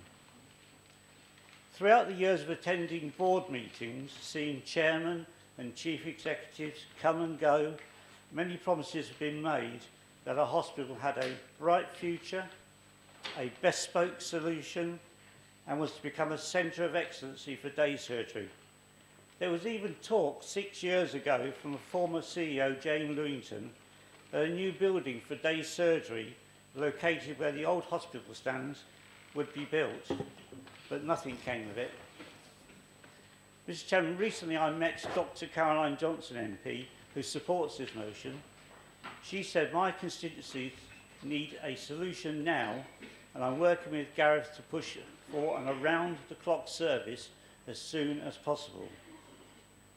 Throughout the years of attending board meetings, seeing chairmen and chief executives come and go, many promises have been made that our hospital had a bright future, a bespoke solution, and was to become a centre of excellency for day surgery. There was even talk 6 years ago from a former CEO, Jane Lewington, that a new building for day surgery located where the old hospital stands would be built, but nothing came of it. Mr. Chairman, recently I met Dr. Caroline Johnson MP, who supports this motion. She said my constituencies need a solution now, and I'm working with Gareth to push for an around-the-clock service as soon as possible.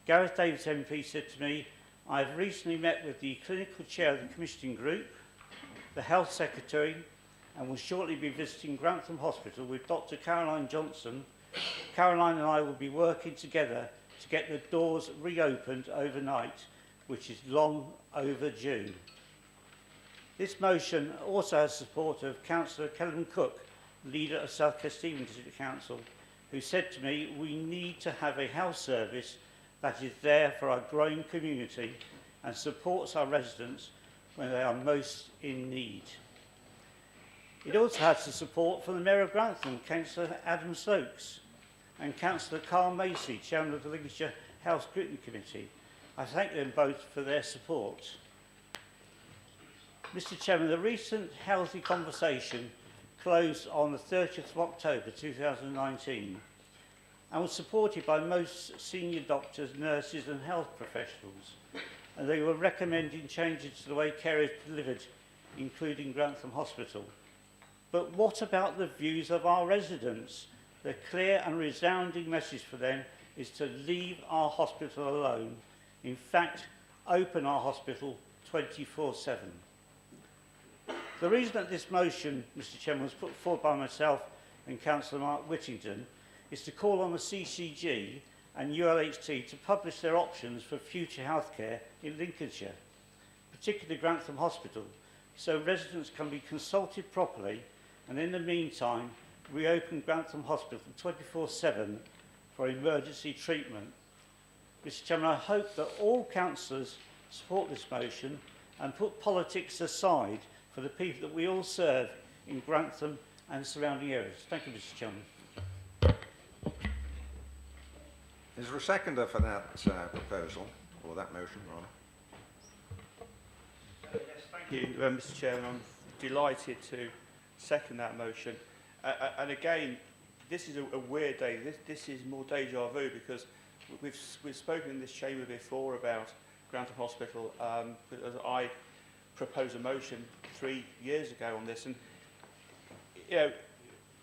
Gareth Davis MP said to me, I have recently met with the clinical chair of the commissioning group, the health secretary, and will shortly be visiting Grantham Hospital with Dr. Caroline Johnson. Caroline and I will be working together to get the doors reopened overnight, which is long overdue. This motion also has support of Councillor Kelvin Cook, leader of South Kesteven District Council, who said to me, we need to have a health service that is there for our growing community and supports our residents when they are most in need. It also has the support from the Mayor of Grantham, Councillor Adam Stokes, and Councillor Carl Macy, Chairman of the Lincolnshire Health Scrutiny Committee. I thank them both for their support. Mr. Chairman, the recent healthy conversation closed on the 30th of October 2019. and was supported by most senior doctors, nurses and health professionals. And they were recommending changes to the way care is delivered, including Grantham Hospital. But what about the views of our residents? The clear and resounding message for them is to leave our hospital alone. In fact, open our hospital 24/7. The reason that this motion, Mr Chairman, was put forward by myself and Councillor Mark Whittington is to call on the CCG and ULHT to publish their options for future healthcare in Lincolnshire, particularly Grantham Hospital, so residents can be consulted properly, and in the meantime reopen Grantham Hospital 24/7 for emergency treatment. Mr Chairman, I hope that all councillors support this motion and put politics aside for the people that we all serve in Grantham and surrounding areas. Thank you, Mr Chairman. Is there a seconder for that proposal, or that motion, rather? Yes, thank you, Mr Chairman. I'm delighted to second that motion. And again, this is a weird day. This is more deja vu because we've spoken in this chamber before about Grantham Hospital. I proposed a motion 3 years ago on this, and you know,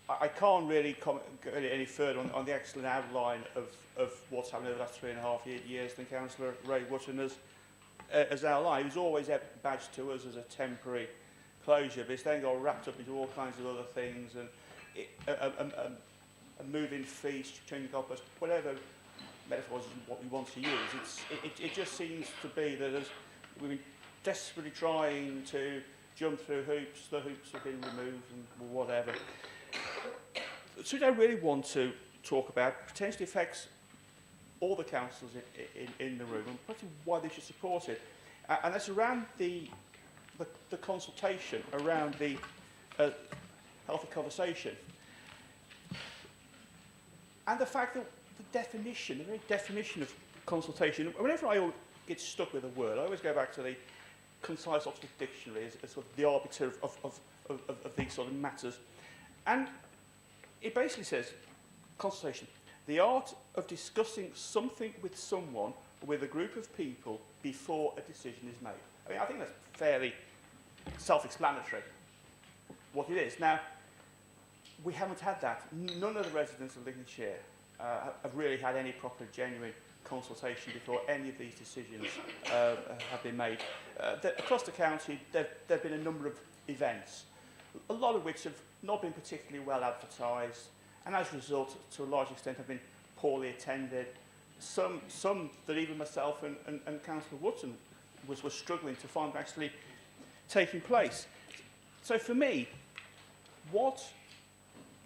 I can't really comment any further on the excellent outline of what's happened over the last 3.5 years than Councillor Ray Wootton has outlined. It was always badged to us as a temporary closure, but it's then got wrapped up into all kinds of other things, and moving fees, changing goalposts, whatever metaphors is what we want to use. It just seems to be that as we've been desperately trying to jump through hoops, the hoops have been removed and whatever. So we don't really want to talk about potentially affects all the councils in the room and probably why they should support it. And that's around the consultation, around the healthy conversation. And the fact that the very definition of consultation, whenever I get stuck with a word, I always go back to the concise Oxford Dictionary as sort of the arbiter of these sort of matters. And it basically says, consultation, the art of discussing something with someone or with a group of people before a decision is made. I mean, I think that's fairly self-explanatory, what it is. Now, we haven't had that. None of the residents of Lincolnshire have really had any proper, genuine consultation before any of these decisions have been made. Across the county, there have been a number of events, a lot of which have not been particularly well advertised, and as a result, to a large extent, have been poorly attended. Some that even myself and Councillor Wootton was struggling to find actually taking place. So for me, what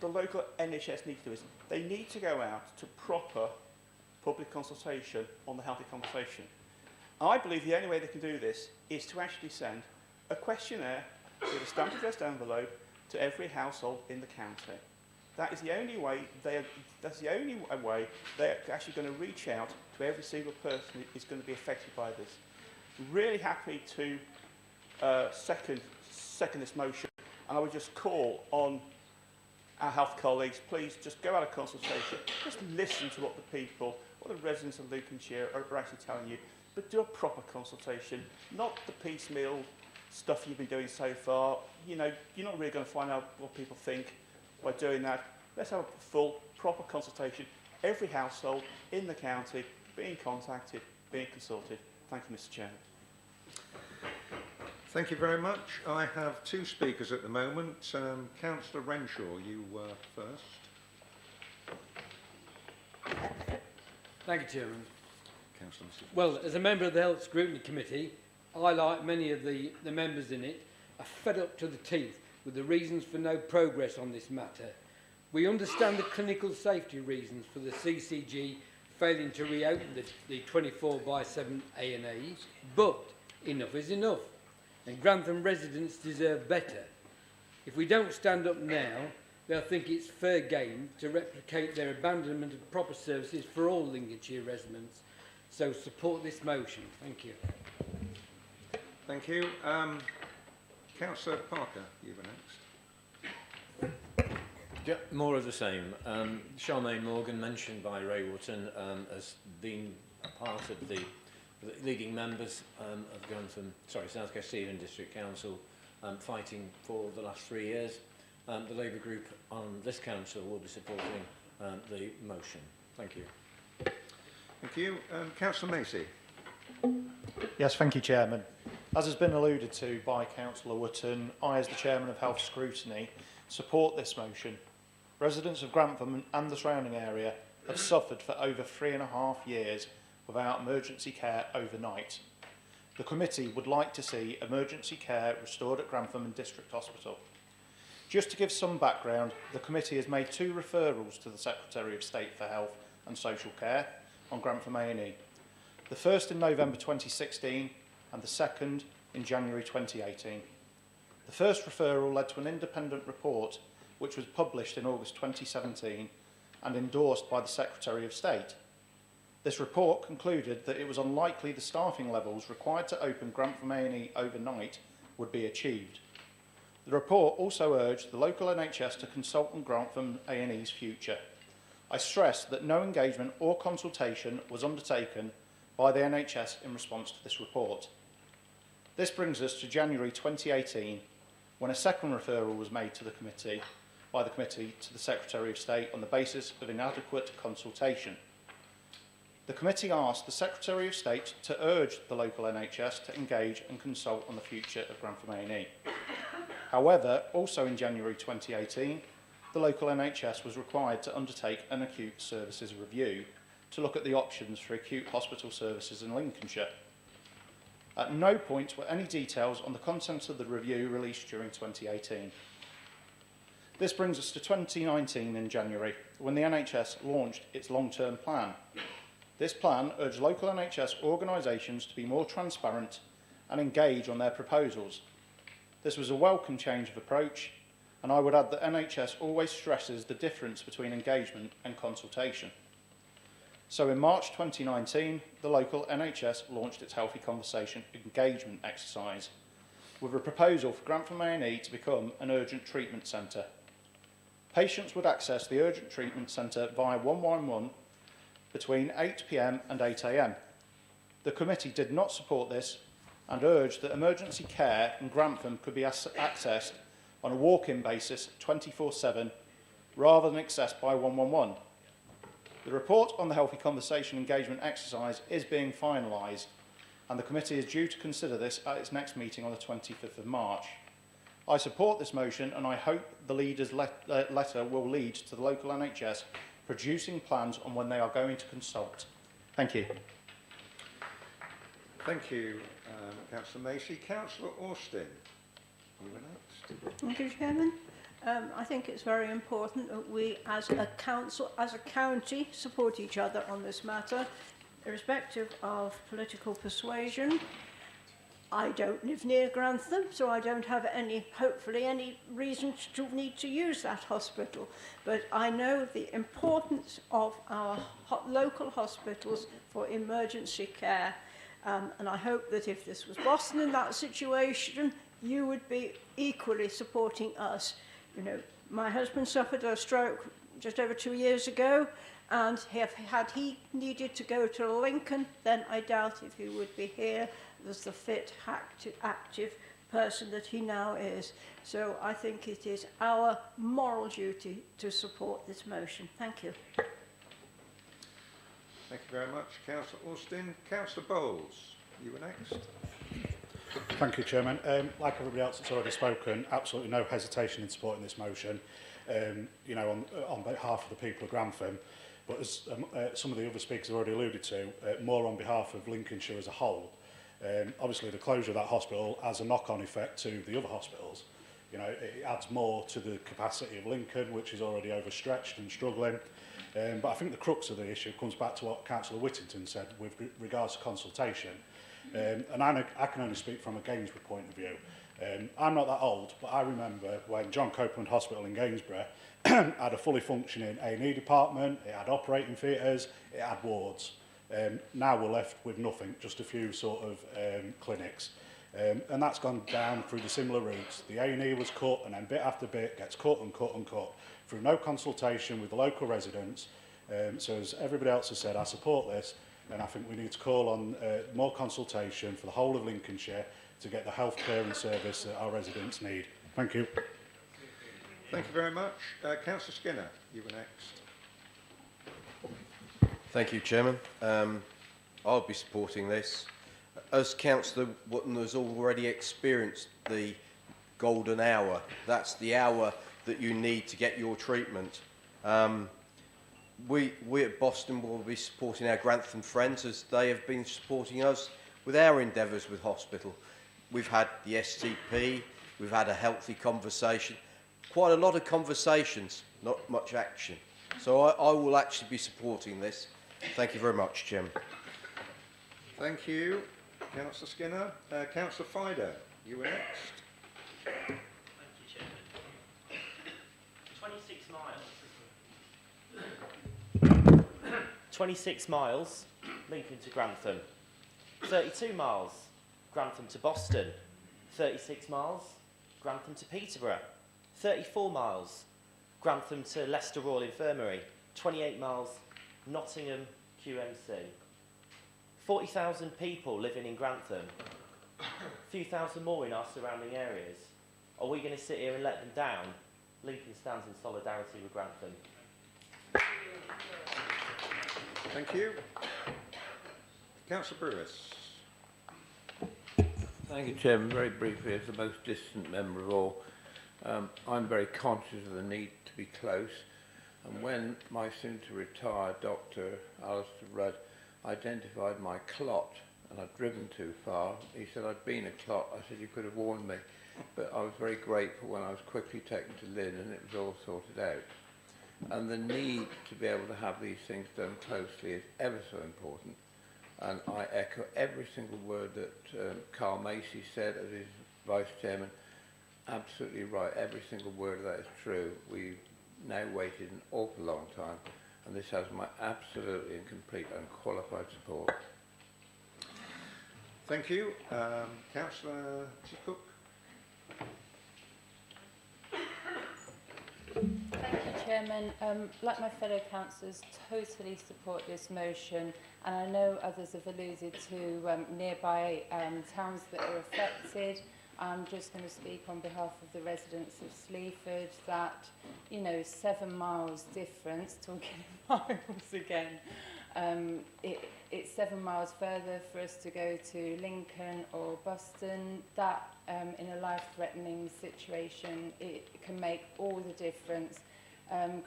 the local NHS need to do is they need to go out to proper public consultation on the healthy conversation. I believe the only way they can do this is to actually send a questionnaire with a stamped addressed envelope to every household in the county. That is the only way they're actually going to reach out to every single person who is going to be affected by this. Really happy to second this motion, and I would just call on our health colleagues, please just go out of consultation, just listen to what the people, what the residents of Lincolnshire are actually telling you, but do a proper consultation, not the piecemeal stuff you've been doing so far. You know, you're not really going to find out what people think by doing that. Let's have a full, proper consultation. Every household in the county being contacted, being consulted. Thank you, Mr. Chairman. Thank you very much. I have two speakers at the moment. Councillor Renshaw, you first. Thank you, Chairman. Councillor Mr. Well, as a member of the Health Scrutiny Committee, I, like many of the members in it, are fed up to the teeth with the reasons for no progress on this matter. We understand the clinical safety reasons for the CCG failing to reopen the 24/7 A&Es, but enough is enough, and Grantham residents deserve better. If we don't stand up now, they'll think it's fair game to replicate their abandonment of proper services for all Lincolnshire residents. So support this motion. Thank you. Thank you. Councillor Parker, you were next. More of the same. Charmaine Morgan, mentioned by Ray Wotton, has been a part of the leading members of Grantham, South Castilian District Council, fighting for the last 3 years. The Labour group on this council will be supporting the motion. Thank you. Thank you. Councillor Macy. Yes, thank you, Chairman. As has been alluded to by Councillor Whittington, I, as the Chairman of Health Scrutiny, support this motion. Residents of Grantham and the surrounding area have suffered for over 3.5 years without emergency care overnight. The committee would like to see emergency care restored at Grantham and District Hospital. Just to give some background, the committee has made 2 referrals to the Secretary of State for Health and Social Care on Grantham A&E. The first in November 2016 and the second in January 2018. The first referral led to an independent report which was published in August 2017 and endorsed by the Secretary of State. This report concluded that it was unlikely the staffing levels required to open Grantham A&E overnight would be achieved. The report also urged the local NHS to consult on Grantham A&E's future. I stress that no engagement or consultation was undertaken by the NHS in response to this report. This brings us to January 2018, when a second referral was made to the committee, by the committee to the Secretary of State on the basis of inadequate consultation. The committee asked the Secretary of State to urge the local NHS to engage and consult on the future of Grantham A&E. However, also in January 2018, the local NHS was required to undertake an acute services review to look at the options for acute hospital services in Lincolnshire. At no point were any details on the contents of the review released during 2018. This brings us to 2019 in January, when the NHS launched its long-term plan. This plan urged local NHS organisations to be more transparent and engage on their proposals. This was a welcome change of approach, and I would add that NHS always stresses the difference between engagement and consultation. So in March 2019, the local NHS launched its Healthy Conversation engagement exercise with a proposal for Grantham A&E to become an urgent treatment centre. Patients would access the urgent treatment centre via 111 between 8 p.m. and 8 a.m. The committee did not support this and urged that emergency care in Grantham could be accessed on a walk-in basis 24/7 rather than accessed by 111. The report on the Healthy Conversation engagement exercise is being finalised, and the committee is due to consider this at its next meeting on the 25th of March. I support this motion, and I hope the leader's letter will lead to the local NHS producing plans on when they are going to consult. Thank you. Thank you, Councillor Macy. Councillor Austin, you were next. Thank you, Chairman. I think it's very important that we, as a council, as a county, support each other on this matter, irrespective of political persuasion. I don't live near Grantham, so I don't have hopefully any reason to need to use that hospital. But I know the importance of our local hospitals for emergency care. And I hope that if this was Boston in that situation, you would be equally supporting us. You know, my husband suffered a stroke just over 2 years ago, and had he needed to go to Lincoln, then I doubt if he would be here as the fit, active person that he now is. So I think it is our moral duty to support this motion. Thank you. Thank you very much, Councillor Austin. Councillor Bowles, you were next. Thank you, Chairman. Like everybody else that's already spoken, absolutely no hesitation in supporting this motion, you know, on behalf of the people of Grantham. But as some of the other speakers have already alluded to, more on behalf of Lincolnshire as a whole. Obviously, the closure of that hospital has a knock-on effect to the other hospitals. You know, it adds more to the capacity of Lincoln, which is already overstretched and struggling. But I think the crux of the issue comes back to what Councillor Whittington said with regards to consultation. And I can only speak from a Gainsborough point of view. I'm not that old, but I remember when John Copeland Hospital in Gainsborough had a fully functioning A&E department, it had operating theatres, it had wards. Now we're left with nothing, just a few sort of clinics. And that's gone down through the similar routes. The A&E was cut, and then bit after bit gets cut and cut and cut through no consultation with the local residents. So as everybody else has said, I support this, and I think we need to call on more consultation for the whole of Lincolnshire to get the health care and service that our residents need. Thank you. Thank you very much. Councillor Skinner, you were next. Thank you, Chairman. I'll be supporting this. As Councillor Whittington has already experienced the golden hour, that's the hour that you need to get your treatment. We at Boston will be supporting our Grantham friends as they have been supporting us with our endeavours with hospital. We've had the STP, we've had a healthy conversation, quite a lot of conversations, not much action. So I will actually be supporting this. Thank you very much, Chairman. Thank you, Councillor Skinner. Councillor Fido, you were next. Thank you, Chairman. 26 miles, Lincoln to Grantham. 32 miles, Grantham to Boston. 36 miles, Grantham to Peterborough. 34 miles, Grantham to Leicester Royal Infirmary. 28 miles, Nottingham QMC. 40,000 people living in Grantham. A few thousand more in our surrounding areas. Are we going to sit here and let them down? Lincoln stands in solidarity with Grantham. Thank you. Councillor Brewis. Thank you, Chairman. Very briefly, as the most distant member of all, I'm very conscious of the need to be close. And when my soon-to-retire Dr. Alistair Rudd identified my clot, and I'd driven too far, he said I'd been a clot. I said, you could have warned me. But I was very grateful when I was quickly taken to Lynn and it was all sorted out. And the need to be able to have these things done closely is ever so important. And I echo every single word that Carl Macy said as his Vice Chairman. Absolutely right. Every single word of that is true. We've now waited an awful long time, and this has my absolutely and complete unqualified support. Thank you. Councillor Cook. Thank you, Chairman. Like my fellow councillors, totally support this motion, and I know others have alluded to nearby towns that are affected. I'm just going to speak on behalf of the residents of Sleaford that, you know, 7 miles difference, talking in miles again, it's 7 miles further for us to go to Lincoln or Boston. That, in a life-threatening situation, it can make all the difference.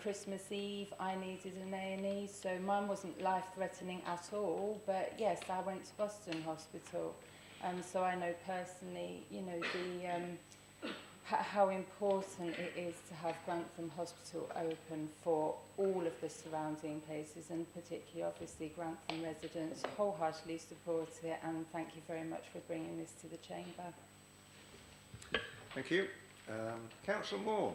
Christmas Eve, I needed an A&E, so mine wasn't life-threatening at all, but yes, I went to Boston Hospital. So I know personally, you know, the how important it is to have Grantham Hospital open for all of the surrounding places, and particularly, obviously, Grantham residents wholeheartedly support it, and thank you very much for bringing this to the Chamber. Thank you. Councillor Moore.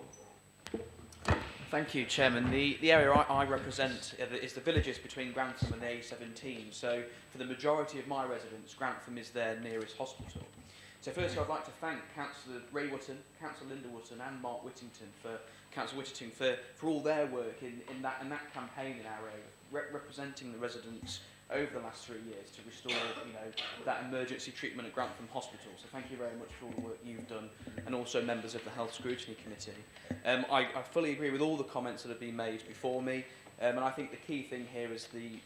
Thank you, Chairman. The area I represent is the villages between Grantham and the A17. So for the majority of my residents, Grantham is their nearest hospital. So firstly, I'd like to thank Councillor Ray Wootton, Councillor Linda Wootton and Mark Whittington for all their work in that campaign in our area, representing the residents over the last 3 years to restore, you know, that emergency treatment at Grantham Hospital. So thank you very much for all the work you've done, and also members of the Health Scrutiny Committee. I fully agree with all the comments that have been made before me, and I think the key thing here is the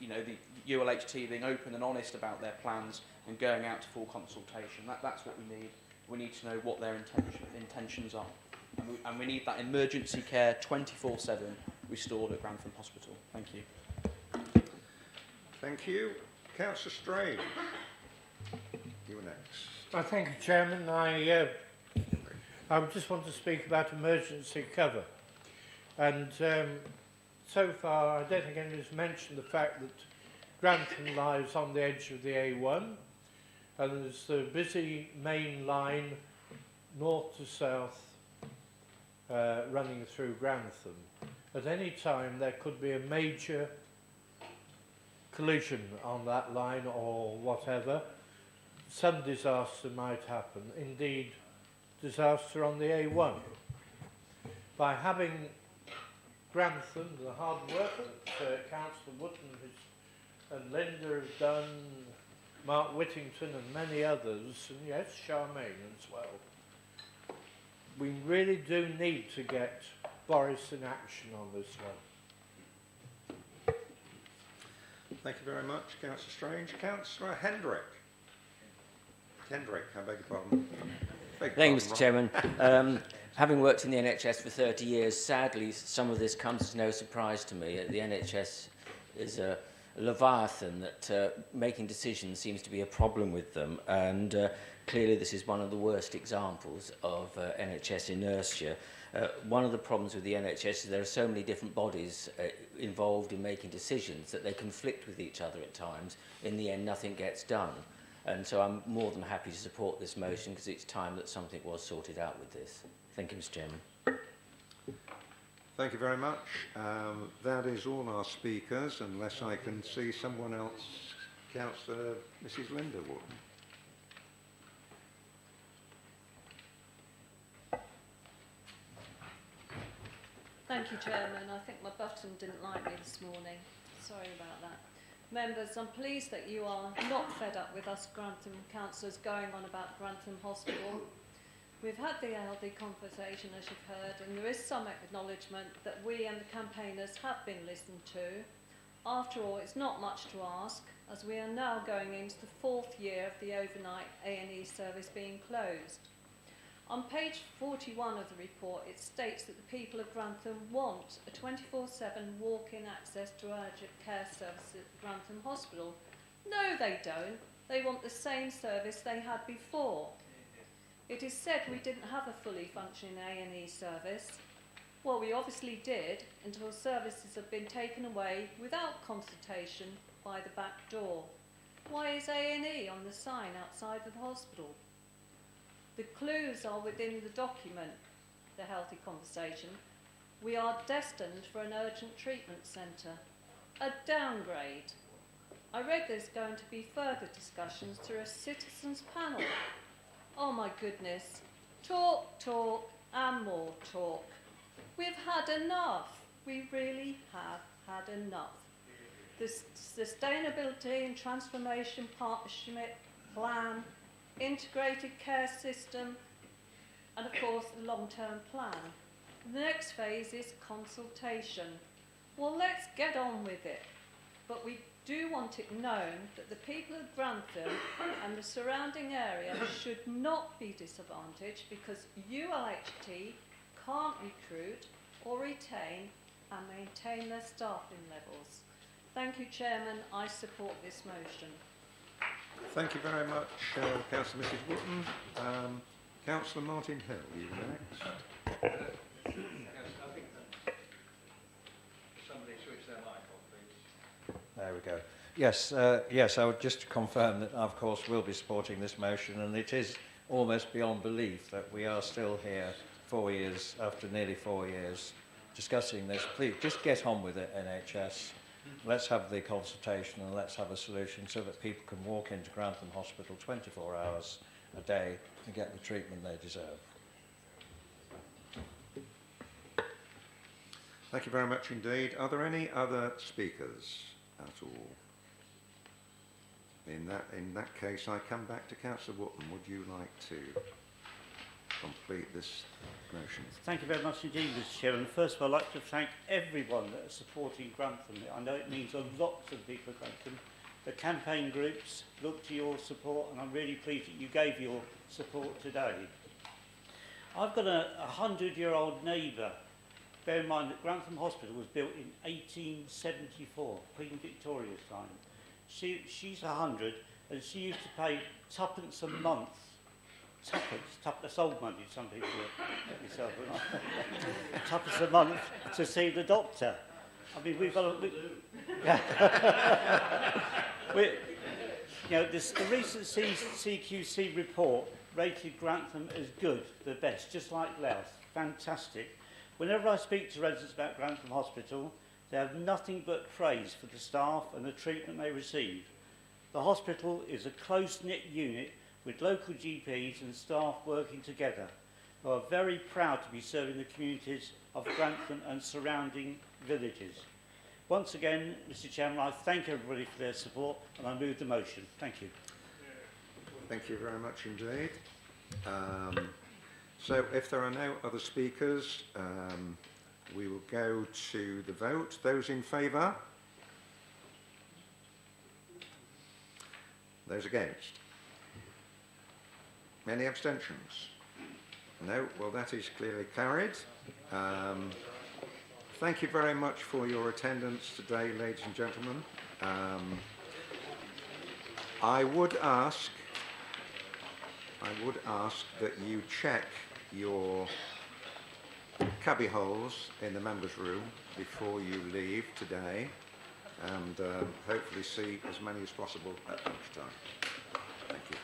ULHT being open and honest about their plans and going out to full consultation. That's what we need. We need to know what their intentions are, and we need that emergency care 24/7 restored at Grantham Hospital. Thank you. Thank you. Councillor Strange. You were next. Thank you, Chairman. I just want to speak about emergency cover. And so far, I don't think anyone's mentioned the fact that Grantham lies on the edge of the A1, and there's the busy main line north to south running through Grantham. At any time, there could be a major collision on that line or whatever. some disaster might happen, indeed disaster on the A1. By having Grantham, the hard work that Councillor Whittington and Linda have done, Mark Whittington and many others, and yes, Charmaine as well, we really do need to get Boris in action on this one. Thank you very much, Councillor Strange. Councillor Hendrick. Hendrick, I beg your pardon. Thank you, Mr. Chairman. Having worked in the NHS for 30 years, sadly, some of this comes as no surprise to me. The NHS is a leviathan that making decisions seems to be a problem with them, and clearly this is one of the worst examples of NHS inertia. One of the problems with the NHS is there are so many different bodies involved in making decisions that they conflict with each other at times. In the end, nothing gets done. And so I'm more than happy to support this motion because it's time that something was sorted out with this. Thank you, Mr. Chairman. Thank you very much. That is all our speakers, unless I can see someone else. Councillor Mrs. Linda Wharton. Thank you, Chairman. I think my button didn't like me this morning. Sorry about that. Members, I'm pleased that you are not fed up with us Grantham councillors going on about Grantham Hospital. We've had the healthy conversation, as you've heard, and there is some acknowledgement that we and the campaigners have been listened to. After all, it's not much to ask, as we are now going into the 4th year of the overnight A&E service being closed. On page 41 of the report, it states that the people of Grantham want a 24/7 walk-in access to urgent care services at Grantham Hospital. No, they don't. They want the same service they had before. It is said we didn't have a fully functioning A&E service. Well, we obviously did, until services have been taken away without consultation by the back door. Why is A&E on the sign outside of the hospital? The clues are within the document, the healthy conversation. We are destined for an urgent treatment centre. A downgrade. I read there's going to be further discussions through a citizens panel. Oh my goodness. Talk, talk, and more talk. We've had enough. We really have had enough. The Sustainability and Transformation Partnership Plan, integrated care system, and of course the long-term plan. The next phase is consultation. Well, let's get on with it. But we do want it known that the people of Grantham and the surrounding area should not be disadvantaged because ULHT can't recruit or retain and maintain their staffing levels. Thank you, Chairman. I support this motion. Thank you very much, Councillor Mrs. Wotton. Councillor Martin Hill, you next. I think somebody switch their mic on, please. There we go. Yes, yes, I would just confirm that I, of course, will be supporting this motion, and it is almost beyond belief that we are still here 4 years, after nearly 4 years, discussing this. Please, just get on with it, NHS. Let's have the consultation and let's have a solution so that people can walk into Grantham Hospital 24 hours a day and get the treatment they deserve. Thank you very much indeed. Are there any other speakers at all? In that case, I come back to Councillor Wotton. Would you like to complete this motion? Thank you very much indeed, Mr. Chairman. First of all, I'd like to thank everyone that is supporting Grantham. I know it means a lot to the people of Grantham. The campaign groups look to your support, and I'm really pleased that you gave your support today. I've got a 100-year-old neighbour. Bear in mind that Grantham Hospital was built in 1874, Queen Victoria's time. She's 100, and she used to pay tuppence a month. Tuppence, that's old money, some people let myself tuppence a month to see the doctor. I mean, we've got a... you know, the recent CQC report rated Grantham as good, the best, just like Louth. Fantastic. Whenever I speak to residents about Grantham Hospital, they have nothing but praise for the staff and the treatment they receive. The hospital is a close-knit unit with local GPs and staff working together, who are very proud to be serving the communities of Grantham and surrounding villages. Once again, Mr Chairman, I thank everybody for their support and I move the motion. Thank you. Thank you very much indeed. So if there are no other speakers, we will go to the vote. Those in favour? Those against? Any abstentions? No? Well, that is clearly carried. Thank you very much for your attendance today, ladies and gentlemen. I would ask that you check your cubby holes in the members' room before you leave today, and hopefully see as many as possible at lunchtime. Thank you.